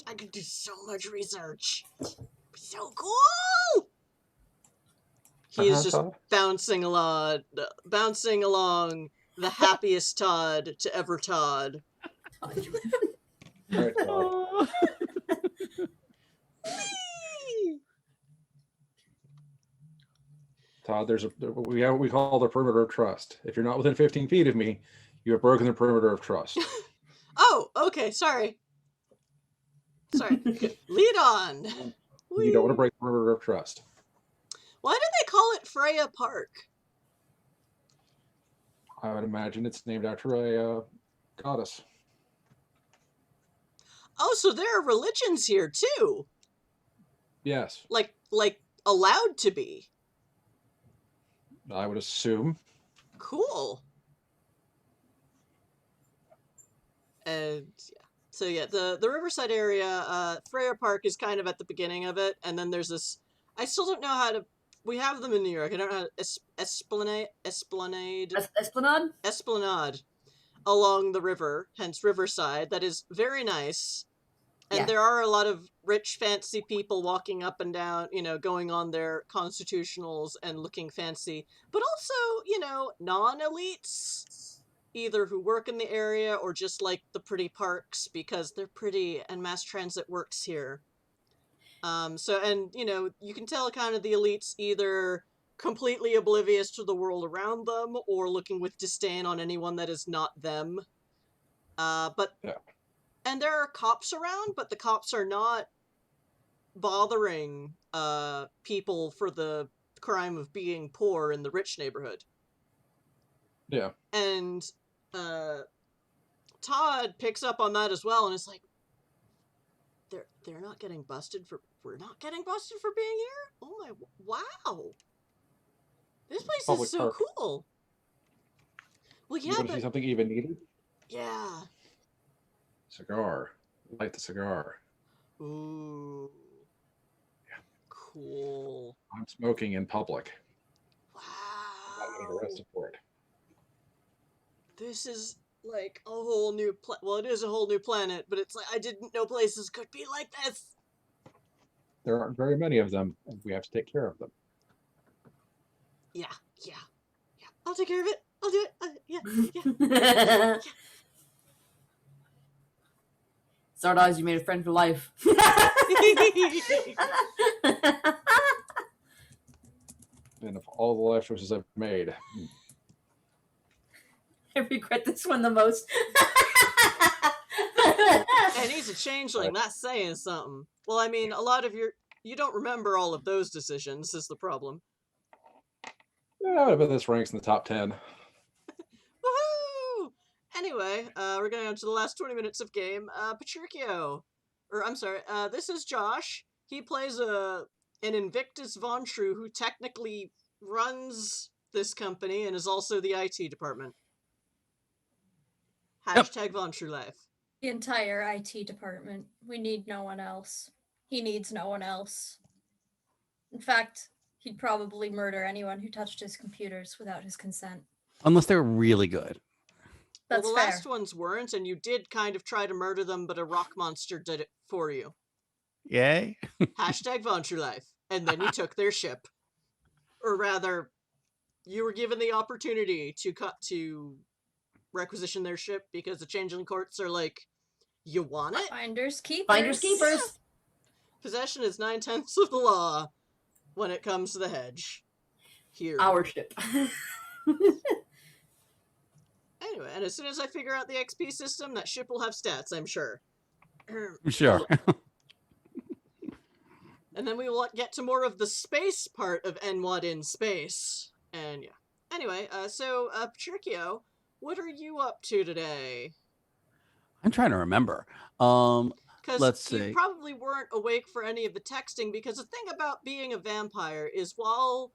I could do so much research. It'd be so cool! He is just bouncing along, the happiest Todd to ever Todd. All right, Todd. Todd, we have what we call the perimeter of trust. If you're not within 15 feet of me, you have broken the perimeter of trust. Oh, okay, sorry. Sorry. Okay, lead on. You don't want to break the perimeter of trust. Why do they call it Freya Park? I would imagine it's named after a goddess. Oh, so there are religions here too. Yes, Like allowed to be. I would assume. Cool. And yeah. So yeah, the Riverside area, Freya Park is kind of at the beginning of it, and then there's this. I still don't know how to. We have them in New York. I don't know how to esplanade along the river, hence Riverside. That is very nice. And Yeah. there are a lot of rich, fancy people walking up and down, going on their constitutionals and looking fancy. But also, non-elites, either who work in the area or just like the pretty parks because they're pretty and mass transit works here. You can tell kind of the elites either completely oblivious to the world around them or looking with disdain on anyone that is not them. And there are cops around, but the cops are not bothering people for the crime of being poor in the rich neighborhood. Yeah. And Todd picks up on that as well and is like, they're not getting busted for we're not getting busted for being here? Oh my wow. This place Public is so park. cool. Well, You yeah, want to see but something even needed? yeah. Cigar. Light the cigar. Ooh. Yeah. Cool. I'm smoking in public. Wow. I'm getting arrested for it. This is like a whole new well, it is a whole new planet, but it's like I didn't know places could be like this. There aren't very many of them, and we have to take care of them. Yeah. I'll take care of it. I'll do it. Yeah. Zardoz, you made a friend for life. And of all the life choices I've made, I regret this one the most. And he's a changeling. That's saying something. Well, I mean, a lot of you don't remember all of those decisions is the problem. yeah, I bet this ranks in the top 10. Woohoo! Anyway, we're going on to the last 20 minutes of game. Patricio. This is Josh. He plays an Invictus Von True who technically runs this company and is also the IT department. Hashtag Von True Life. The entire IT department. We need no one else. He needs no one else. In fact, he'd probably murder anyone who touched his computers without his consent. Unless they're really good. That's well, the fair. last ones weren't, and you did kind of try to murder them, but a rock monster did it for you. Yay. Hashtag Von True Life. And then you took their ship. Or rather, you were given the opportunity to requisition their ship because the Changeling Courts are like, you want it? Finders keepers. Finders keepers. Possession is 9/10 of the law when it comes to the hedge. Here. Our ship. Anyway, and as soon as I figure out the XP system, that ship will have stats, I'm sure. Sure. And then we will get to more of the space part of NWoD in space. And yeah. Anyway, Patricio, what are you up to today? I'm trying to remember. Because Let's you see. probably weren't awake for any of the texting, because the thing about being a vampire is while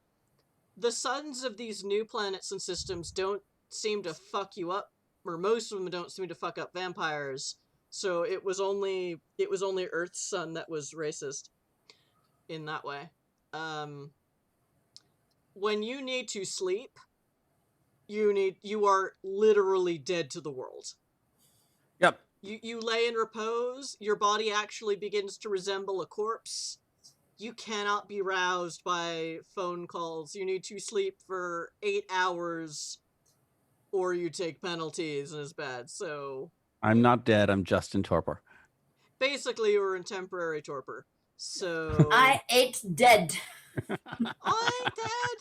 the suns of these new planets and systems don't seem to fuck you up, or most of them don't seem to fuck up vampires, so it was only Earth's sun that was racist in that way. When you need to sleep, you are literally dead to the world. Yep. You lay in repose, your body actually begins to resemble a corpse. You cannot be roused by phone calls. You need to sleep for 8 hours or you take penalties and it's bad. So I'm not dead. I'm just in torpor. basically you were in temporary torpor. So I ate dead. I'm dead.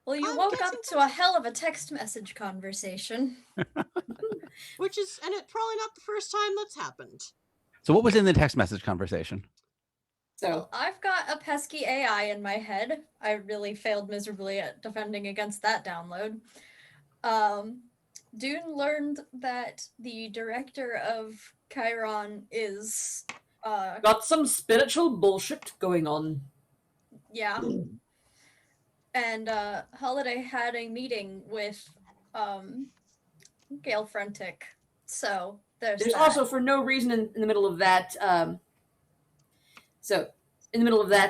Well, you I'm woke up getting to a hell of a text message conversation. Which is, and it's probably not the first time that's happened. So what was in the text message conversation? So I've got a pesky AI in my head. I really failed miserably at defending against that download. Dune learned that the director of Chiron is got some spiritual bullshit going on. yeah. And Holiday had a meeting with Gail Frentic. So there's There's that. also, for no reason in the middle of that,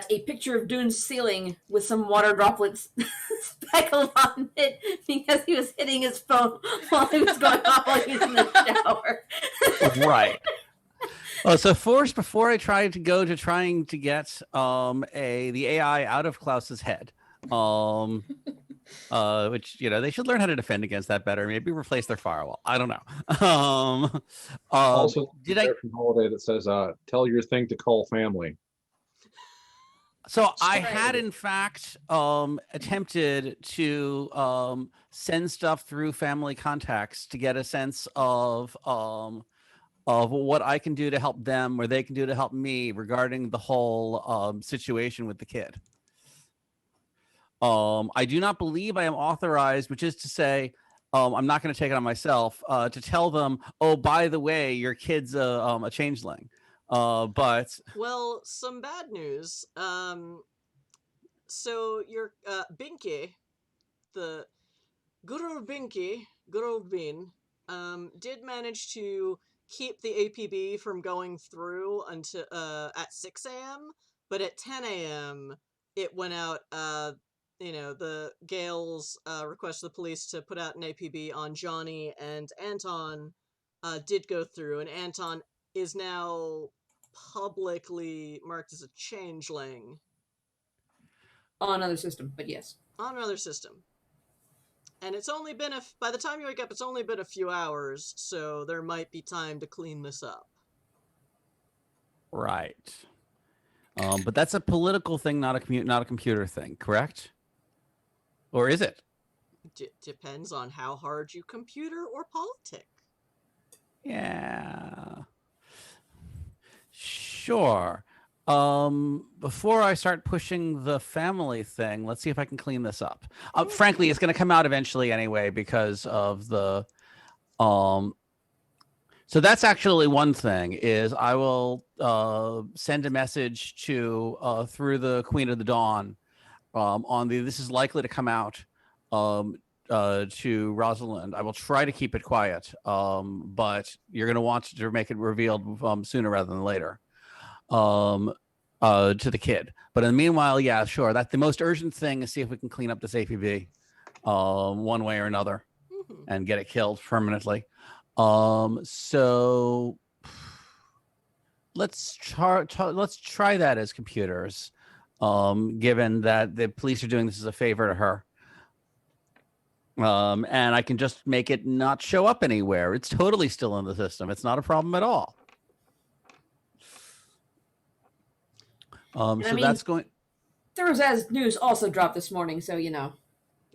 a picture of Dune's ceiling with some water droplets speckled on it because he was hitting his phone while he was going off while he was in the shower. Right. Oh, so first, before I tried to go to trying to get the AI out of Klaus's head, which they should learn how to defend against that better. Maybe replace their firewall. I don't know. Also, Did I? from Holiday that says, "Tell your thing to call family." So I Right. had, in fact, attempted to send stuff through family contacts to get a sense of what I can do to help them, or they can do to help me regarding the whole situation with the kid. I do not believe I am authorized, which is to say, I'm not going to take it on myself to tell them, oh, by the way, your kid's a changeling. But Well, some bad news. So your Binky, the good old Binky, good old Bean, did manage to keep the APB from going through until at 6 a.m. But at 10 a.m. it went out. The Gales requested the police to put out an APB on Johnny, and Anton did go through, and Anton is now publicly marked as a changeling On another system, but yes. on another system. And it's only been by the time you wake up, it's only been a few hours, so there might be time to clean this up. right. But that's a political thing, not a computer thing, correct? Or is it? Depends on how hard you computer or politic. Yeah. Sure. Before I start pushing the family thing, let's see if I can clean this up. Frankly, it's going to come out eventually anyway because of the so that's actually one thing is I will send a message to through the Queen of the Dawn on this is likely to come out to Rosalind. I will try to keep it quiet, but you're going to want to make it revealed sooner rather than later to the kid. But in the meanwhile, yeah, sure. That's the most urgent thing is see if we can clean up this APB one way or another and get it killed permanently. So let's try that as computers, given that the police are doing this as a favor to her. And I can just make it not show up anywhere. It's totally still in the system. It's not a problem at all. So that's going. Thursday's news also dropped this morning, so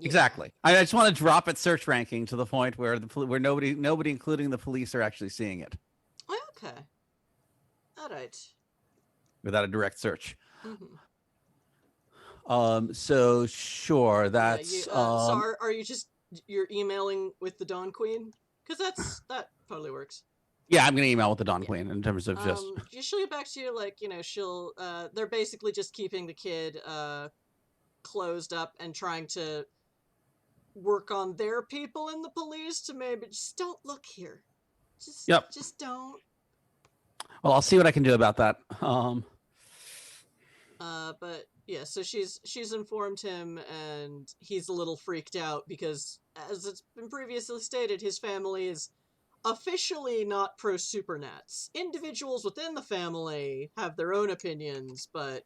Exactly. I just want to drop its search ranking to the point where where nobody, including the police, are actually seeing it. Okay. All right. Without a direct search. So sure, that's. So are you just you're emailing with the Dawn Queen? Because that totally works. Yeah, I'm gonna email with the Dawn Queen in terms of just. She'll get back to you. She'll. They're basically just keeping the kid closed up and trying to work on their people in the police to maybe just don't look here. Just don't. Well, I'll see what I can do about that. But yeah, so she's informed him, and he's a little freaked out because, as it's been previously stated, his family is officially not pro Supernats. Individuals within the family have their own opinions, but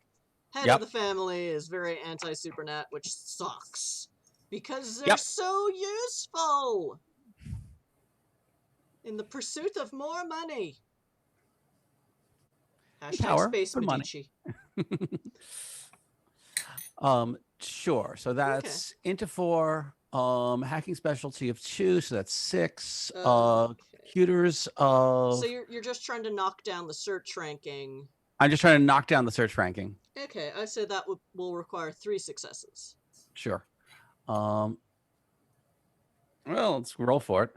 head of the family is very anti-Supernat, which sucks. Because they're so useful in the pursuit of more money. Power, Space Medici. Sure. So that's into 4. Hacking specialty of 2, so that's 6. Computers of. So you're just trying to knock down the search ranking. I'm just trying to knock down the search ranking. Okay, I say that will require 3 successes. Sure. Well, let's roll for it.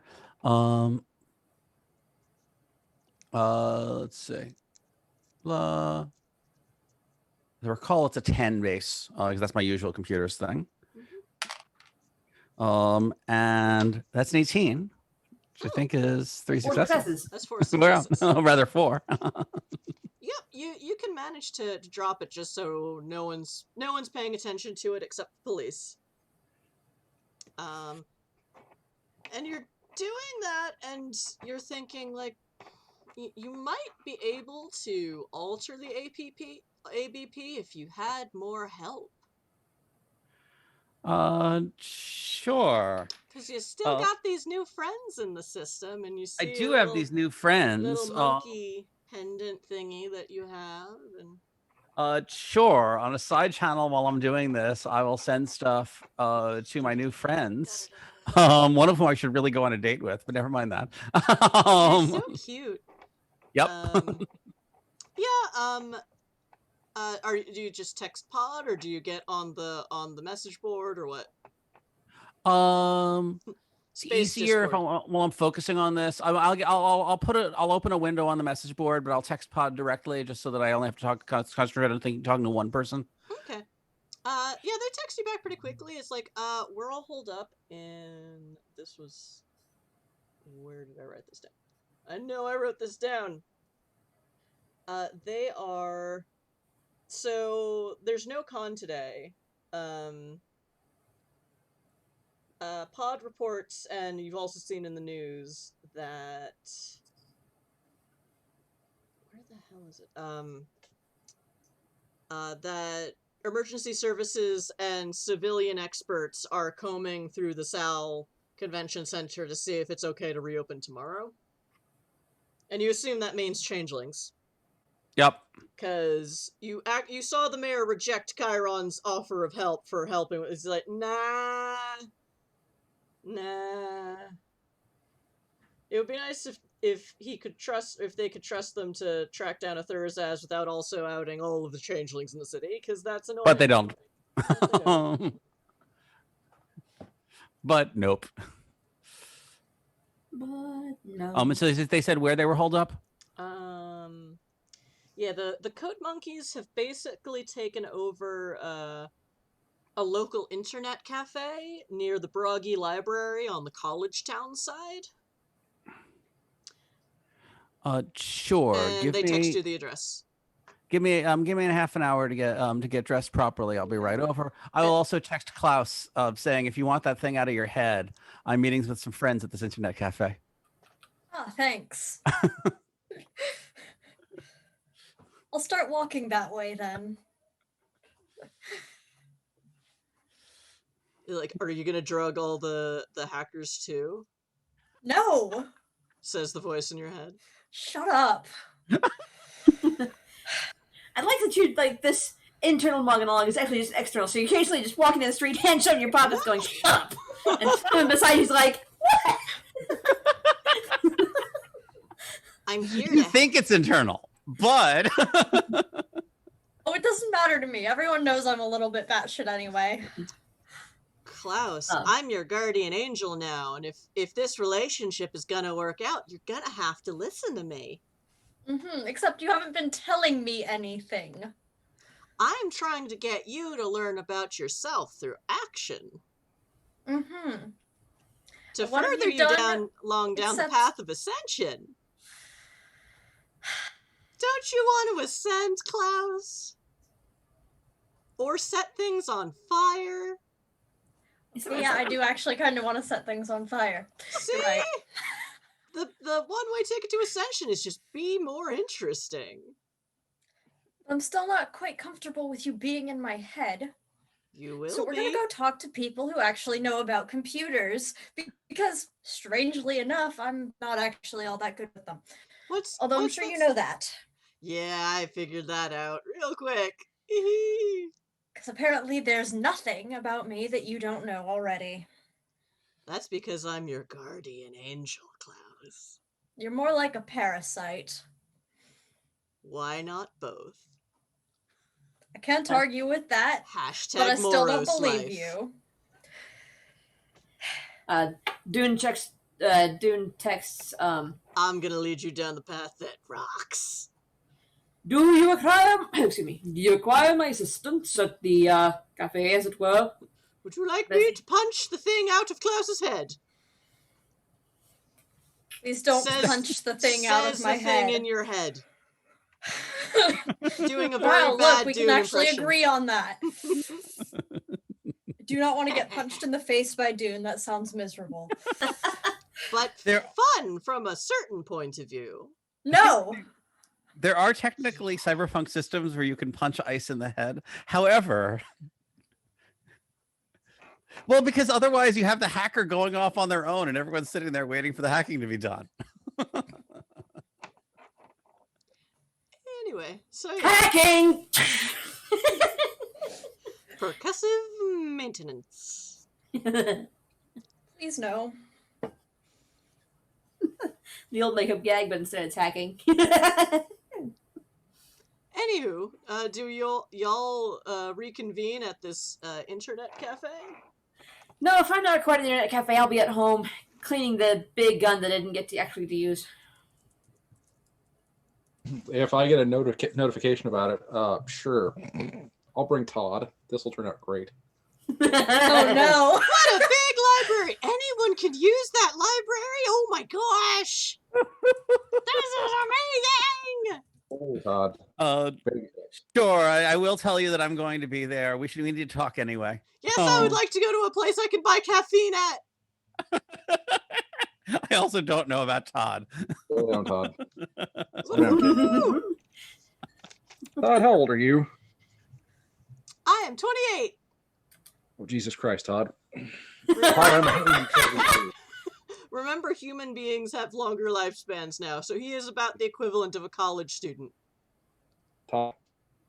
Let's see. I recall it's a 10 base because that's my usual computers thing. And that's an 18, which I think is 3 successes. That's 4 successes. Well, rather 4. Yep, you can manage to drop it just so no one's paying attention to it except the police. And you're doing that, and you're thinking, like, You might be able to alter the ABP if you had more help. Sure. Because you still got these new friends in the system, and you I see do have these new friends. little monkey pendant thingy that you have, and sure. On a side channel while I'm doing this, I will send stuff to my new friends. One of whom I should really go on a date with, but never mind that. they're so cute. Yep. Yeah. Do you just text pod, or do you get on the message board, or what? Space Easier if Discord. while I'm focusing on this. I'll open a window on the message board, but I'll text pod directly just so that I only have to concentrate on talking to one person. Okay. Yeah, they text you back pretty quickly. It's like, we're all holed up, and this was. Where did I write this down? I know I wrote this down. They are. So there's no con today. Pod reports, and you've also seen in the news that. Where the hell is it? That emergency services and civilian experts are combing through the SAL Convention Center to see if it's okay to reopen tomorrow. And you assume that means changelings. Yep. Because you saw the mayor reject Chiron's offer of help for helping. It's like, nah. It would be nice if they could trust them to track down a Thurzaz without also outing all of the changelings in the city, because that's annoying. But they don't. But nope. But no. So they said where they were holed up? Yeah, the Code Monkeys have basically taken over a local internet cafe near the Broggy Library on the college town side. Sure. And they text you the address. Give me a half an hour to get dressed properly. I'll be right over. I will also text Klaus saying if you want that thing out of your head, I'm meeting with some friends at this internet cafe. Oh, thanks. I'll start walking that way then. Like, are you gonna drug all the hackers too? No! Says the voice in your head. Shut up. I like that you like this internal monologue is actually just external. So you're occasionally just walking down the street, hands shoved in your pockets, going "shut up," and someone beside you's like, "What?" I'm here. You think it's internal, but Oh, it doesn't matter to me. Everyone knows I'm a little bit batshit anyway. Klaus, I'm your guardian angel now, and if this relationship is gonna work out, you're gonna have to listen to me. Except you haven't been telling me anything. I'm trying to get you to learn about yourself through action. To What have further you you done down the except- path of ascension. Don't you want to ascend, Klaus? Or set things on fire? Yeah, I do actually kind of want to set things on fire. See? Right. The one-way ticket to ascension is just be more interesting. I'm still not quite comfortable with you being in my head. You will So we're be. gonna go talk to people who actually know about computers, because strangely enough, I'm not actually all that good with them. Although I'm sure you know that. Yeah, I figured that out real quick. Because apparently there's nothing about me that you don't know already. That's because I'm your guardian angel, Klaus. You're more like a parasite. Why not both? I can't argue with that, Hashtag but I still don't Moros believe life. you. Dune texts, I'm gonna lead you down the path that rocks. do you require my assistance at the cafe, as it were? Would you like me to punch the thing out of Klaus's head? Please don't punch the thing out of my Says the head. thing in your head. Doing a very Wow, bad look, we Dune can actually impression. agree on that. Do not want to get punched in the face by Dune. That sounds miserable. But fun from a certain point of view. No. There are technically cyberpunk systems where you can punch ice in the head. However, well, because otherwise you have the hacker going off on their own and everyone's sitting there waiting for the hacking to be done. Anyway, so yeah, Hacking! percussive maintenance. Please no. The old makeup gag, but instead it's hacking. Anywho, do y'all reconvene at this internet cafe? No, if I'm not quite at the internet cafe, I'll be at home cleaning the big gun that I didn't get to actually use. If I get a notification about it, sure. I'll bring Todd. This will turn out great. Oh no. What a big library! Anyone could use that library? Oh my gosh! This is amazing! Oh, Todd. Sure, I will tell you that I'm going to be there. We need to talk anyway. Yes, I would like to go to a place I can buy caffeine at. I also don't know about Todd. Slow down, Todd. Woohoo! Todd, how old are you? I am 28. Oh, Jesus Christ, Todd. Remember, Todd, I'm 172. remember, human beings have longer lifespans now, so he is about the equivalent of a college student. Todd,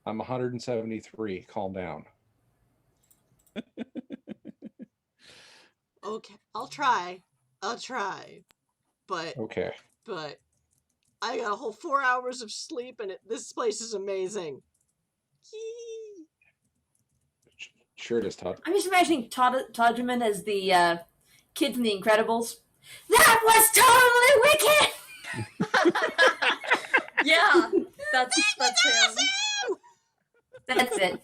I'm 173. Calm down. Okay, I'll try, but Okay. I got a whole 4 hours of sleep, and this place is amazing. Yee. Sure it is, Todd. I'm just imagining Todgerman as the kid from The Incredibles. That was totally wicked! Yeah. That's him. That's it.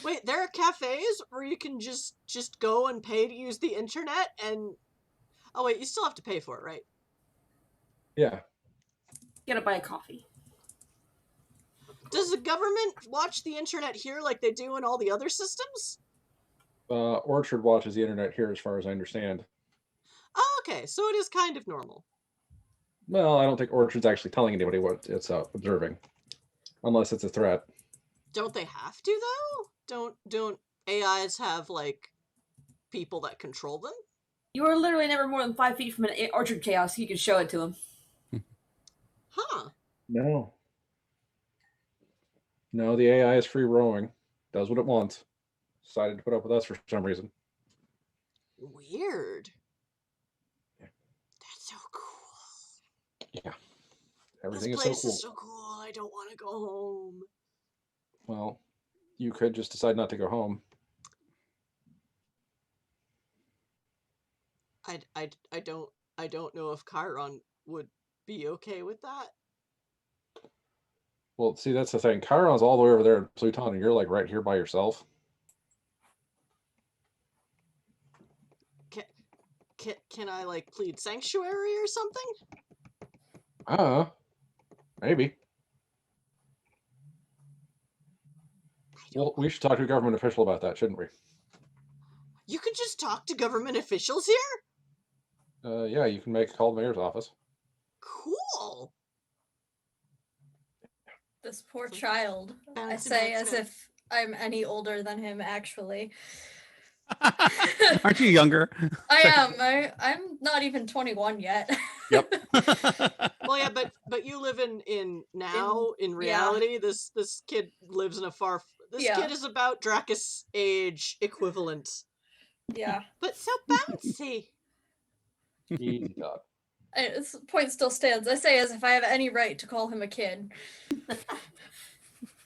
Wait, there are cafes where you can just go and pay to use the internet, and oh wait, you still have to pay for it, right? Yeah. Gotta buy a coffee. Does the government watch the internet here like they do in all the other systems? Orchard watches the internet here, as far as I understand. Oh, okay, so it is kind of normal. Well, I don't think Orchard's actually telling anybody what it's observing, unless it's a threat. Don't they have to though? Don't AIs have like people that control them? You are literally never more than 5 feet from an orchard chaos. You can show it to him. Huh. No. No, the AI is free roaming. Does what it wants. Decided to put up with us for some reason. Weird. Yeah. That's so cool. Yeah. Everything This is so place cool. is so cool. I don't want to go home. Well, you could just decide not to go home. I don't know if Chiron would be okay with that. Well, see, that's the thing. Chiron's all the way over there in Pluton, and you're like right here by yourself. Can I like plead sanctuary or something? Maybe. Well, we should talk to a government official about that, shouldn't we? You could just talk to government officials here? Yeah, you can make a call to the mayor's office. Cool. This poor child. I Fancy say as nonsense. if I'm any older than him, actually. Aren't you younger? I am. I'm not even 21 yet. Yep. Well, yeah, but you live in now in reality. This kid lives in a far. This Yeah. kid is about Dracus' age equivalent, Yeah. but so bouncy. Easy, Todd. This point still stands. I say as if I have any right to call him a kid.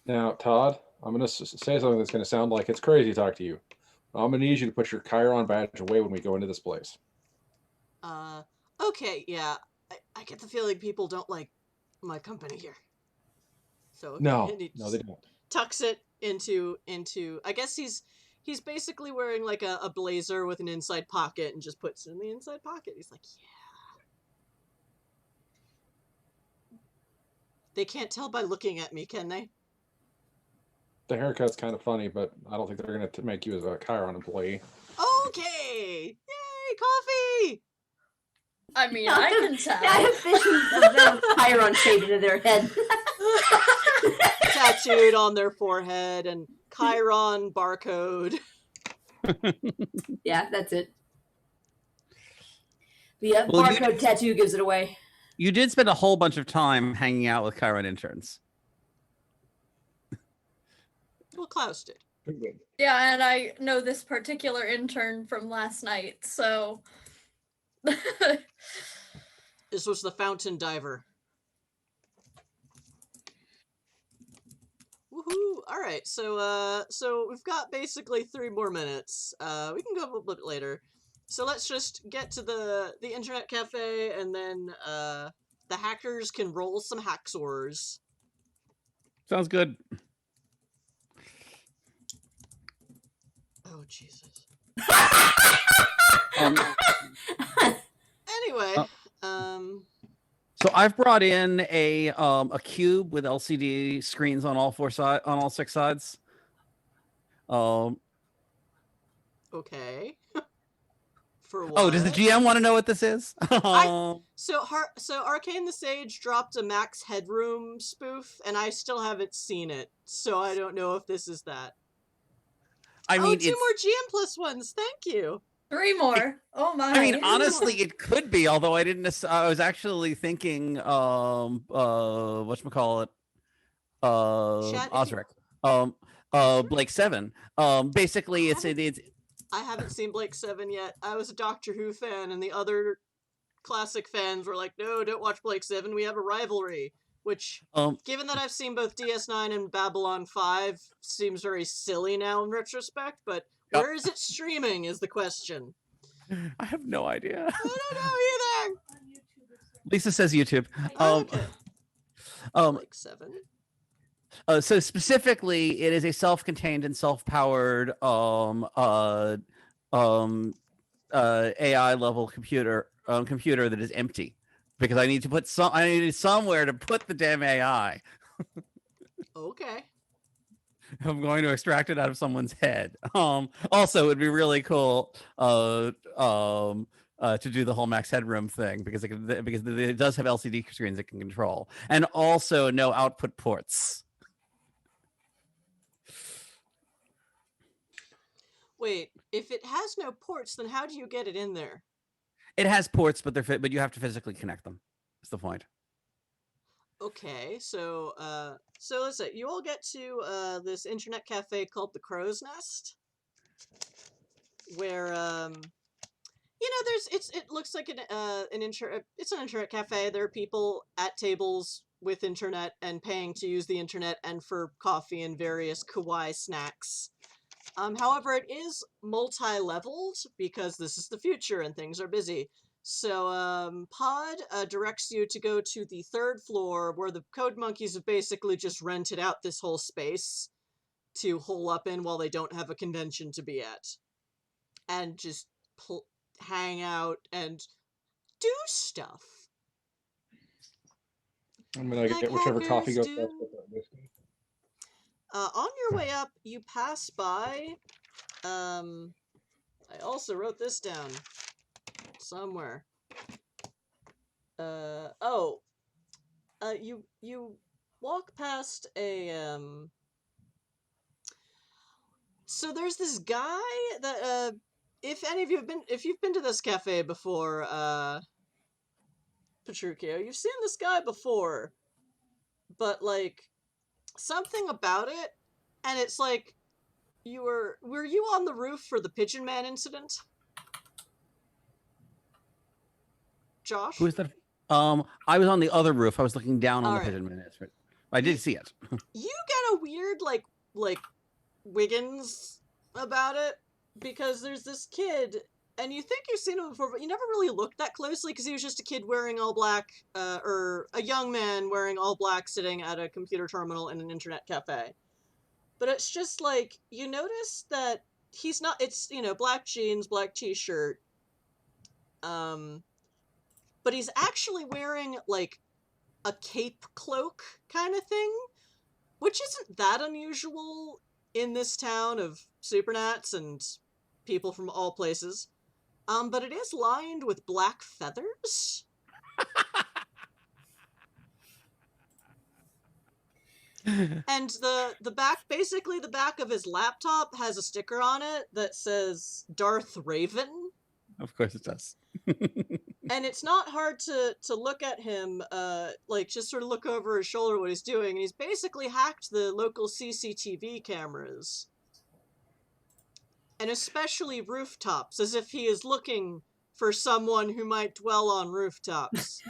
Now, Todd, I'm going to say something that's going to sound like it's crazy to talk to you. I'm going to need you to put your Chiron badge away when we go into this place. Okay, yeah. I get the feeling people don't like my company here. So okay, No, and he no, they don't. tucks it into. I guess he's basically wearing like a blazer with an inside pocket and just puts it in the inside pocket. He's like, yeah. They can't tell by looking at me, can they? The haircut's kind of funny, but I don't think they're going to make you as a Chiron employee. Okay! Yay, coffee! I mean, I can tell. I have visions of them Chiron shaded in their head. Tattooed on their forehead and Chiron barcode. Yeah, that's it. The Well, barcode tattoo gives it away. You did spend a whole bunch of time hanging out with Chiron interns. Well, Klaus did. Yeah, and I know this particular intern from last night, so... This was the fountain diver. Woohoo! Alright, so we've got basically 3 more minutes. We can go a little bit later. So let's just get to the internet cafe, and then the hackers can roll some hacksaws. Sounds good. Oh, Jesus. Anyway, anyway, so I've brought in a cube with LCD screens on all 6 sides. Okay. For what? Oh, does the GM want to know what this is? So Arcane the Sage dropped a Max Headroom spoof, and I still haven't seen it, so I don't know if this is that. I mean, 2 more GM+1s. Thank you. 3 more. Oh my. I mean, honestly, it could be. Although I didn't. I was actually thinking, whatchamacallit, Osric, Blake 7. Basically, it's. I haven't seen Blake 7 yet. I was a Doctor Who fan, and the other classic fans were like, "No, don't watch Blake 7. We have a rivalry." Which, given that I've seen both DS9 and Babylon 5, seems very silly now in retrospect. But where is it streaming? Is the question. I have no idea. I don't know either. Lisa says YouTube. Okay. Blake 7. So specifically, it is a self-contained and self-powered AI level computer that is empty, because I need somewhere to put the damn AI. Okay. I'm going to extract it out of someone's head. Also, it'd be really cool to do the whole Max Headroom thing, because it does have LCD screens it can control, and also no output ports. Wait, if it has no ports, then how do you get it in there? It has ports, but you have to physically connect them. That's the point. Okay, so listen, you all get to this internet cafe called the Crow's Nest, where it looks like it's an internet cafe. There are people at tables with internet and paying to use the internet and for coffee and various kawaii snacks. However, it is multi-leveled because this is the future and things are busy. So, Pod directs you to go to the 3rd floor, where the Code Monkeys have basically just rented out this whole space to hole up in while they don't have a convention to be at. And just hang out and do stuff. I'm gonna get whichever coffee goes best with that whiskey. On your way up, you pass by, I also wrote this down somewhere. You walk past a, so there's this guy that, if you've been to this cafe before, Petruchio, you've seen this guy before, but, like, something about it, and it's like, were you on the roof for the Pigeon Man incident? Josh? Who is that? I was on the other roof. I was looking down on the Alright. Pigeon Man. I did see it. You get a weird, like Wiggins about it, because there's this kid, and you think you've seen him before, but you never really looked that closely, because he was just a kid wearing all black, or a young man wearing all black sitting at a computer terminal in an internet cafe. But it's just like, you notice that he's not, it's, black jeans, black t-shirt, but he's actually wearing, like, a cape cloak kind of thing, which isn't that unusual in this town of Supernats and people from all places. But it is lined with black feathers. And the back, basically the back of his laptop has a sticker on it that says Darth Raven. Of course it does. And it's not hard to look at him, like, just sort of look over his shoulder what he's doing, and he's basically hacked the local CCTV cameras. And especially rooftops, as if he is looking for someone who might dwell on rooftops.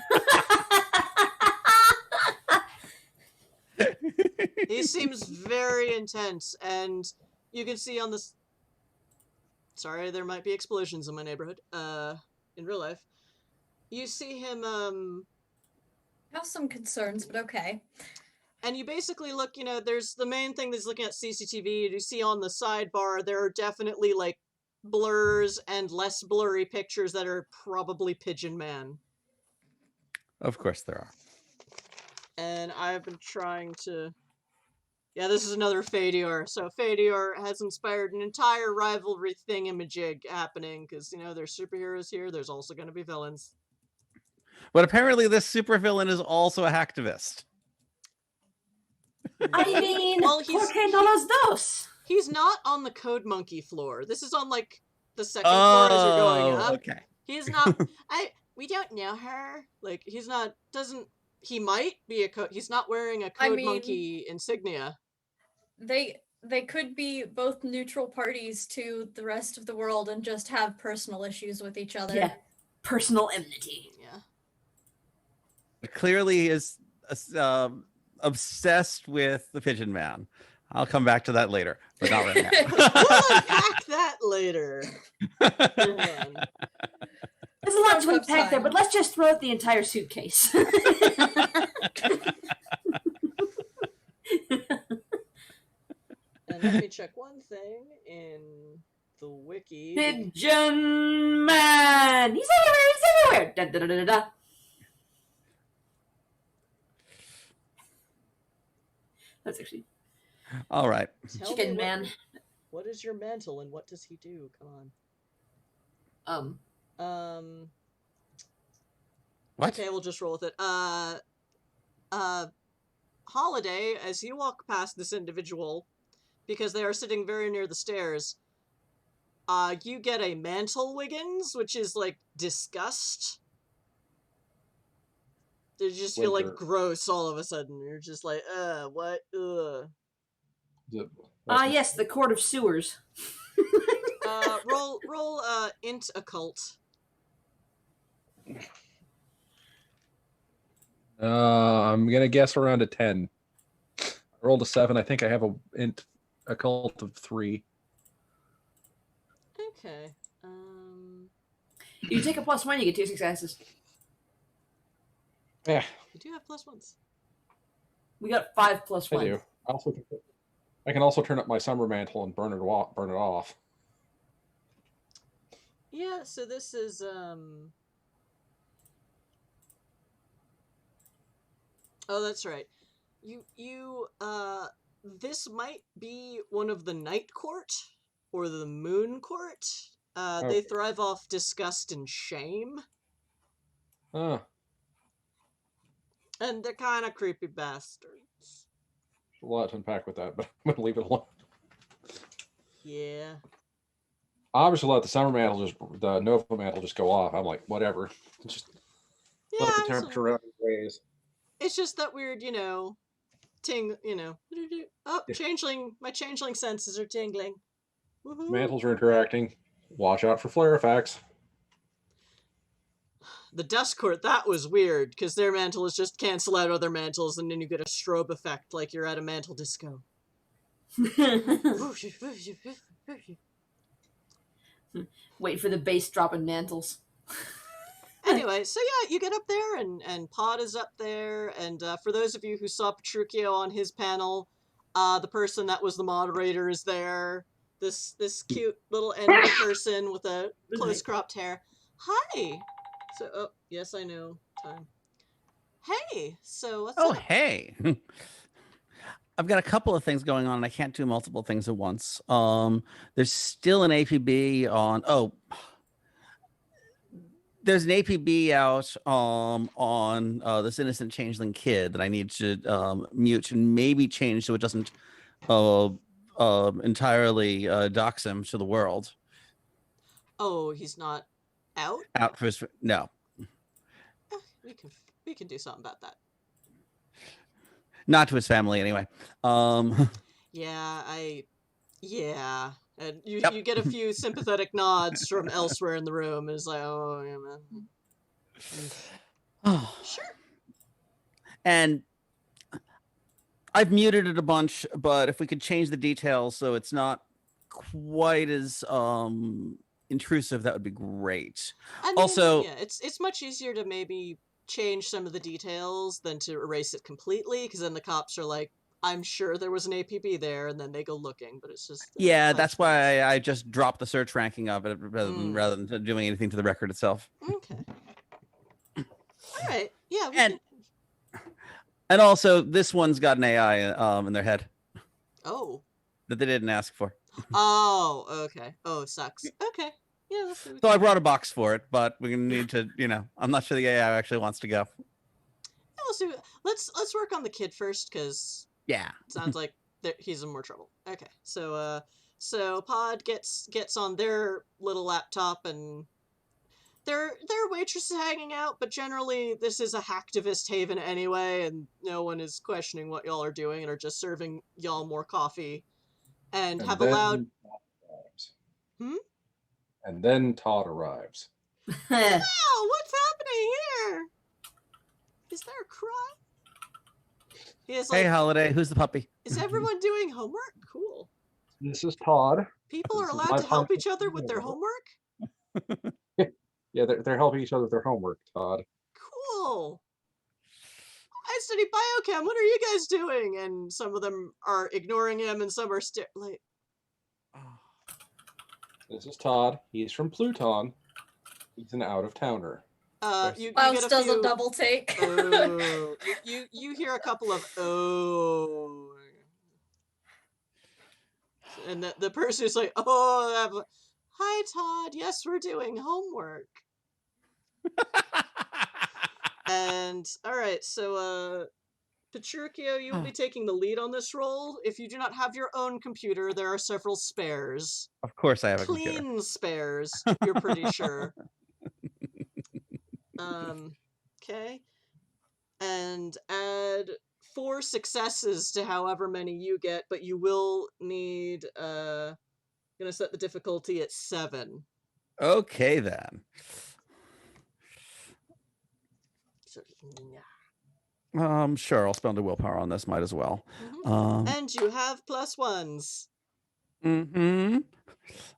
He seems very intense, and you can see on this... Sorry, there might be explosions in my neighborhood, in real life. You see him, I have some concerns, but okay. And you basically look, you know, there's the main thing that's looking at CCTV. You see on the sidebar, there are definitely, like, blurs and less blurry pictures that are probably Pigeon Man. Of course there are. And I've been trying to... Yeah, this is another Fadior. So Fadior has inspired an entire rivalry thingamajig happening, because, you know, there's superheroes here, there's also going to be villains. But apparently this supervillain is also a hacktivist. I mean, Well, ¿por qué no los dos? He's not on the Code Monkey floor. This is on, like, the second floor as you're going up. Okay. He's not... we don't know her. Like, he's not... He might be he's not wearing a Code Monkey insignia. They could be both neutral parties to the rest of the world and just have personal issues with each other. Yeah, personal enmity. Yeah. Clearly is obsessed with the Pigeon Man. I'll come back to that later, but not right now. We'll unpack that later. Hold on. There's a lot to unpack there, but let's just throw out the entire suitcase. And let me check one thing in the wiki. Pigeon Man! He's everywhere! Da, da, da, da, da. That's actually... All right. Chicken Man. What is your mantle and what does he do? Come on. What? Okay, we'll just roll with it. Holiday, as you walk past this individual, because they are sitting very near the stairs, you get a mantle Wiggins, which is like disgust. You just feel like gross all of a sudden. You're just like, what? Ugh. Yes, the Court of Sewers. Roll int occult. I'm gonna guess around a 10. I rolled a 7. I think I have a int occult of 3. Okay. You take a +1, you get 2 successes. Yeah, You do have +1s. We got 5 +1. I do. I can also turn up my summer mantle and burn it off. Yeah, so this is Oh, that's right. This might be one of the Night Court or the Moon Court. They thrive off disgust and shame. Huh. And they're kind of creepy bastards. A lot to unpack with that, but I'm gonna leave it alone. Yeah. Obviously, let the Nova mantle just go off. I'm like, whatever. Just Yeah, let the temperature raise. it's just that weird, you know, Oh, Yeah. changeling. My changeling senses are tingling. Woohoo. Mantles are interacting. Watch out for flare effects. The Dust Court, that was weird, because their mantle is just cancel out other mantles, and then you get a strobe effect like you're at a mantle disco. Wait for the bass drop in mantles. Anyway, so yeah, you get up there, and Pod is up there, and for those of you who saw Petruchio on his panel, the person that was the moderator is there. This cute little enemy person with a close-cropped hair. Hi! So, oh, yes, I know. Time. Hey! So, what's up? Hey. I've got a couple of things going on, and I can't do multiple things at once. There's still an APB on... There's an APB out on this innocent changeling kid that I need to mute and maybe change so it doesn't entirely dox him to the world. Oh, he's not out? Out for his no. We can do something about that. Not to his family anyway. Yeah, and you Yep. you get a few sympathetic nods from elsewhere in the room, and it's like, oh yeah, man. Sure. And I've muted it a bunch, but if we could change the details so it's not quite as intrusive, that would be great. I mean, Also, yeah, it's much easier to maybe change some of the details than to erase it completely, because then the cops are like, I'm sure there was an APB there, and then they go looking, but it's just yeah, that's why I just dropped the search ranking of it rather than doing anything to the record itself. Okay. All right. Yeah. And also, this one's got an AI in their head Oh. that they didn't ask for. Oh. Okay. Oh, sucks. Okay. Yeah. Let's see what we So I can- brought a box for it, but we're gonna need to, I'm not sure the AI actually wants to go. Yeah, we'll see. Let's work on the kid first, because Yeah. sounds like he's in more trouble. Okay. So Pod gets on their little laptop, and their waitress is hanging out, but generally this is a hacktivist haven anyway, and no one is questioning what y'all are doing and are just serving y'all more coffee and have then allowed. Todd arrives. Hmm? And then Todd arrives. Oh, what's happening here? Is there a cry? He is like, Hey, Holiday, who's the puppy? is everyone doing homework? Cool. This is Todd. People are This is allowed my to help time each other to with their do it. homework? Yeah, they're helping each other with their homework, Todd. Cool. I study biochem. What are you guys doing? And some of them are ignoring him, and some are like, This is Todd. He's from Pluton. He's an out-of-towner. you Klaus get a does few, a double take. oh. You hear a couple of oh, and the person is like, oh, hi Todd. Yes, we're doing homework. And all right, so Petruchio, you will be taking the lead on this role. If you do not have your own computer, there are several spares. Of course I have a Clean computer. spares, you're pretty sure. Okay. And add 4 successes to however many you get, but you will need gonna set the difficulty at 7. Okay, then. So, yeah. Sure, I'll spend a willpower on this. Might as well. And you have +1s. Mm-hmm.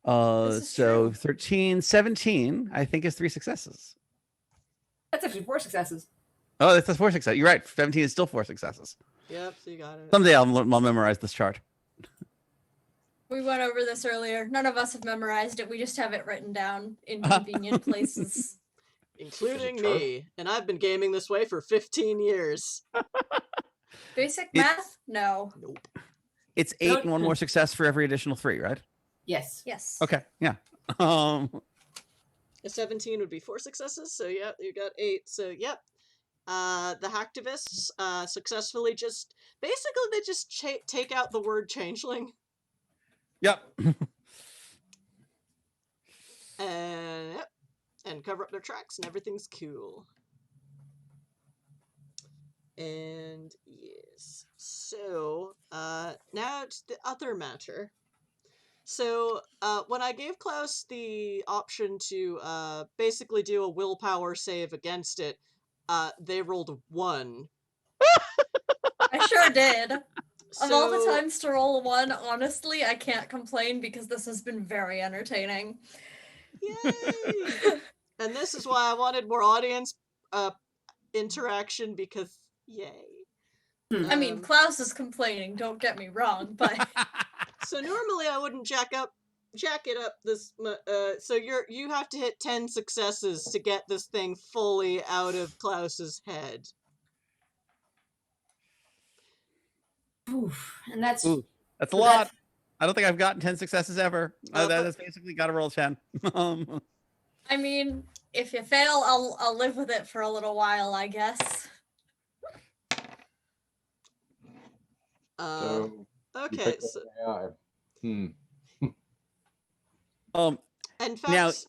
This is So true. 13, 17, I think is 3 successes. That's actually 4 successes. Oh, that's 4 successes. You're right. 17 is still 4 successes. Yep, so you got it. Someday I'll memorize this chart. We went over this earlier. None of us have memorized it. We just have it written down in convenient places. Including Is it me. And I've been gaming this way for 15 years. Basic math? No. Nope. It's 8 Nope. and 1 more success for every additional 3, right? Yes. Yes. Okay, yeah. A 17 would be 4 successes, so yeah, you got 8. So yep. The hacktivists successfully basically they just take out the word changeling Yep. and yep, and cover up their tracks, and everything's cool. And yes, so now to the other matter. So when I gave Klaus the option to basically do a willpower save against it, they rolled 1. I sure did. Of all the So- times to roll a 1, honestly, I can't complain because this has been very entertaining. Yay! And this is why I wanted more audience interaction, because yay. I mean, Klaus is complaining, don't get me wrong, but So normally I wouldn't jack it up this so you have to hit 10 successes to get this thing fully out of Klaus's head. Oof. And that's Ooh, that's a So lot. that's- I don't think I've gotten 10 successes ever. But- That's basically got to roll 10. I mean, if you fail, I'll live with it for a little while, I guess. So you Okay, picked up so an AI. in Now- fact,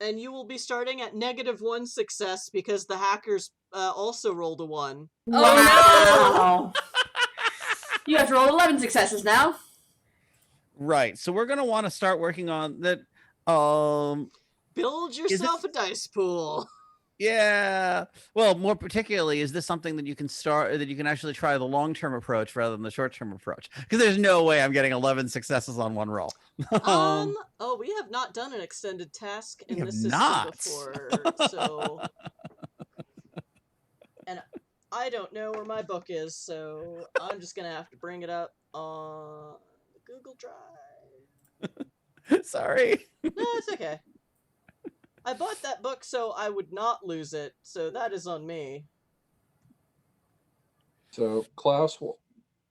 and you will be starting at -1 success because the hackers also rolled a 1. Wow. You have to roll 11 successes now. Right. So we're going to want to start working on that. Build yourself a dice pool. Yeah. Well, more particularly, is this something that you can actually try the long-term approach rather than the short-term approach? Because there's no way I'm getting 11 successes on one roll. Oh, we have not done an extended task in this system before, so and I don't know where my book is, so I'm just gonna have to bring it up on Google Drive. Sorry. No, it's okay. I bought that book so I would not lose it, so that is on me. So, Klaus, what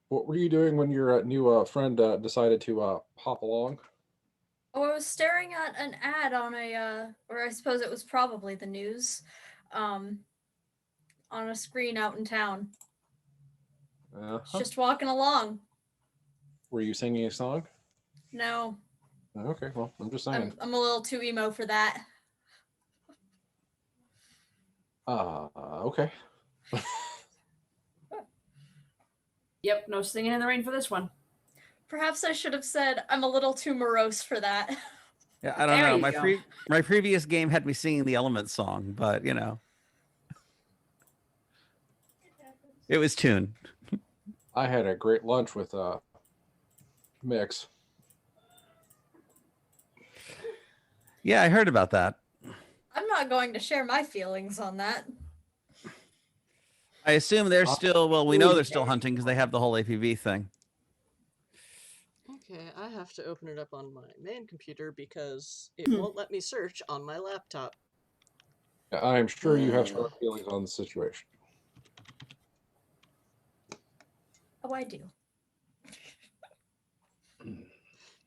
were you doing when your new friend decided to hop along? Oh, I was staring at an ad on or I suppose it was probably the news, on a screen out in town. Just walking along. Were you singing a song? No. Okay, well, I'm just saying. I'm a little too emo for that. Okay. Yep, no singing in the rain for this one. Perhaps I should have said I'm a little too morose for that. Yeah, I don't There know. you My go. my previous game had me singing the Elements song, but you know, it was tuned. I had a great lunch with Mix. Yeah, I heard about that. I'm not going to share my feelings on that. I assume they're still, well, we know they're still Okay. hunting because they have the whole APV thing. Okay, I have to open it up on my main computer because it won't let me search on my laptop. I'm sure you have strong feelings on the situation. Oh, I do.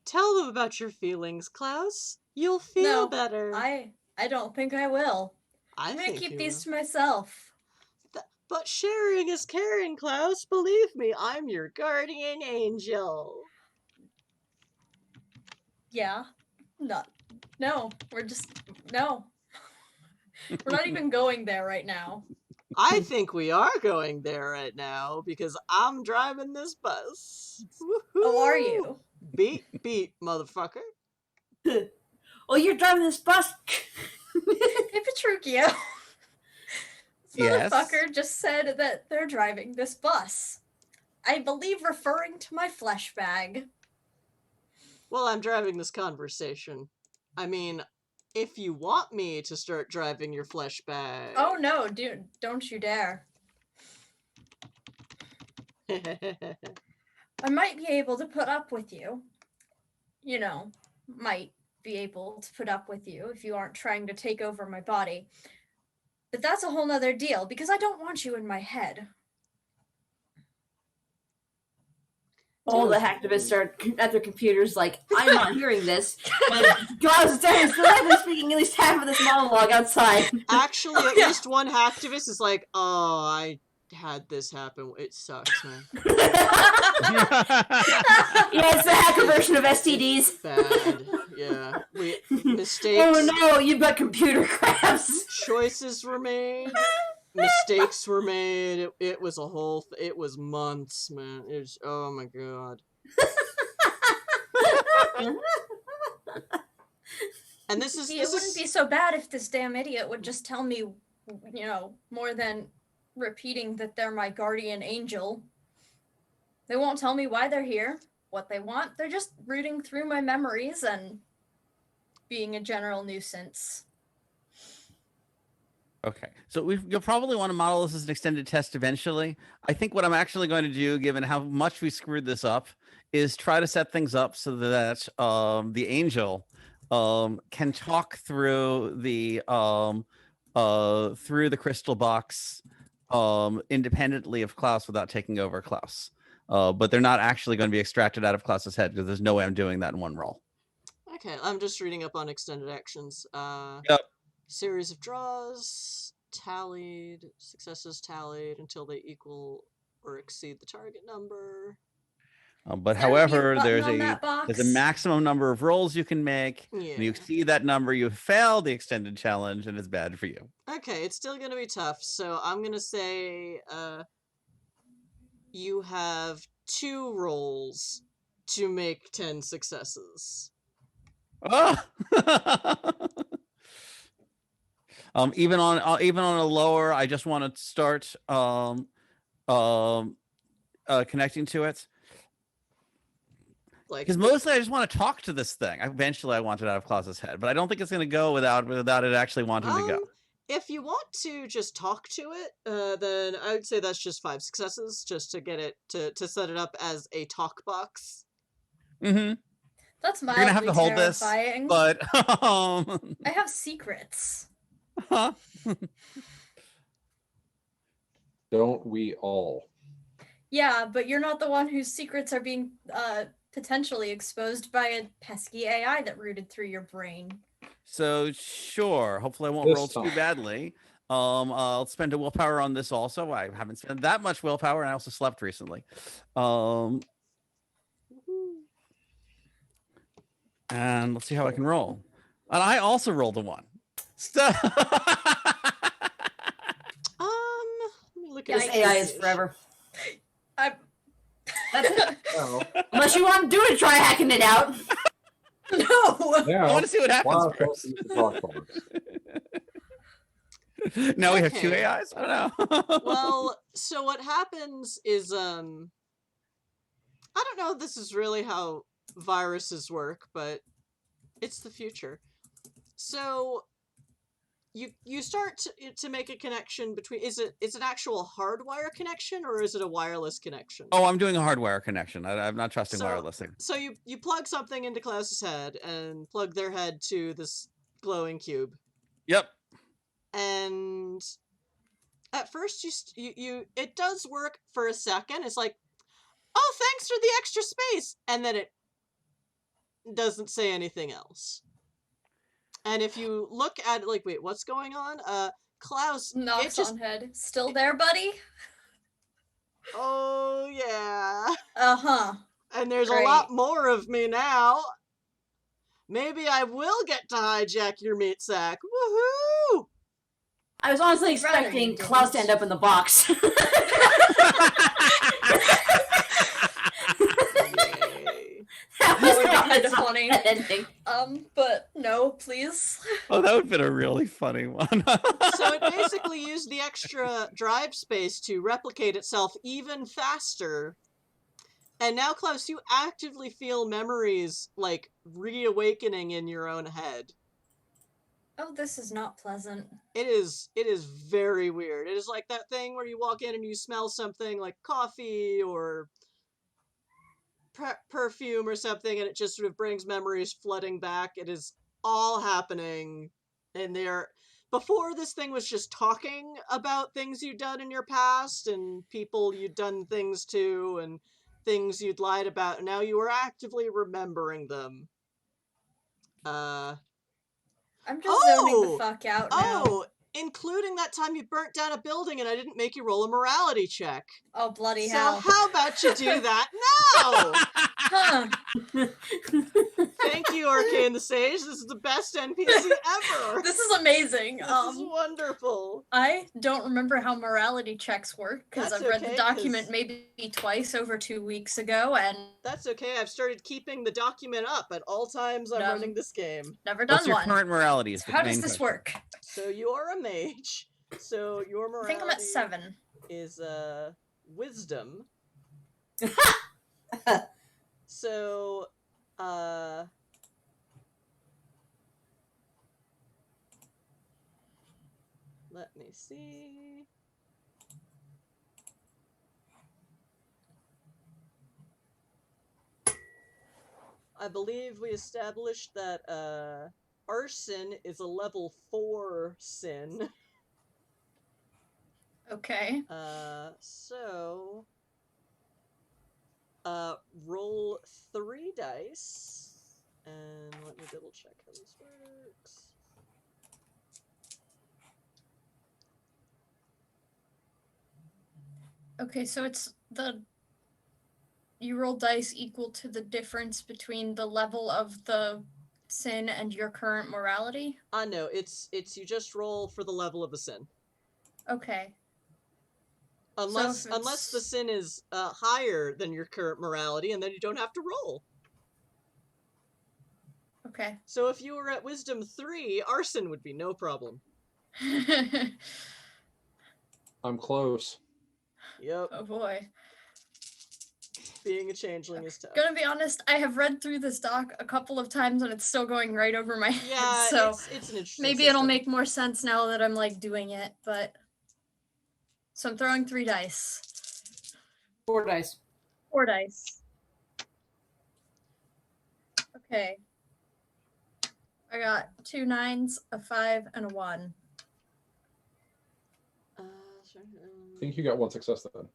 Tell them about your feelings, Klaus. You'll feel No, better. I don't think I will. I I'm gonna think keep you these will. to myself. But sharing is caring, Klaus. Believe me, I'm your guardian angel. Yeah. No, we're not even going there right now. I think we are going there right now because I'm driving this bus. Oh, are Woohoo! you? Beep, beep, motherfucker. Oh, you're driving this bus. Hey, Petruchio. This Yes? motherfucker just said that they're driving this bus. I believe referring to my flesh bag. Well, I'm driving this conversation. I mean, if you want me to start driving your flesh bag. Oh no, dude, don't you dare. I might be able to put up with you. You know, might be able to put up with you if you aren't trying to take over my body. But that's a whole nother deal, because I don't want you in my head. All the hacktivists are at their computers like, I'm not hearing this. And Klaus is directly speaking at least half of this monologue outside. Actually, at least one hacktivist is like, oh, I had this happen. It sucks, man. Yeah, it's the hacker version of STDs. Bad. Yeah. Mistakes. Oh no, you've got computer crabs. Choices were made. Mistakes were made. It was a whole. It was months, man. It was. Oh my god. And this is. See, it wouldn't be so bad if this damn idiot would just tell me, you know, more than repeating that they're my guardian angel. They won't tell me why they're here, what they want. They're just rooting through my memories and being a general nuisance. Okay, so you'll probably want to model this as an extended test eventually. I think what I'm actually going to do, given how much we screwed this up, is try to set things up so that the angel can talk through the crystal box independently of Klaus without taking over Klaus. But they're not actually going to be extracted out of Klaus's head because there's no way I'm doing that in one roll. Okay, I'm just reading up on extended actions. Yep. Series of draws tallied, successes tallied until they equal or exceed the target number. But Is there a mute however, button there's on a that box? maximum number of rolls you can make. Yeah. When you exceed that number, you fail the extended challenge, and it's bad for you. Okay, it's still gonna be tough, so I'm gonna say you have 2 rolls to make 10 successes. Ah! Even on a lower, I just want to start connecting to it. Like, Because mostly I just want to talk to this thing. Eventually I want it out of Klaus's head, but I don't think it's going to go without it actually wanting to go. if you want to just talk to it, then I would say that's just 5 successes, just to get it to set it up as a talk box. Mm-hmm. That's You're gonna have mildly to hold this, terrifying. but I have secrets. huh? Don't we all? Yeah, but you're not the one whose secrets are being potentially exposed by a pesky AI that rooted through your brain. So sure. Hopefully I won't This roll too time. badly. I'll spend a willpower on this also. I haven't spent that much willpower, and I also slept recently. And let's see how I can roll. And I also rolled a 1. Let me look at This his AI is page. forever. I That's it. Oh. Unless you want to do it, try hacking it out. no. I Now, want to see what happens wow, first. use the talk box. Now we have 2 Okay. AIs? I don't know. Well, so what happens is, I don't know if this is really how viruses work, but it's the future. So you start to make a connection between, is it an actual hardwire connection or is it a wireless connection? Oh, I'm doing a hardwire connection. I'm not trusting So- wireless thing. So you plug something into Klaus's head and plug their head to this glowing cube. Yep. And at first you it does work for a second. It's like, oh, thanks for the extra space, and then it doesn't say anything else. And if you look at it, like, wait, what's going on? Klaus, it Knocks just, on head. Still there, buddy? oh yeah, Uh-huh. and there's Great. a lot more of me now. Maybe I will get to hijack your meat sack. Woohoo! I was honestly I'd rather you expecting didn't. Klaus to end up in the box. Yay. That That would be not kinda a funny. bad ending. But no, please. Oh, that would have been a really funny one. So it basically used the extra drive space to replicate itself even faster. And now, Klaus, you actively feel memories, like, reawakening in your own head. Oh, this is not pleasant. It is very weird. It is like that thing where you walk in and you smell something like coffee or perfume or something, and it just sort of brings memories flooding back. It is all happening in there. Before, this thing was just talking about things you'd done in your past and people you'd done things to and things you'd lied about, and now you are actively remembering them. I'm just zoning Oh! the fuck out now. Oh, including that time you burnt down a building and I didn't make you roll a morality check. Oh, bloody So hell. how about you do that now? Huh. Thank you, Arcane the Sage. This is the best NPC ever. This is amazing. This is wonderful. I don't remember how morality checks work because That's I've read okay, the document 'cause- maybe twice over 2 weeks ago and That's okay. I've started keeping the document up at all times I'm Done. running this game. never done What's your one. current morality? Is So the how main does this question. work? So you are a mage. So your I morality think I'm at 7. is wisdom. So let me see. I believe we established that arson is a level 4 sin. Okay. So roll 3 dice, and let me double check how this works. Okay, so it's you roll dice equal to the difference between the level of the sin and your current morality? No, it's you just roll for the level of the sin. Okay. Unless So the sin is higher than your current morality, and then you don't have to roll. Okay. So if you were at wisdom 3, arson would be no problem. I'm close. Yep. Oh boy. Being a changeling is tough. Gonna be honest, I have read through this doc a couple of times and it's still going right over my head. Yeah, So it's an interesting maybe system. it'll make more sense now that I'm like doing it, but so I'm throwing 3 dice. 4 dice. 4 dice. Okay. I got 2 9s, a 5, and a 1. Sure. I think you got 1 success then.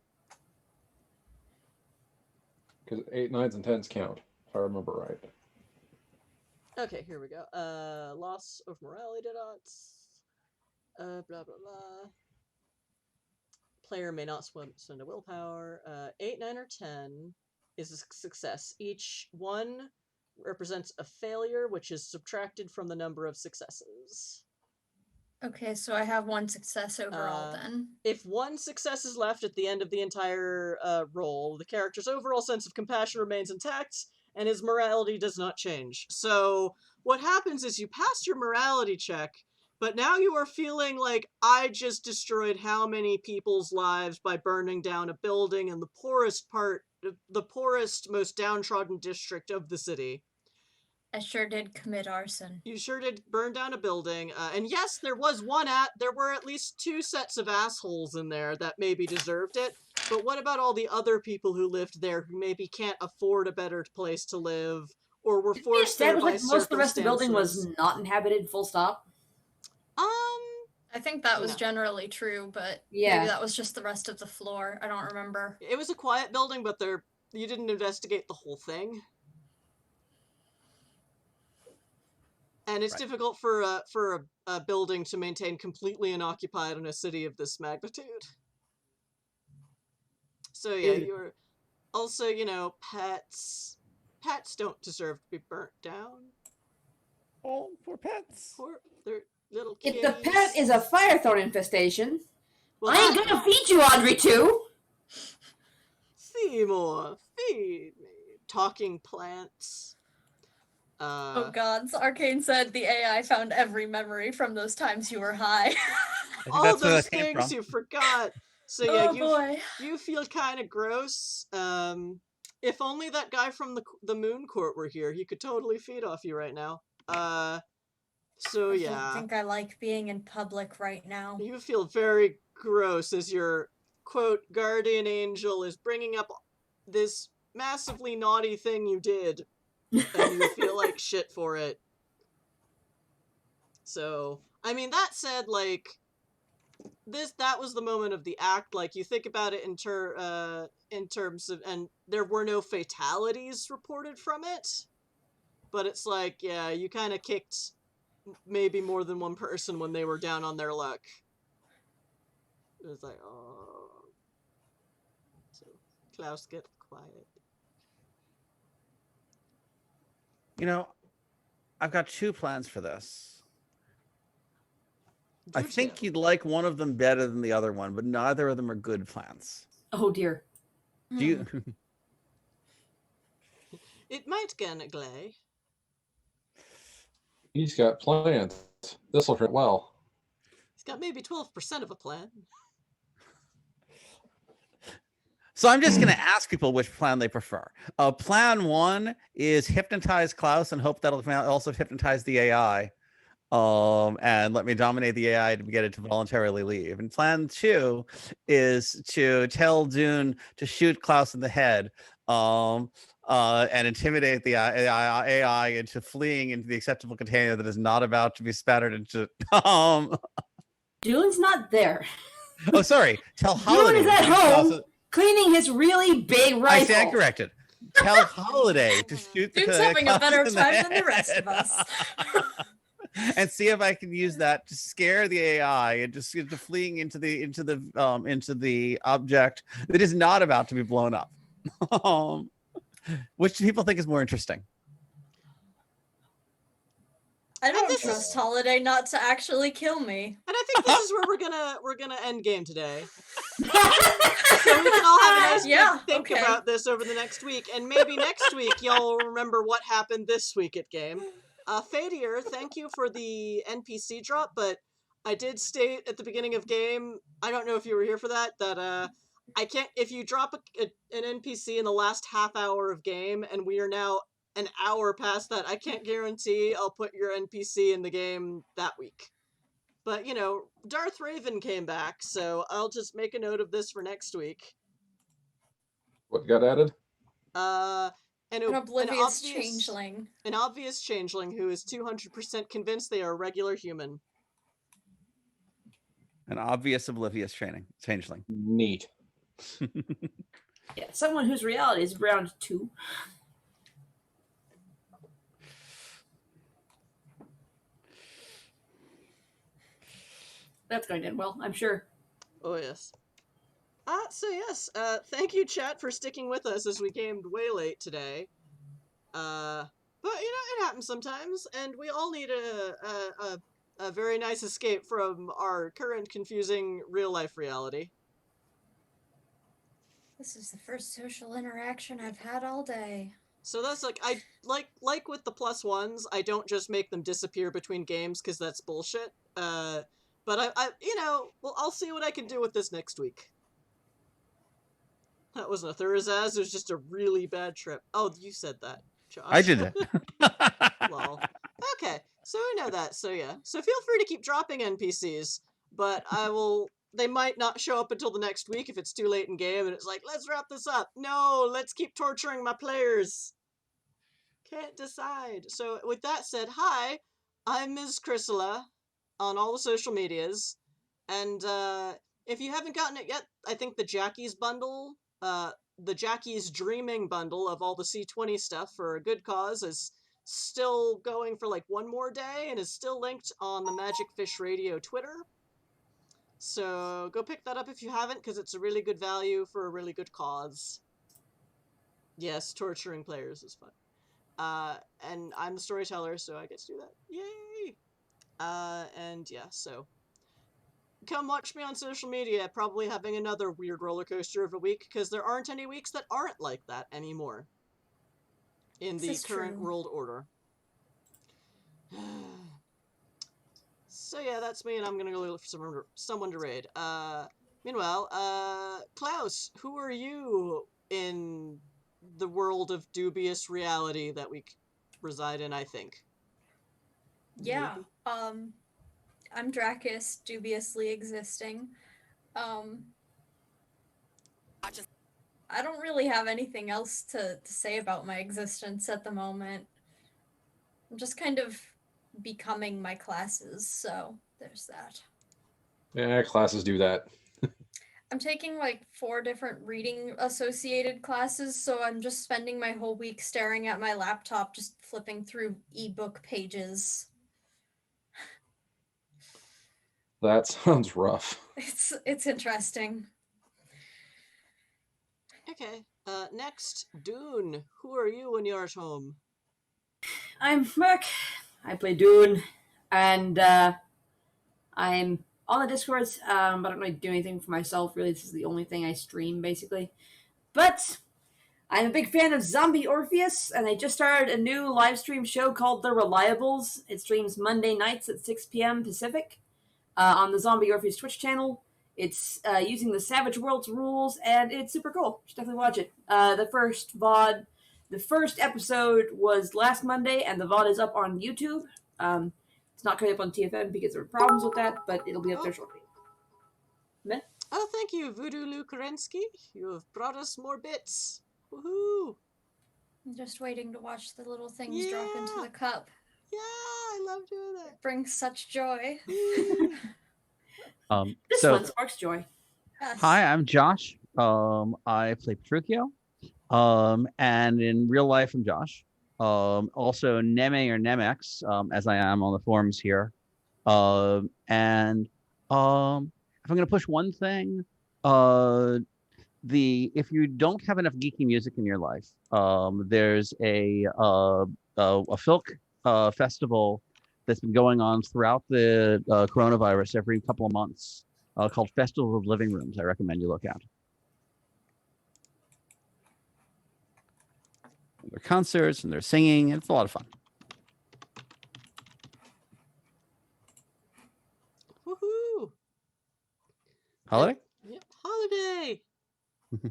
Because 8, 9s, and 10s count, if I remember right. Okay, here we go. Loss of morality dots. Blah blah blah. Player may not spend a willpower. 8, 9, or 10 is a success. Each one represents a failure, which is subtracted from the number of successes. Okay, so I have 1 success overall then. If 1 success is left at the end of the entire roll, the character's overall sense of compassion remains intact, and his morality does not change. So what happens is you pass your morality check, but now you are feeling like, I just destroyed how many people's lives by burning down a building in the poorest, most downtrodden district of the city. I sure did commit arson. You sure did burn down a building, and yes, there were at least 2 sets of assholes in there that maybe deserved it, but what about all the other people who lived there who maybe can't afford a better place to live, or were forced there by circumstances? Most of the rest of the building was not inhabited, full stop. I think that was generally true, but maybe that was just the rest of the floor. I don't remember. It was a quiet building, but you didn't investigate the whole thing. And it's difficult for a building to maintain completely unoccupied in a city of this magnitude. So yeah, you're also, pets. Pets don't deserve to be burnt down. Oh, poor pets. They're little kitties. If the pet is a firethorn infestation, well, I ain't gonna feed you, Audrey, too. Seymour, feed me. Talking plants. Oh gods, Arcane said the AI found every memory from those times you were high. All those things you forgot. So yeah, you feel kind of gross. If only that guy from the Moon Court were here, he could totally feed off you right now. So yeah. I think I like being in public right now. You feel very gross as your, quote, guardian angel is bringing up this massively naughty thing you did. And you feel like shit for it. So, I mean, that said, like, that was the moment of the act. Like, you think about it in terms of, and there were no fatalities reported from it. But it's like, yeah, you kind of kicked maybe more than one person when they were down on their luck. It was like, oh. So, Klaus, get quiet. I've got 2 plans for this. I think you'd like one of them better than the other one, but neither of them are good plans. Oh dear. Do you? It might get a glay. He's got plans. This will fit well. He's got maybe 12% of a plan. So I'm just going to ask people which plan they prefer. Plan 1 is hypnotize Klaus and hope that'll also hypnotize the AI, and let me dominate the AI to get it to voluntarily leave. And plan 2 is to tell Dune to shoot Klaus in the head, and intimidate the AI into fleeing into the acceptable container that is not about to be spattered into. Dune's not there. Oh, sorry. Tell Holiday. Dune is at home. Cleaning his really big rifle. I stand corrected. Tell Holiday to shoot the Dude's having a better time than the rest of us. and see if I can use that to scare the AI and just into fleeing into the object that is not about to be blown up. Which do people think is more interesting? I don't this trust Holiday not to actually kill me. And I think this is where we're gonna end game today. So we can all have a nice Yeah, think okay. about this over the next week, and maybe next week y'all remember what happened this week at game. Fadier, thank you for the NPC drop, but I did state at the beginning of game, I don't know if you were here for that I can't, if you drop an NPC in the last half hour of game, and we are now an hour past that, I can't guarantee I'll put your NPC in the game that week. But, you know, Darth Raven came back, so I'll just make a note of this for next week. What got added? An oblivious changeling. An obvious changeling who is 200% convinced they are a regular human. An obvious oblivious changeling. Neat. Yeah, someone whose reality is round 2. That's going to end well, I'm sure. Oh, yes. So yes, thank you, chat, for sticking with us as we gamed way late today. But, you know, it happens sometimes, and we all need a very nice escape from our current confusing real-life reality. This is the first social interaction I've had all day. So that's like with the +1s, I don't just make them disappear between games because that's bullshit. But I you know, well, I'll see what I can do with this next week. That wasn't a Thursaz, it was just a really bad trip. Oh, you said that, Josh. I did it. Lol. Okay, so we know that, so yeah. So feel free to keep dropping NPCs, but they might not show up until the next week if it's too late in game and it's like, let's wrap this up. No, let's keep torturing my players. Can't decide. So with that said, hi, I'm Ms. Chrysula on all the social medias, and if you haven't gotten it yet, I think the Jackie's bundle, the Jackie's Dreaming bundle of all the C20 stuff for a good cause is still going for like one more day and is still linked on the Magic Fish Radio Twitter. So go pick that up if you haven't, because it's a really good value for a really good cause. Yes, torturing players is fun. And I'm the storyteller, so I get to do that. Yay! And yeah, so come watch me on social media, probably having another weird roller coaster of a week, because there aren't any weeks that aren't like that anymore in the current world order. So yeah, that's me, and I'm gonna go look for someone to raid. Meanwhile, Klaus, who are you in the world of dubious reality that we reside in, I think? Yeah, I'm Dracus, dubiously existing. I don't really have anything else to say about my existence at the moment. I'm just kind of becoming my classes, so there's that. Yeah, classes do that. I'm taking like 4 different reading associated classes, so I'm just spending my whole week staring at my laptop, just flipping through ebook pages. That sounds rough. It's interesting. Okay, next, Dune. Who are you when you're at home? I'm Merc. I play Dune, and I'm on the Discords, but I don't really do anything for myself. Really, this is the only thing I stream, basically. But I'm a big fan of Zombie Orpheus, and I just started a new live stream show called The Reliables. It streams Monday nights at 6 p.m. Pacific on the Zombie Orpheus Twitch channel. It's using the Savage Worlds rules, and it's super cool. You should definitely watch it. The first VOD, the first episode was last Monday, and the VOD is up on YouTube. It's not coming up on TFM because there were problems with that, but it'll be up there shortly. Men? Oh, thank you, Voodoo Lou Kerensky. You have brought us more bits. Woohoo! I'm just waiting to watch the little things drop into the cup. Yeah, I love doing that. It brings such joy. This one sparks joy. Yes. Hi, I'm Josh. I play Petruchio. And in real life, I'm Josh. Also Neme or Nemex, as I am on the forums here. And if I'm going to push one thing, if you don't have enough geeky music in your life, there's a folk festival that's been going on throughout the coronavirus every couple of months, called Festival of Living Rooms. I recommend you look at. There are concerts and they're singing. It's a lot of fun. Woohoo! Holiday? Yep, holiday.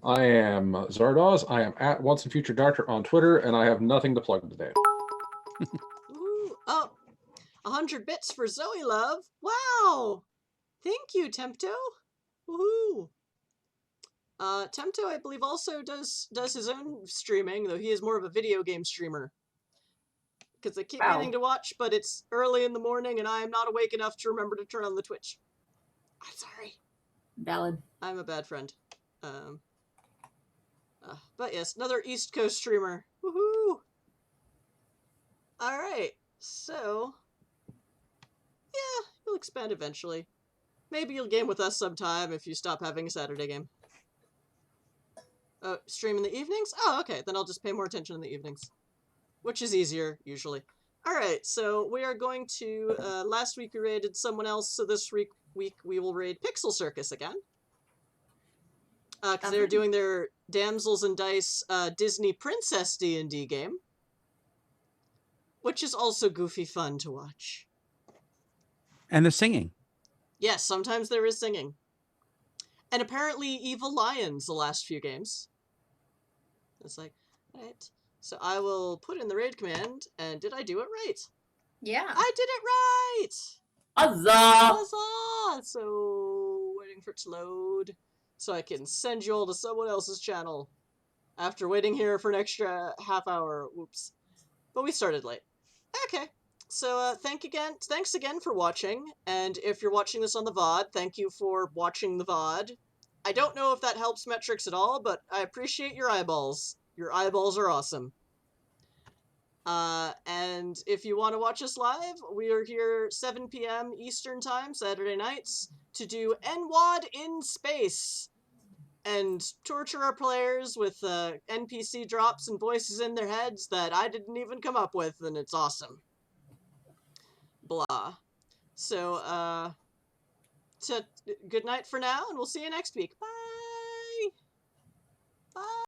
I am Zardoz. I am at Once and Future Doctor on Twitter, and I have nothing to plug today. Ooh, oh, 100 bits for Zoe Love. Wow! Thank you, Tempto. Woohoo! Tempto, I believe, also does his own streaming, though he is more of a video game streamer. Because I keep Wow. meaning to watch, but it's early in the morning and I am not awake enough to remember to turn on the Twitch. I'm sorry. Valid. I'm a bad friend. But yes, another East Coast streamer. Woohoo! Alright, so... yeah, you'll expand eventually. Maybe you'll game with us sometime if you stop having a Saturday game. Oh, stream in the evenings? Oh, okay, then I'll just pay more attention in the evenings. Which is easier, usually. Alright, so we are going to... last week we raided someone else, so this week we will raid Pixel Circus again. Because they're doing their Damsels and Dice Disney Princess D&D game. Which is also goofy fun to watch. And they're singing. Yes, sometimes there is singing. And apparently Evil Lions the last few games. It's like, right. So I will put in the raid command, and did I do it right? Yeah. I did it right! Huzzah! Huzzah! So, waiting for it to load, so I can send you all to someone else's channel. After waiting here for an extra half hour. Whoops. But we started late. Okay. So, thanks again for watching, and if you're watching this on the VOD, thank you for watching the VOD. I don't know if that helps metrics at all, but I appreciate your eyeballs. Your eyeballs are awesome. And if you want to watch us live, we are here 7 p.m. Eastern Time, Saturday nights, to do NWoD in space, and torture our players with NPC drops and voices in their heads that I didn't even come up with, and it's awesome. Blah. So, good night for now, and we'll see you next week. Bye! Bye!